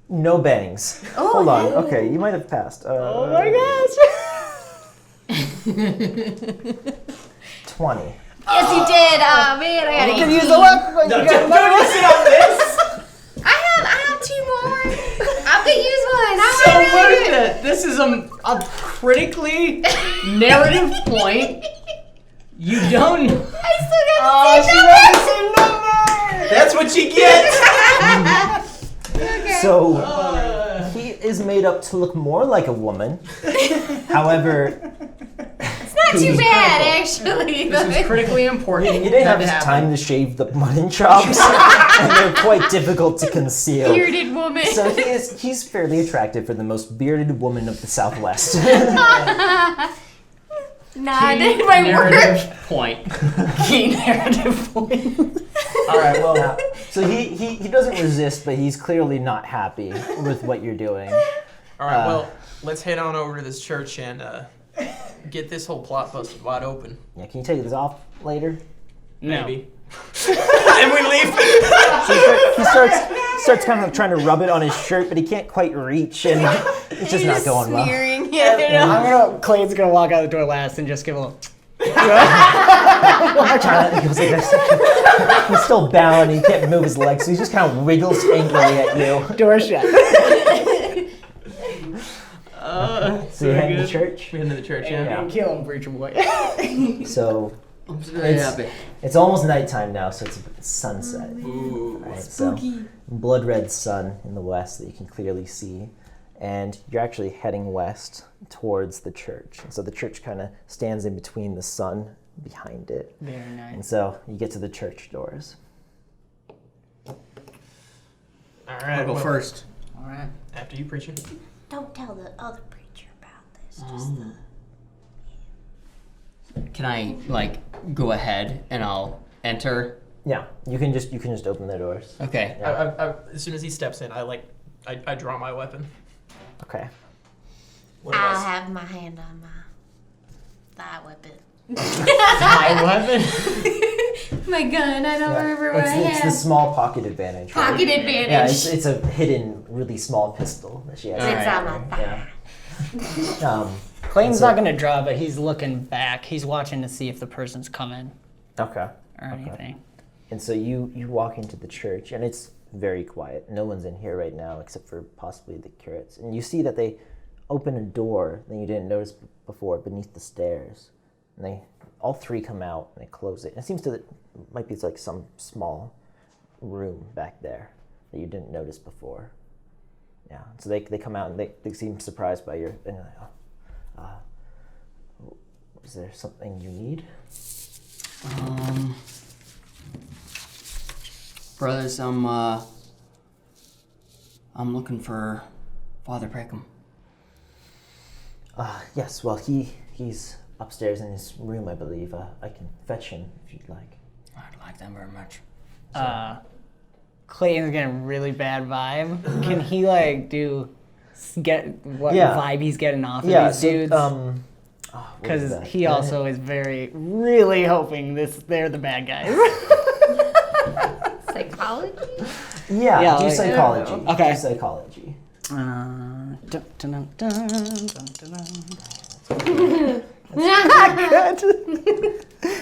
No bangs. Hold on. Okay, you might have passed. Oh my gosh. 20. Yes, you did. Oh man, I got You can 18. use the luck, but you got another one. sit on this. I have 2 more. I'm gonna use one. So what is it? This is a critically narrative point. You don't. I still got the same number. That's what you get. Okay. So he is made up to look more like a woman. However, It's not too bad, actually. This is critically important. you didn't have That happened. time to shave the mutton chops, and they're quite difficult to conceal. Bearded woman. So he's fairly attractive for the most bearded woman of the Southwest. Nah, I did my work. Narrative point. Key narrative point. All right, well, so he doesn't resist, but he's clearly not happy with what you're doing. All right, well, let's head on over to this church and get this whole plot busted wide open. Yeah, can you take this off later? Maybe. And we leave. So he starts kind of trying to rub it on his shirt, but he can't quite reach, and it's just not going well. Smearing it. Clayton's gonna walk out the door last and just give a little. He goes like this. He's still bound, and he can't move his legs, so he just kind of wiggles angrily at you. Door shut. So you head to church. We head into the church, yeah. And kill him, preacher boy. So I'm very happy. it's almost nighttime now, so it's sunset. Ooh. Right, so blood red sun in the west that you can clearly see, and you're actually heading west towards the church. And so the church kind of stands in between the sun behind it. Very And nice. so you get to the church doors. All right. I'll go well, first. All right. After you preaching. Don't tell the other preacher about this. Just the... Can I go ahead and I'll enter? Yeah, you can just open the doors. Okay. Yeah. As soon as he steps in, I draw my weapon. Okay. What do I'll I say? have my hand on my thigh weapon. My weapon. My gun. I don't remember what I It's the have. small pocket advantage. right? Pocket advantage. Yeah, it's a hidden, really small pistol that she has. It's Alright. on my thigh. Yeah. Clayton's So- not gonna draw, but he's looking back. He's watching to see if the person's coming Okay. or anything. And so you walk into the church, and it's very quiet. No one's in here right now except for possibly the curates. And you see that they open a door that you didn't notice before beneath the stairs. And all 3 come out, and they close it. And it seems might be like some small room back there that you didn't notice before. Yeah. So they come out, and they seem surprised by your. And you're like, is there something you need? Brothers, I'm looking for Father Peckham. Yes. Well, he's upstairs in his room, I believe. I can fetch him if you'd like. I'd like them very much. Clayton's getting a really bad vibe. Can he get what Yeah. vibe he's getting off of Yeah. these dudes? What is Because that? he also is really hoping they're the bad guys. Psychology? Yeah. Yeah, Do like- psychology. Okay. Do psychology. Dun, dun, dun, dun, dun, dun. Good.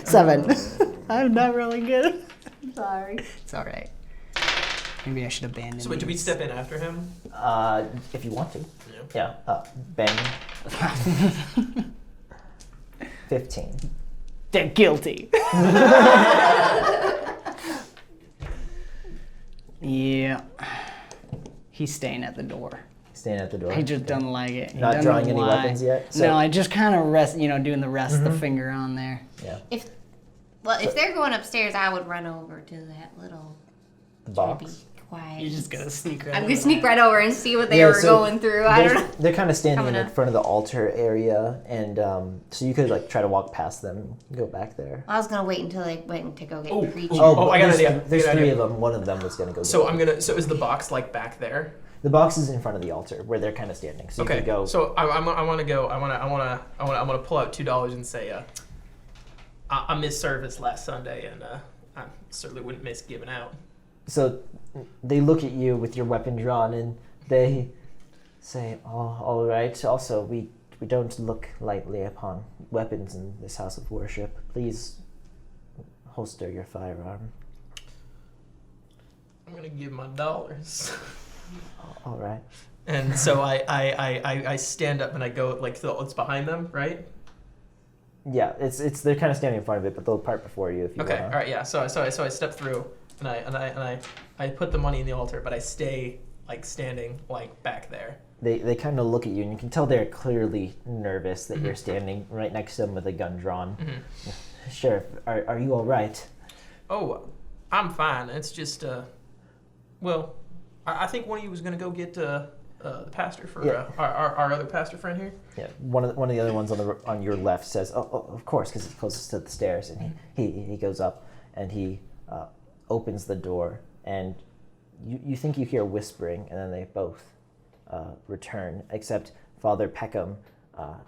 7. I'm not really good. Sorry. It's all right. Maybe I should abandon. So wait, do we these. step in after him? If you want to. Yeah. Yeah. Bang. 15. They're guilty. Yeah. He's staying at the door. Staying at the door. He just doesn't like it. He Not doesn't drawing know any why. weapons yet? No, I just kind of rest, doing the rest, the finger on there. Yeah. If they're going upstairs, I would run over to that little The try to be box. quiet. You're just gonna sneak right I'm over gonna sneak there. right over and see what they were going through. I don't know. They're kind of standing Coming in up. front of the altar area, and so you could try to walk past them and go back there. I was gonna wait until they went to go get preaching. Oh, I got an there's, idea. There's I got an three idea. of them. One of them was gonna go. So get So is the box like back there? The box is in front of the altar where they're kind of standing. So you Okay. could go. So I want to go. I want to pull out $2 and say, I missed service last Sunday, and I certainly wouldn't miss giving out. So they look at you with your weapon drawn, and they say, "Oh, all right. Also, we don't look lightly upon weapons in this house of worship. Please holster your firearm." I'm gonna give my dollars. All right. And so I stand up and I go it's behind them, right? Yeah, it's they're kind of standing in front of it, but they'll part before you if you Okay. wanna. All right. Yeah. So I step through and I put the money in the altar, but I stay standing back there. They kind of look at you, and you can tell they're clearly nervous that you're standing right next to them with a gun drawn. Mm-hmm. Sheriff, are you all right? Oh, I'm fine. It's just well, I think one of you was gonna go get the pastor for our other pastor friend here. Yeah, one of the other ones on your left says, "Oh, of course," because he's closest to the stairs, and he goes up and he opens the door, and you think you hear whispering, and then they both return, except Father Peckham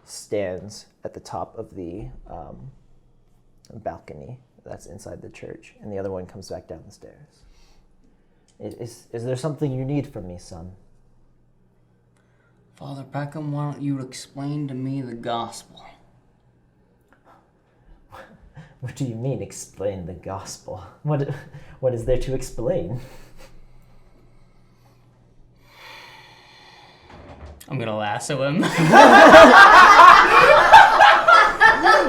stands at the top of the balcony that's inside the church, and the other one comes back down the stairs. Is there something you need from me, son? Father Peckham, why don't you explain to me the gospel? What do you mean, explain the gospel? What is there to explain? I'm gonna lasso him.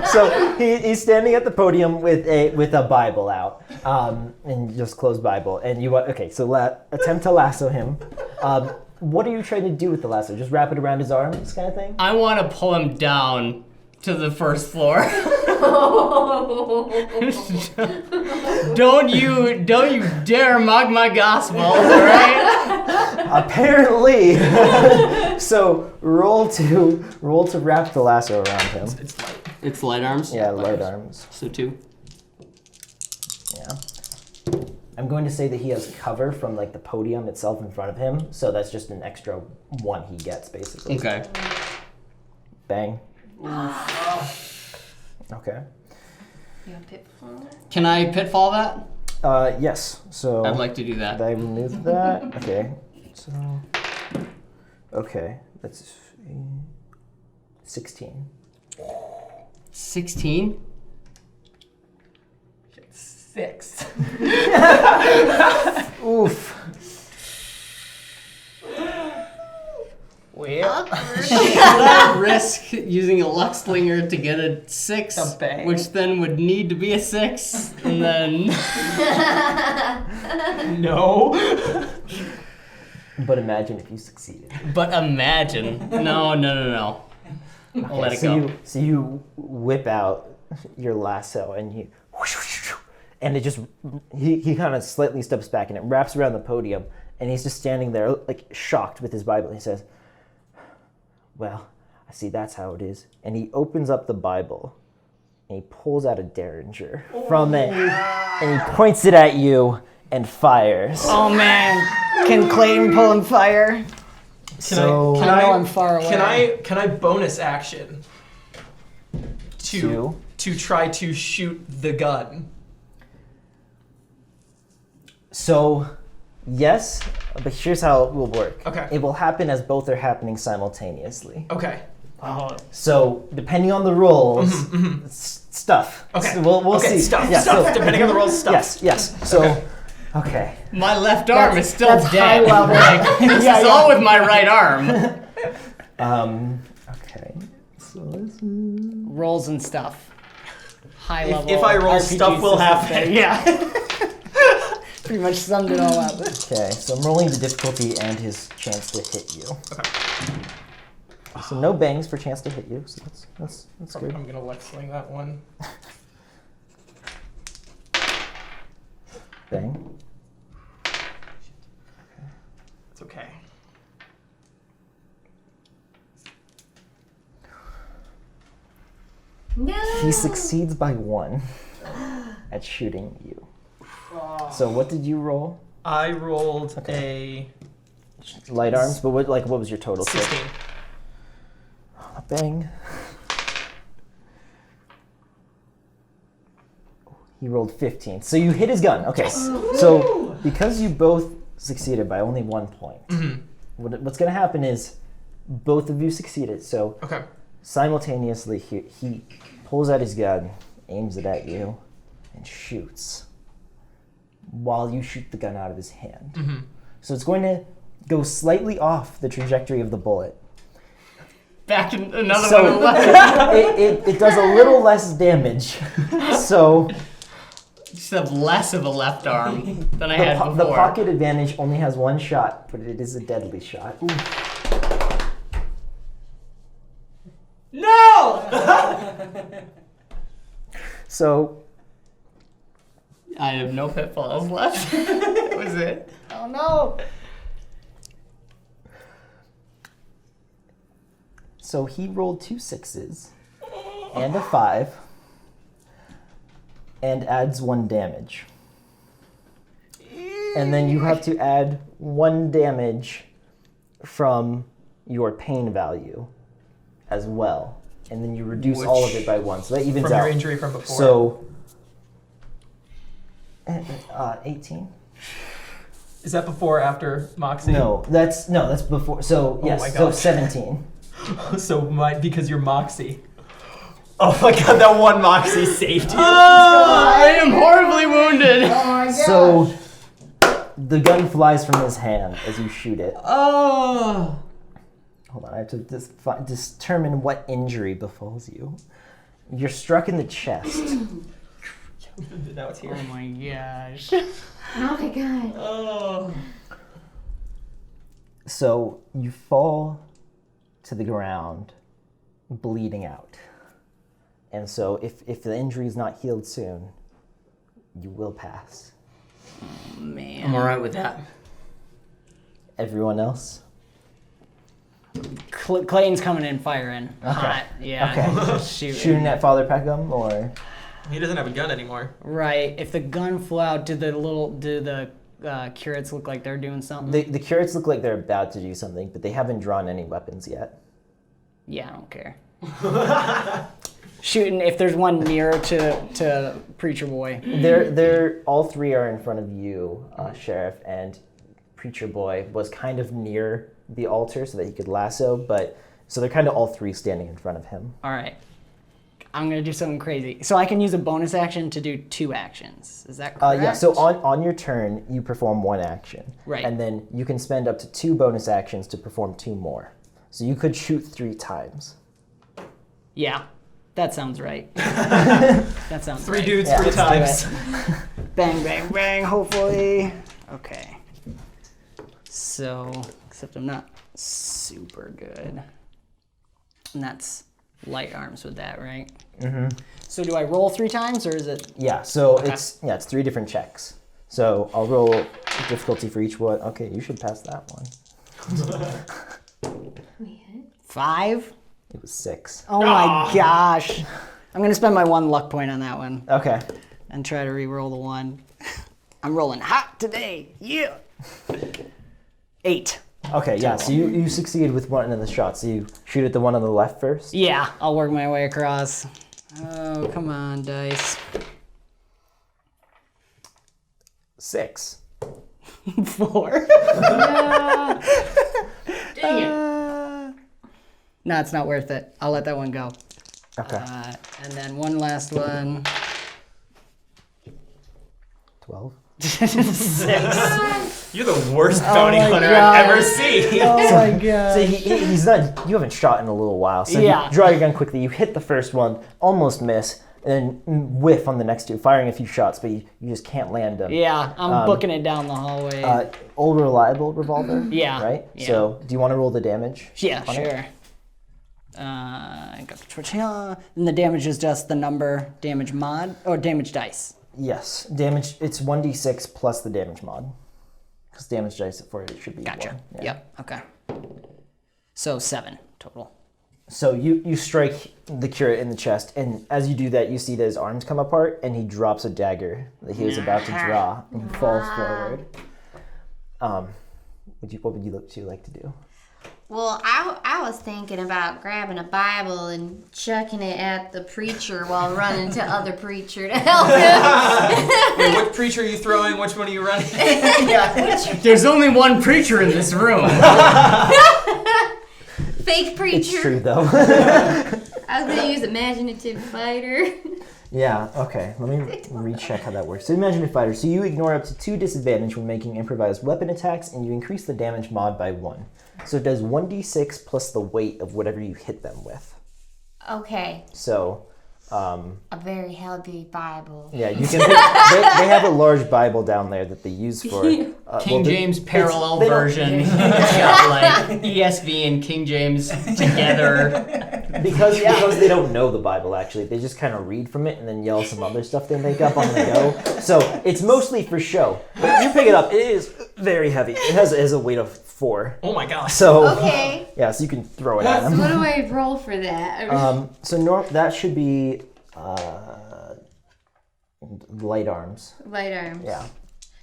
So he's standing at the podium with a Bible out, and just closed Bible. And you attempt to lasso him. What are you trying to do with the lasso? Just wrap it around his arms, kind of thing? I want to pull him down to the first floor. Don't you dare mock my gospel, all right? Apparently. So roll to wrap the lasso around him. It's light. It's light arms? Yeah, light arms. So 2. Yeah. I'm going to say that he has cover from the podium itself in front of him, so that's just an extra 1 he gets basically. Okay. Bang. Okay. You want pitfall? Can I pitfall that? Yes. So I'd like to do that. I remove that. Okay. So. Okay. That's 16. 16? 6. Oof. Well, Should I risk using a luck slinger to get a 6, A bang. which then would need to be a 6, and then... No. But imagine if you succeeded. But imagine. No. I'll let it go. So you whip out your lasso and and it just he kind of slightly steps back and it wraps around the podium and he's just standing there shocked with his Bible. He says, "Well, I see that's how it is." And he opens up the Bible and he pulls out a derringer from it and he points it at you and fires. oh man, can Clayton pull him fire? Can I I'm far away. Can I bonus action to try to shoot the gun? So, yes, but here's how it will work. Okay. It will happen as both are happening simultaneously. Okay. So, depending on the rolls, stuff. Okay. So we'll Okay, see. stuff. Yeah, Stuff. so- Depending on the rolls, stuff. Yes. So, Okay. My left arm is still that's high dead. level. This is all with my right arm. Okay. So this is... Rolls and stuff. High level. If I roll, RPG stuff will system happen. thing. Yeah. Pretty much summed it all up. Okay, so I'm rolling the difficulty and his chance to hit you. Okay. So no bangs for chance to hit you, so that's good. I'm gonna Lex Sling that one. Bang. It's okay. No. He succeeds by 1 at shooting you. So what did you roll? I rolled Okay. Light arms, but what was your total? a 16. Bang. He rolled 15. So you hit his gun. Okay. So because you both succeeded by only 1 point, what's going to happen is both of you succeeded. So Okay. simultaneously, he pulls out his gun, aims it at you, and shoots while you shoot the gun out of his hand. So it's going to go slightly off the trajectory of the bullet. Back in another So one left. it does a little less damage. So Just have less of a left arm than I had before. the pocket advantage only has 1 shot, but it is a deadly shot. No! So I have no pitfalls left. That was it. Oh no! So he rolled 2 6s and a 5 and adds 1 damage. And then you have to add 1 damage from your pain value as well. And then you reduce all of it by 1. So that evens From out. your injury from before. So 18? Is that before or after Moxie? No, that's before. So yes, my so gosh. 17. So because you're Moxie. Oh my god, that one Moxie saved you. I am horribly wounded. Oh my god! So the gun flies from his hand as you shoot it. Oh. Hold on, I have to determine what injury befalls you. You're struck in the chest. Now it's here. Oh my gosh. Oh my god. Oh. So you fall to the ground, bleeding out. And so if the injury is not healed soon, you will pass. Man. I'm alright with that. Everyone else? Clayton's coming in firing. Hot. Yeah. Okay. Just shooting. Shooting at Father Peckham, or He doesn't have a gun anymore. Right. If the gun flew out, do the curates look like they're doing something? the curates look like they're about to do something, but they haven't drawn any weapons yet. Yeah, I don't care. Shooting if there's one nearer to Preacher Boy. They're all 3 are in front of you, Sheriff, and Preacher Boy was kind of near the altar so that he could lasso, but so they're kind of all 3 standing in front of him. All right. I'm gonna do something crazy. So I can use a bonus action to do 2 actions. Is that correct? Yeah. So on your turn, you perform 1 action, Right. and then you can spend up to 2 bonus actions to perform 2 more. So you could shoot 3 times. Yeah, that sounds right. That sounds 3 right. dudes, Yeah, 3 let's do times. Bang, bang, bang. Hopefully. Okay. So, except I'm not super good. And that's light arms with that, right? Mm-hmm. So do I roll 3 times, or is it? Yeah. So Okay. it's 3 different checks. So I'll roll difficulty for each one. Okay, you should pass that one. 5? It was 6. Oh my gosh. I'm gonna spend my 1 luck point on that one Okay. and try to re-roll the 1. I'm rolling hot today. Yeah. 8. Okay, yeah, so you succeed with one of the shots. So you shoot at the one on the left first? Yeah, I'll work my way across. Oh, come on, dice. 6. 4. Dang it. No, it's not worth it. I'll let that one go. Okay. And then one last one. 12. 6. You're the worst bounty my hunter God. I've ever seen. Oh my god. So he's not. You haven't shot in a little while. So Yeah. you draw your gun quickly. You hit the first one, almost miss, and then whiff on the next two, firing a few shots, but you just can't land them. Yeah, I'm booking it down the hallway. Old reliable revolver. Yeah. Right. Yeah. So do you want to roll the damage? Yeah, on it? sure. I got the twitch here. And the damage is just the number damage mod or damage dice. Yes. Damage. It's 1d6 plus the damage mod. Because damage dice for it should be Gotcha. 1. Yeah. Yep. Okay. So 7 total. So you strike the curate in the chest, and as you do that, you see that his arms come apart, and he drops a dagger that he was about to draw, and he falls forward. What would you like to do? Well, I was thinking about grabbing a Bible and chucking it at the preacher while running to other preacher to help him. Wait, what preacher are you throwing? Which one are you running? There's only one preacher in this room. Fake preacher. It's true, though. I was gonna use imaginative fighter. Yeah, okay. Let me recheck how that works. So imagine a fighter. So you ignore up to 2 disadvantage when making improvised weapon attacks, and you increase the damage mod by 1. So it does 1d6 plus the weight of whatever you hit them with. Okay, So, a very healthy Bible. yeah, you can. They have a large Bible down there that they use for King James parallel they don't- version. It's got like ESV and King James together. because they don't know the Bible actually. They just kind of read from it and then yell some other stuff they make up on the go. So it's mostly for show. But you pick it up. It is very heavy. It has a weight of 4. Oh my gosh. So Okay, yeah, so you can throw it at so them. what do I roll for that? That should be light arms. Light arms. Yeah.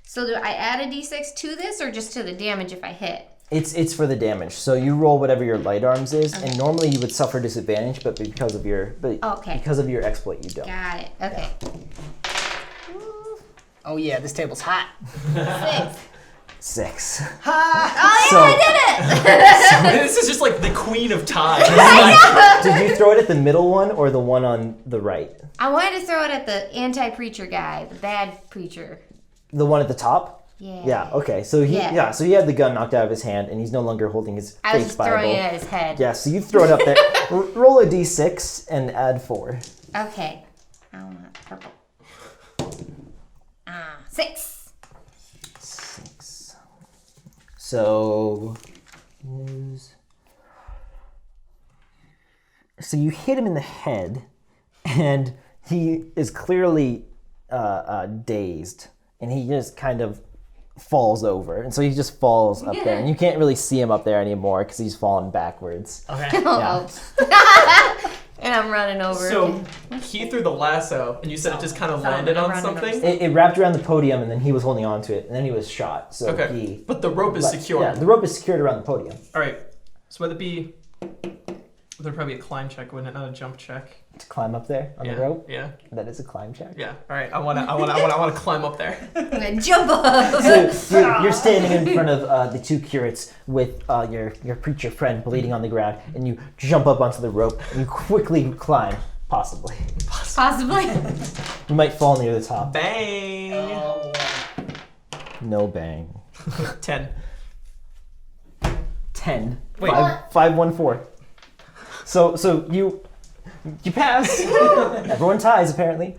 So do I add a d6 to this or just to the damage if I hit? It's for the damage. So you roll whatever your light arms is, and normally you would suffer disadvantage, but because of your exploit, you don't. Got it. Okay. Oh yeah, this table's hot. 6. Oh yeah, I did it! This is just like the queen of ties. Did you throw it at the middle one or the one on the right? I wanted to throw it at the anti-preacher guy, the bad preacher. The one at the top? Yeah. Yeah, okay. So he had the gun knocked out of his hand, and he's no longer holding his I was fake just Bible. throwing it at his head. Yeah, so you throw it up there. Roll a d6 and add 4. Okay. I want purple. 6. 6. So you hit him in the head, and he is clearly dazed, and he just kind of falls over, and so he just falls up there, and you can't really see him up there anymore because he's fallen backwards. Okay. And I'm running over. So he threw the lasso, and you said it just kind of landed on running over something? It wrapped around the podium, and then he was holding on to it, and then he was shot. So Okay. But the rope is secure. Yeah, the rope is secured around the podium. All right. So would it be... There'd probably be a climb check, wouldn't it? Not a jump check. To climb up there on Yeah. the rope, Yeah. that is a climb check. Yeah. All right. I wanna climb up there. I'm gonna jump up. So you're standing in front of the 2 curates with your preacher friend bleeding on the ground, and you jump up onto the rope, and you quickly climb, possibly. Possibly. You might fall near the top. Bang. No bang. 10. 10. Wait. 5, 1, 4. So you pass. Everyone ties apparently.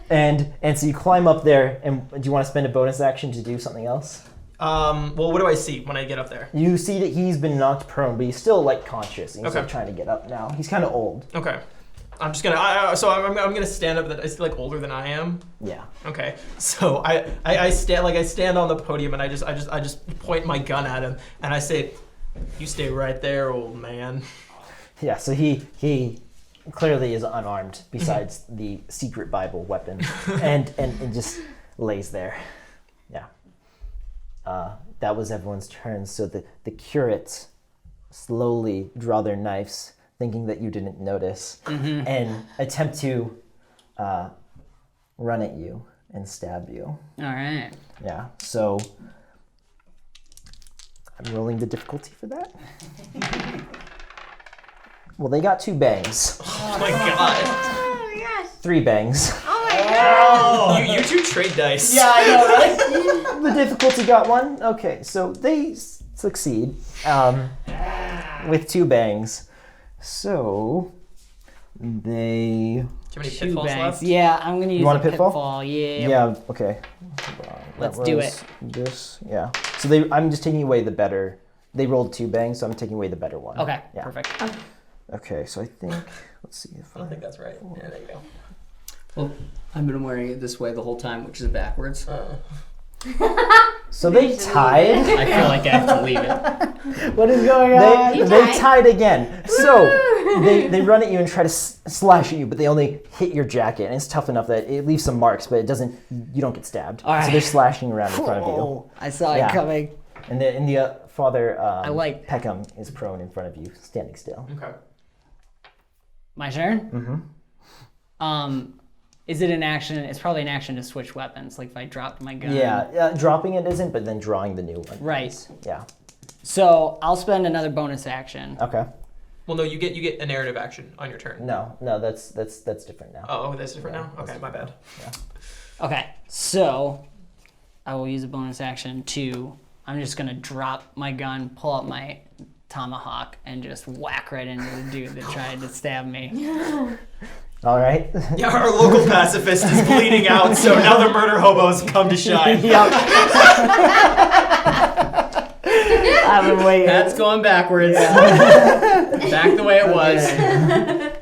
And so you climb up there. And do you want to spend a bonus action to do something else? Well, what do I see when I get up there? You see that he's been knocked prone, but he's still like conscious. And he's Okay. like trying to get up now. He's kind of old. Okay. I'm just gonna. I'm gonna stand up. That is like older than I am. Yeah. Okay. So I stand on the podium and I just point my gun at him and I say, "You stay right there, old man." Yeah. So he clearly is unarmed besides the secret Bible weapon, and just lays there. Yeah. That was everyone's turn. So the curates slowly draw their knives, thinking that you didn't notice, and attempt to run at you and stab you. All right. Yeah. So I'm rolling the difficulty for that. Well, they got 2 bangs, Oh my god. Oh my gosh. 3 bangs. Oh my You two trade dice. Yeah, I know, right? The difficulty got 1. Okay, so they succeed with 2 bangs. So they. Do you have any 2 pitfalls bangs. left? Yeah, I'm gonna use want a a pitfall? pitfall. Yeah. Yeah. Okay. Hold on. Let's That do was it. This. Yeah. So I'm just taking away the better. They rolled 2 bangs, so I'm taking away the better one. Okay. Yeah. Perfect. Okay. So I think. Let's see if I don't think that's right. Yeah, there you go. Well, I've been wearing it this way the whole time, which is backwards. So they tied. I feel like I have to leave it. What is going on? They tied again. So they run at you and try to slash at you, but they only hit your jacket, and it's tough enough that it leaves some marks, but it doesn't. You don't get stabbed. All right. So they're slashing around in front of you. Oh, I saw Yeah. it coming. And the father like- Peckham is prone in front of you, standing still. Okay. My turn? Mm-hmm. Is it an action? It's probably an action to switch weapons, like if I dropped my gun. Yeah, dropping it isn't, but then drawing the new one. Right. Yeah. So I'll spend another bonus action. Okay. Well, no, you get a narrative action on your turn. No, that's different now. Oh, that's different now? Okay, my bad. Okay, so I will use a bonus action to, I'm just gonna drop my gun, pull out my tomahawk, and just whack right into the dude that tried to stab me. All right. Yeah, our local pacifist is bleeding out, so now the murder hobos come to shine. I've been waiting. That's going backwards. Back the way it was.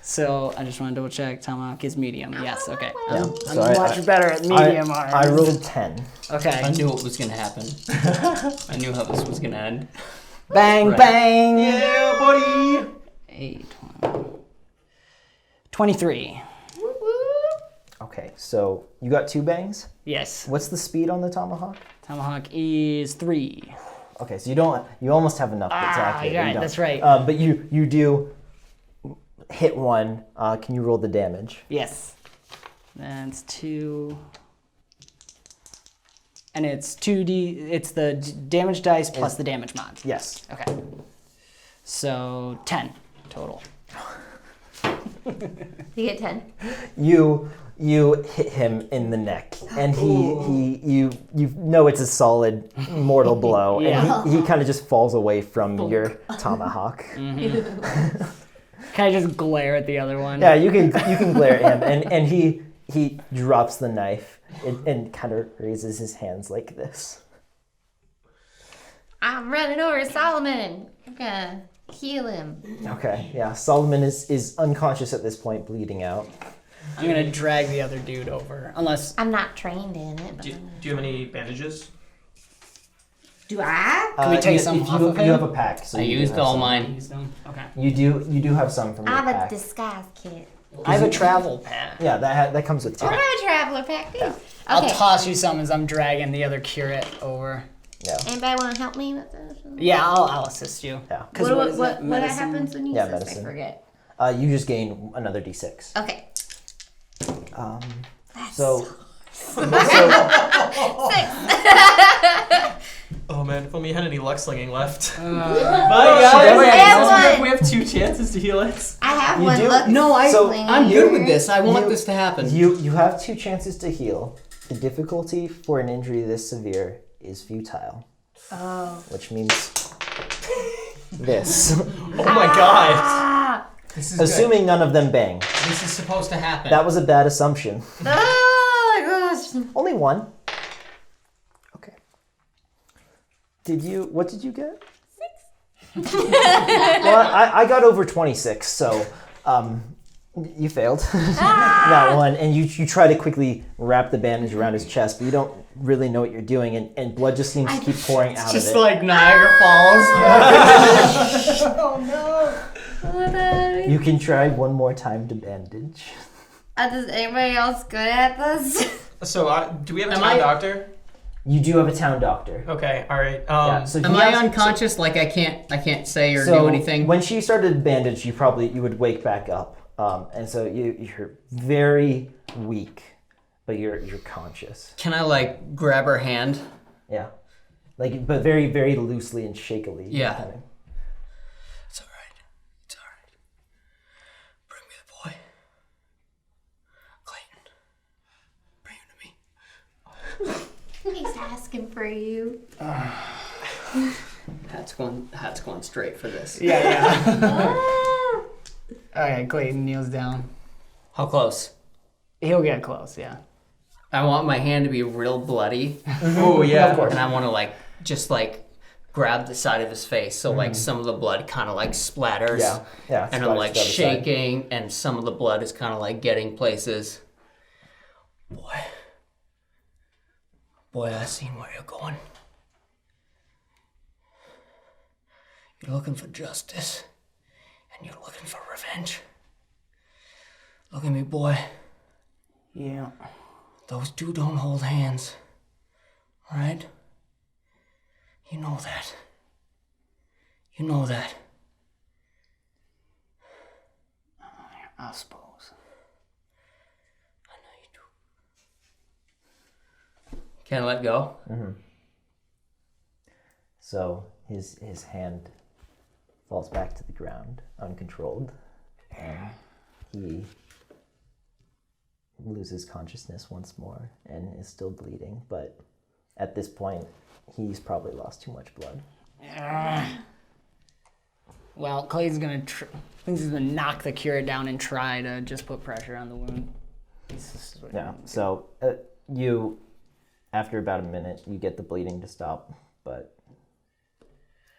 So I just want to double check. Tomahawk is medium. Yes, okay. Yeah. I'm So I- much better at medium arms. I rolled 10. Okay. I knew it was going to happen. I knew how this was going to end. Bang, Right. bang. Yeah, buddy. 8, 23. Okay, so you got 2 bangs. Yes. What's the speed on the tomahawk? Tomahawk is 3. Okay, so you almost have enough to attack it. yeah, but you don't. that's right. But you do hit one. Can you roll the damage? Yes. That's 2. And it's 2d. It's the damage dice plus the damage mod. Yes. Okay. So 10 total. You get 10. You hit him in the neck, and you know it's a solid mortal blow, Yeah. and he kind of just falls away from your tomahawk. Can I just glare at the other one? Yeah, you can glare at him, and he drops the knife and kind of raises his hands like this. I'm running over Solomon. I'm gonna heal him. Okay, yeah. Solomon is unconscious at this point, bleeding out. I'm gonna drag the other dude over, unless I'm not trained in it. But Do you have any bandages? do I? Can we take some off of him? You have a pack. So I you do used have all some. mine. use them. Okay. You do have some from I your have a pack. disguise kit. I have a travel pack. Yeah, that comes with 2. I have a traveler pack too. I'll Okay. toss you some as I'm dragging the other curate over. Yeah. Anybody want to help me with this? Yeah, I'll assist you. Yeah. 'Cause What, is what, it, what medicine? happens when you Yeah, assist? medicine. I forget. You just gain another d6. Okay. So Oh man, if only you had any luck slinging left. Bye, I guys. have We one. have 2 chances to heal it. I have You one. do? Look, No, I'm good with this. I want You- this to happen. you have 2 chances to heal. The difficulty for an injury this severe is futile. Oh. Which means this. Oh my god. This is Assuming none of them bang. good. This is supposed to happen. That was a bad assumption. Oh my gosh. Only 1. Okay. What did you get? 6. Well, I got over 26, so you failed that one. And you try to quickly wrap the bandage around his chest, but you don't really know what you're doing, and blood just seems to keep pouring out of just it. like Niagara Falls. You can try one more time to bandage. Is anybody else good at this? So, do we have a Am town I- doctor? You do have a town doctor. Okay, all right. Yeah, so Am he I has- unconscious? Like I can't say or so do anything. when she started to bandage, you would wake back up, and so you're very weak, but you're conscious. Can I like grab her hand? Yeah, but very very loosely and shakily. Yeah. kind of. It's all right. It's all right. Bring me the boy. Clayton. He's asking for you. Hat's going straight for this. Yeah. Okay, Clayton kneels down. How close? He'll get close, yeah. I want my hand to be real bloody. Oh yeah, Of course. And I want to just grab the side of his face so some of the blood kind of splatters. Yeah. And I'm splatters to the other side. shaking and some of the blood is kind of getting places. Boy, I seen where you're going. You're looking for justice and you're looking for revenge. Look at me, boy. Yeah. Those two don't hold hands. Right? You know that. You know that. I suppose. I know you do. Can't let go? Mm-hmm. So his hand falls back to the ground, uncontrolled, and he loses consciousness once more and is still bleeding, but at this point, he's probably lost too much blood. Well, Clayton's gonna knock the curate down and try to just put pressure on the wound. Yeah, so you, after about a minute, you get the bleeding to stop, but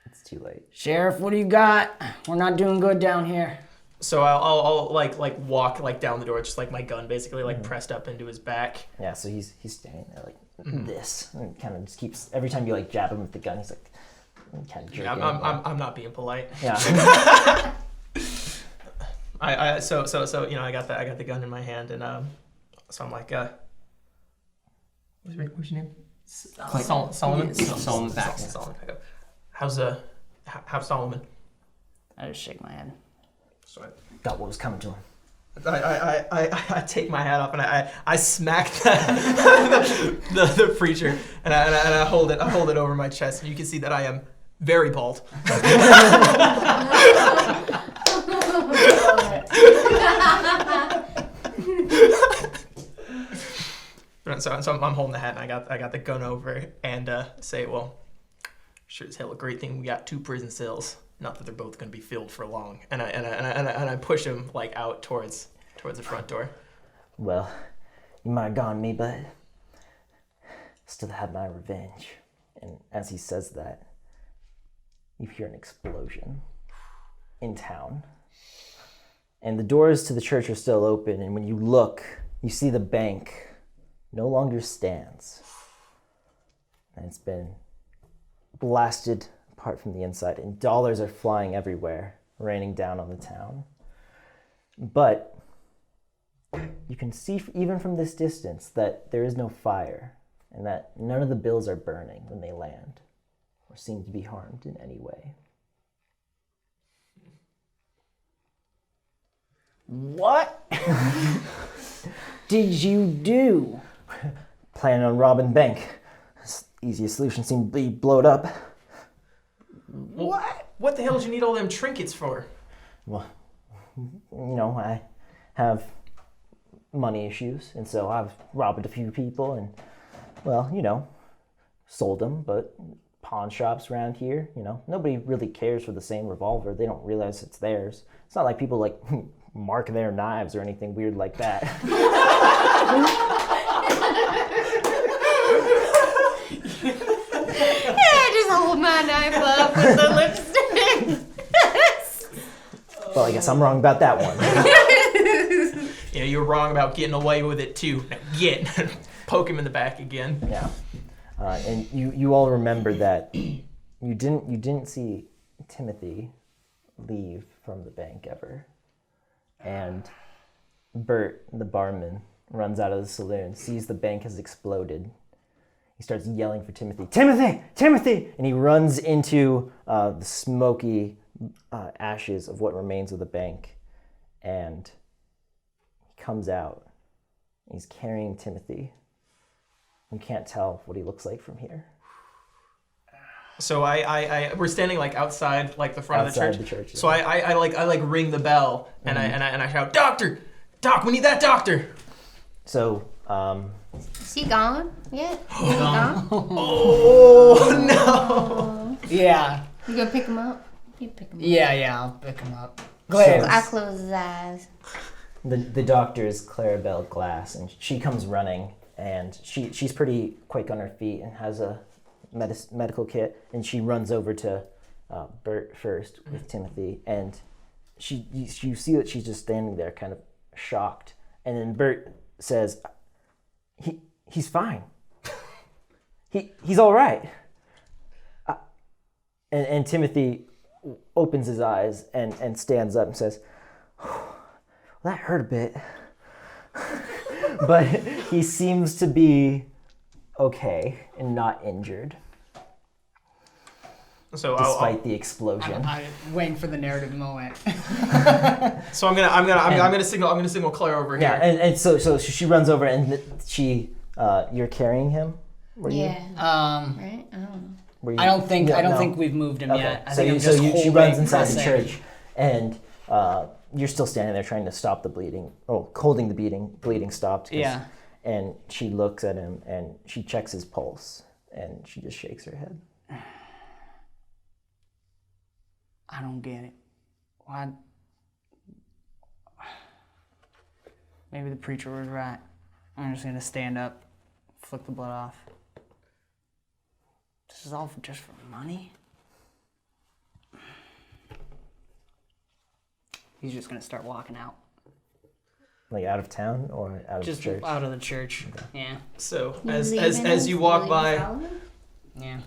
it's too late. Sheriff, what do you got? We're not doing good down here. So I'll walk down the door, just my gun basically pressed up into his back. Yeah, so he's standing there this, and kind of just keeps, every time you jab him with the gun, he's kind of jerking. Yeah, I'm not being polite. Yeah. So I got the gun in my hand, and so I'm like, what's your name? Solomon. Solomon back. Solomon. I go, how's Solomon? I just shake my head. So Got what was coming to him. I take my hat off and I smack the preacher and I hold it over my chest, and you can see that I am very bald. So I'm holding the hat, and I got the gun over and say, well, sure as hell a great thing we got 2 prison cells. Not that they're both going to be filled for long. And I push him out towards the front door. Well, you might have gone me, but still have my revenge. And as he says that, you hear an explosion in town. And the doors to the church are still open, and when you look, you see the bank no longer stands. And it's been blasted apart from the inside, and dollars are flying everywhere, raining down on the town. But you can see even from this distance that there is no fire, and that none of the bills are burning when they land, or seem to be harmed in any way. What did you do? Planning on robbing the bank. Easiest solution seemed to be blow it up. What the hell did you need all them trinkets for? Well, I have money issues, and so I've robbed a few people and, sold them, but pawn shops around here, nobody really cares for the same revolver. They don't realize it's theirs. It's not like people mark their knives or anything weird like that. Just hold my knife up with the lipstick. Well, I guess I'm wrong about that one. Yeah, you're wrong about getting away with it too. Now poke him in the back again. Yeah. And you all remember that you didn't see Timothy leave from the bank ever. And Bert, the barman, runs out of the saloon, sees the bank has exploded. He starts yelling for Timothy, Timothy! Timothy! And he runs into the smoky ashes of what remains of the bank. And he comes out. He's carrying Timothy. You can't tell what he looks like from here. So we're standing outside the front Outside of the church. the church, yeah. So I ring the bell and I shout, Doctor! Doc, we need that doctor! So Is he gone yet? Is he gone? Oh no! Yeah. You gonna pick him up? You pick him up. Yeah, I'll pick him up. Glad. I close his eyes. The doctor is Clarabelle Glass, and she comes running, and she's pretty quick on her feet and has a medical kit, and she runs over to Bert first with Timothy, and you see that she's just standing there kind of shocked, and then Bert says, he's fine. He's all right. And Timothy opens his eyes and stands up and says, well, that hurt a bit. But he seems to be okay and not injured, So despite the explosion. I'm waiting for the narrative moment. So I'm gonna signal Claire over Yeah, here. and so she runs over and you're carrying him. Were you? Yeah. Right? I don't know. Were you? I don't think No. think we've moved him Okay. yet. I So think I'm just she holding, runs inside the pressing. church, and you're still standing there trying to stop the bleeding. Oh, holding the bleeding stopped. Yeah. And she looks at him and she checks his pulse, and she just shakes her head. I don't get it. Why? Maybe the preacher was right. I'm just gonna stand up, flick the blood off. This is all just for money? He's just gonna start walking out. Like out of town or out of Just church? out of the church. Yeah. So You as leaving as us? you walk leaving by, Solomon? Yeah.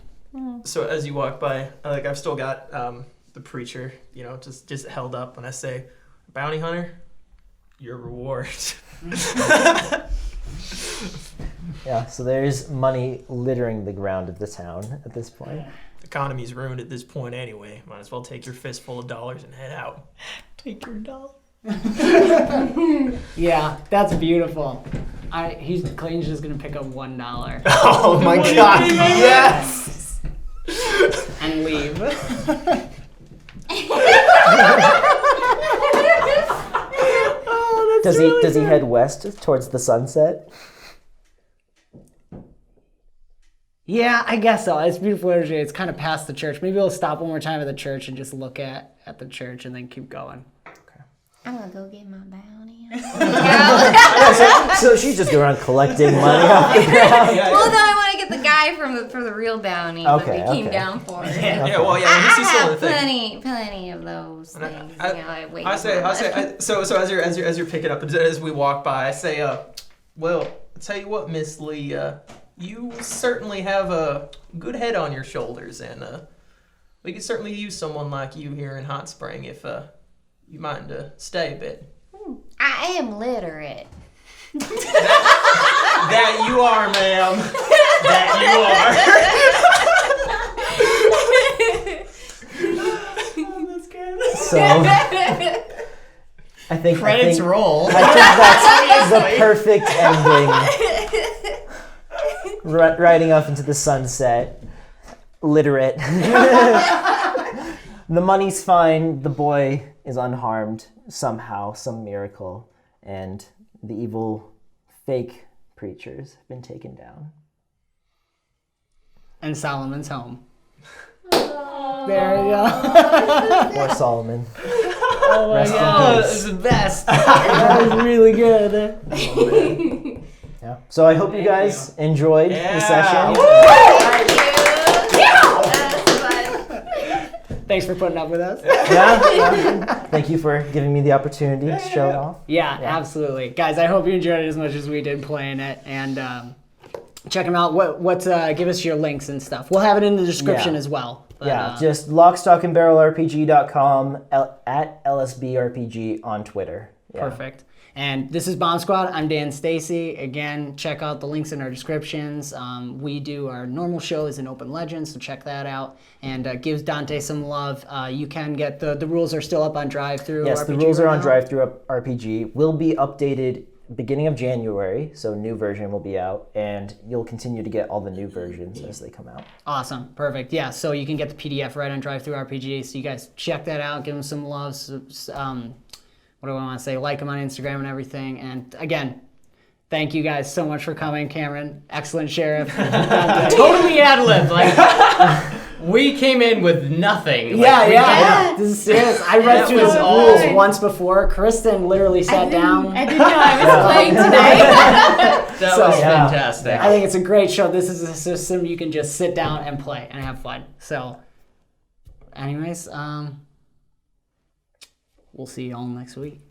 so as you walk by, like I've still got the preacher, just held up, and I say, bounty hunter, your reward. Yeah, so there's money littering the ground of the town at this point. Economy's ruined at this point anyway. Might as well take your fistful of dollars and head out. Take your dollar. Yeah, that's beautiful. Clayton's just gonna pick up $1 Oh my god! Yes. and leave. Does he head west towards the sunset? Yeah, I guess so. It's beautiful energy. It's kind of past the church. Maybe we'll stop one more time at the church and just look at the church and then keep going. I'm gonna go get my bounty. So she's just going around collecting money off the ground. Well, no, I want to get the guy for the real bounty that Okay, we came okay. down for. Yeah, Okay. well, yeah, I he's still in the have thing. plenty of those things. I wait say, so as you're picking up, as we walk by, I say, well, I'll tell you what, Miss Lee, you certainly have a good head on your shoulders, and we could certainly use someone like you here in Hot Spring if you mind to stay a bit. I am literate. That you are, ma'am. That you are. That's good. So I think Credits roll. I think that's the perfect ending. Riding off into the sunset, literate. The money's fine. The boy is unharmed somehow, some miracle, and the evil fake preachers have been taken down. And Solomon's home. There you go. Poor Solomon. Oh my Rest in god, peace. this is the best. That was really good. Yeah. So I hope you guys enjoyed the session. Thank you. That's fun. Thanks for putting up with us. Yeah. Thank you for giving me the opportunity to show it off. Yeah, absolutely. Guys, I hope you enjoyed it as much as we did playing it. And check them out. Give us your links and stuff. We'll have it in the description Yeah. as well. But, Yeah, just lockstockandbarrelrpg.com, at LSBRPG on Twitter. Yeah. Perfect. And this is BombSquad. I'm Dan Stacy. Again, check out the links in our descriptions. We do our normal show is in Open Legends, so check that out. And gives Dante some love. You can get the rules are still up on DriveThru. Yes, the RPG rules are right on now. DriveThru RPG. Will be updated beginning of January, so new version will be out, and you'll continue to get all the new versions as they come out. Awesome. Perfect. Yeah, so you can get the PDF right on DriveThru RPG. So you guys check that out. Give them some love. What do I want to say? Like them on Instagram and everything. And again, Thank you guys so much for coming, Cameron. Excellent sheriff. Totally ad-lib. Like, we came in with nothing. Yeah. This is serious. I read That through the was rules all- once before. Kristen literally sat down. I didn't know I was playing today. That So, was yeah. fantastic. I think it's a great show. This is a system you can just sit down and play and have fun. So, anyways, we'll see you all next week.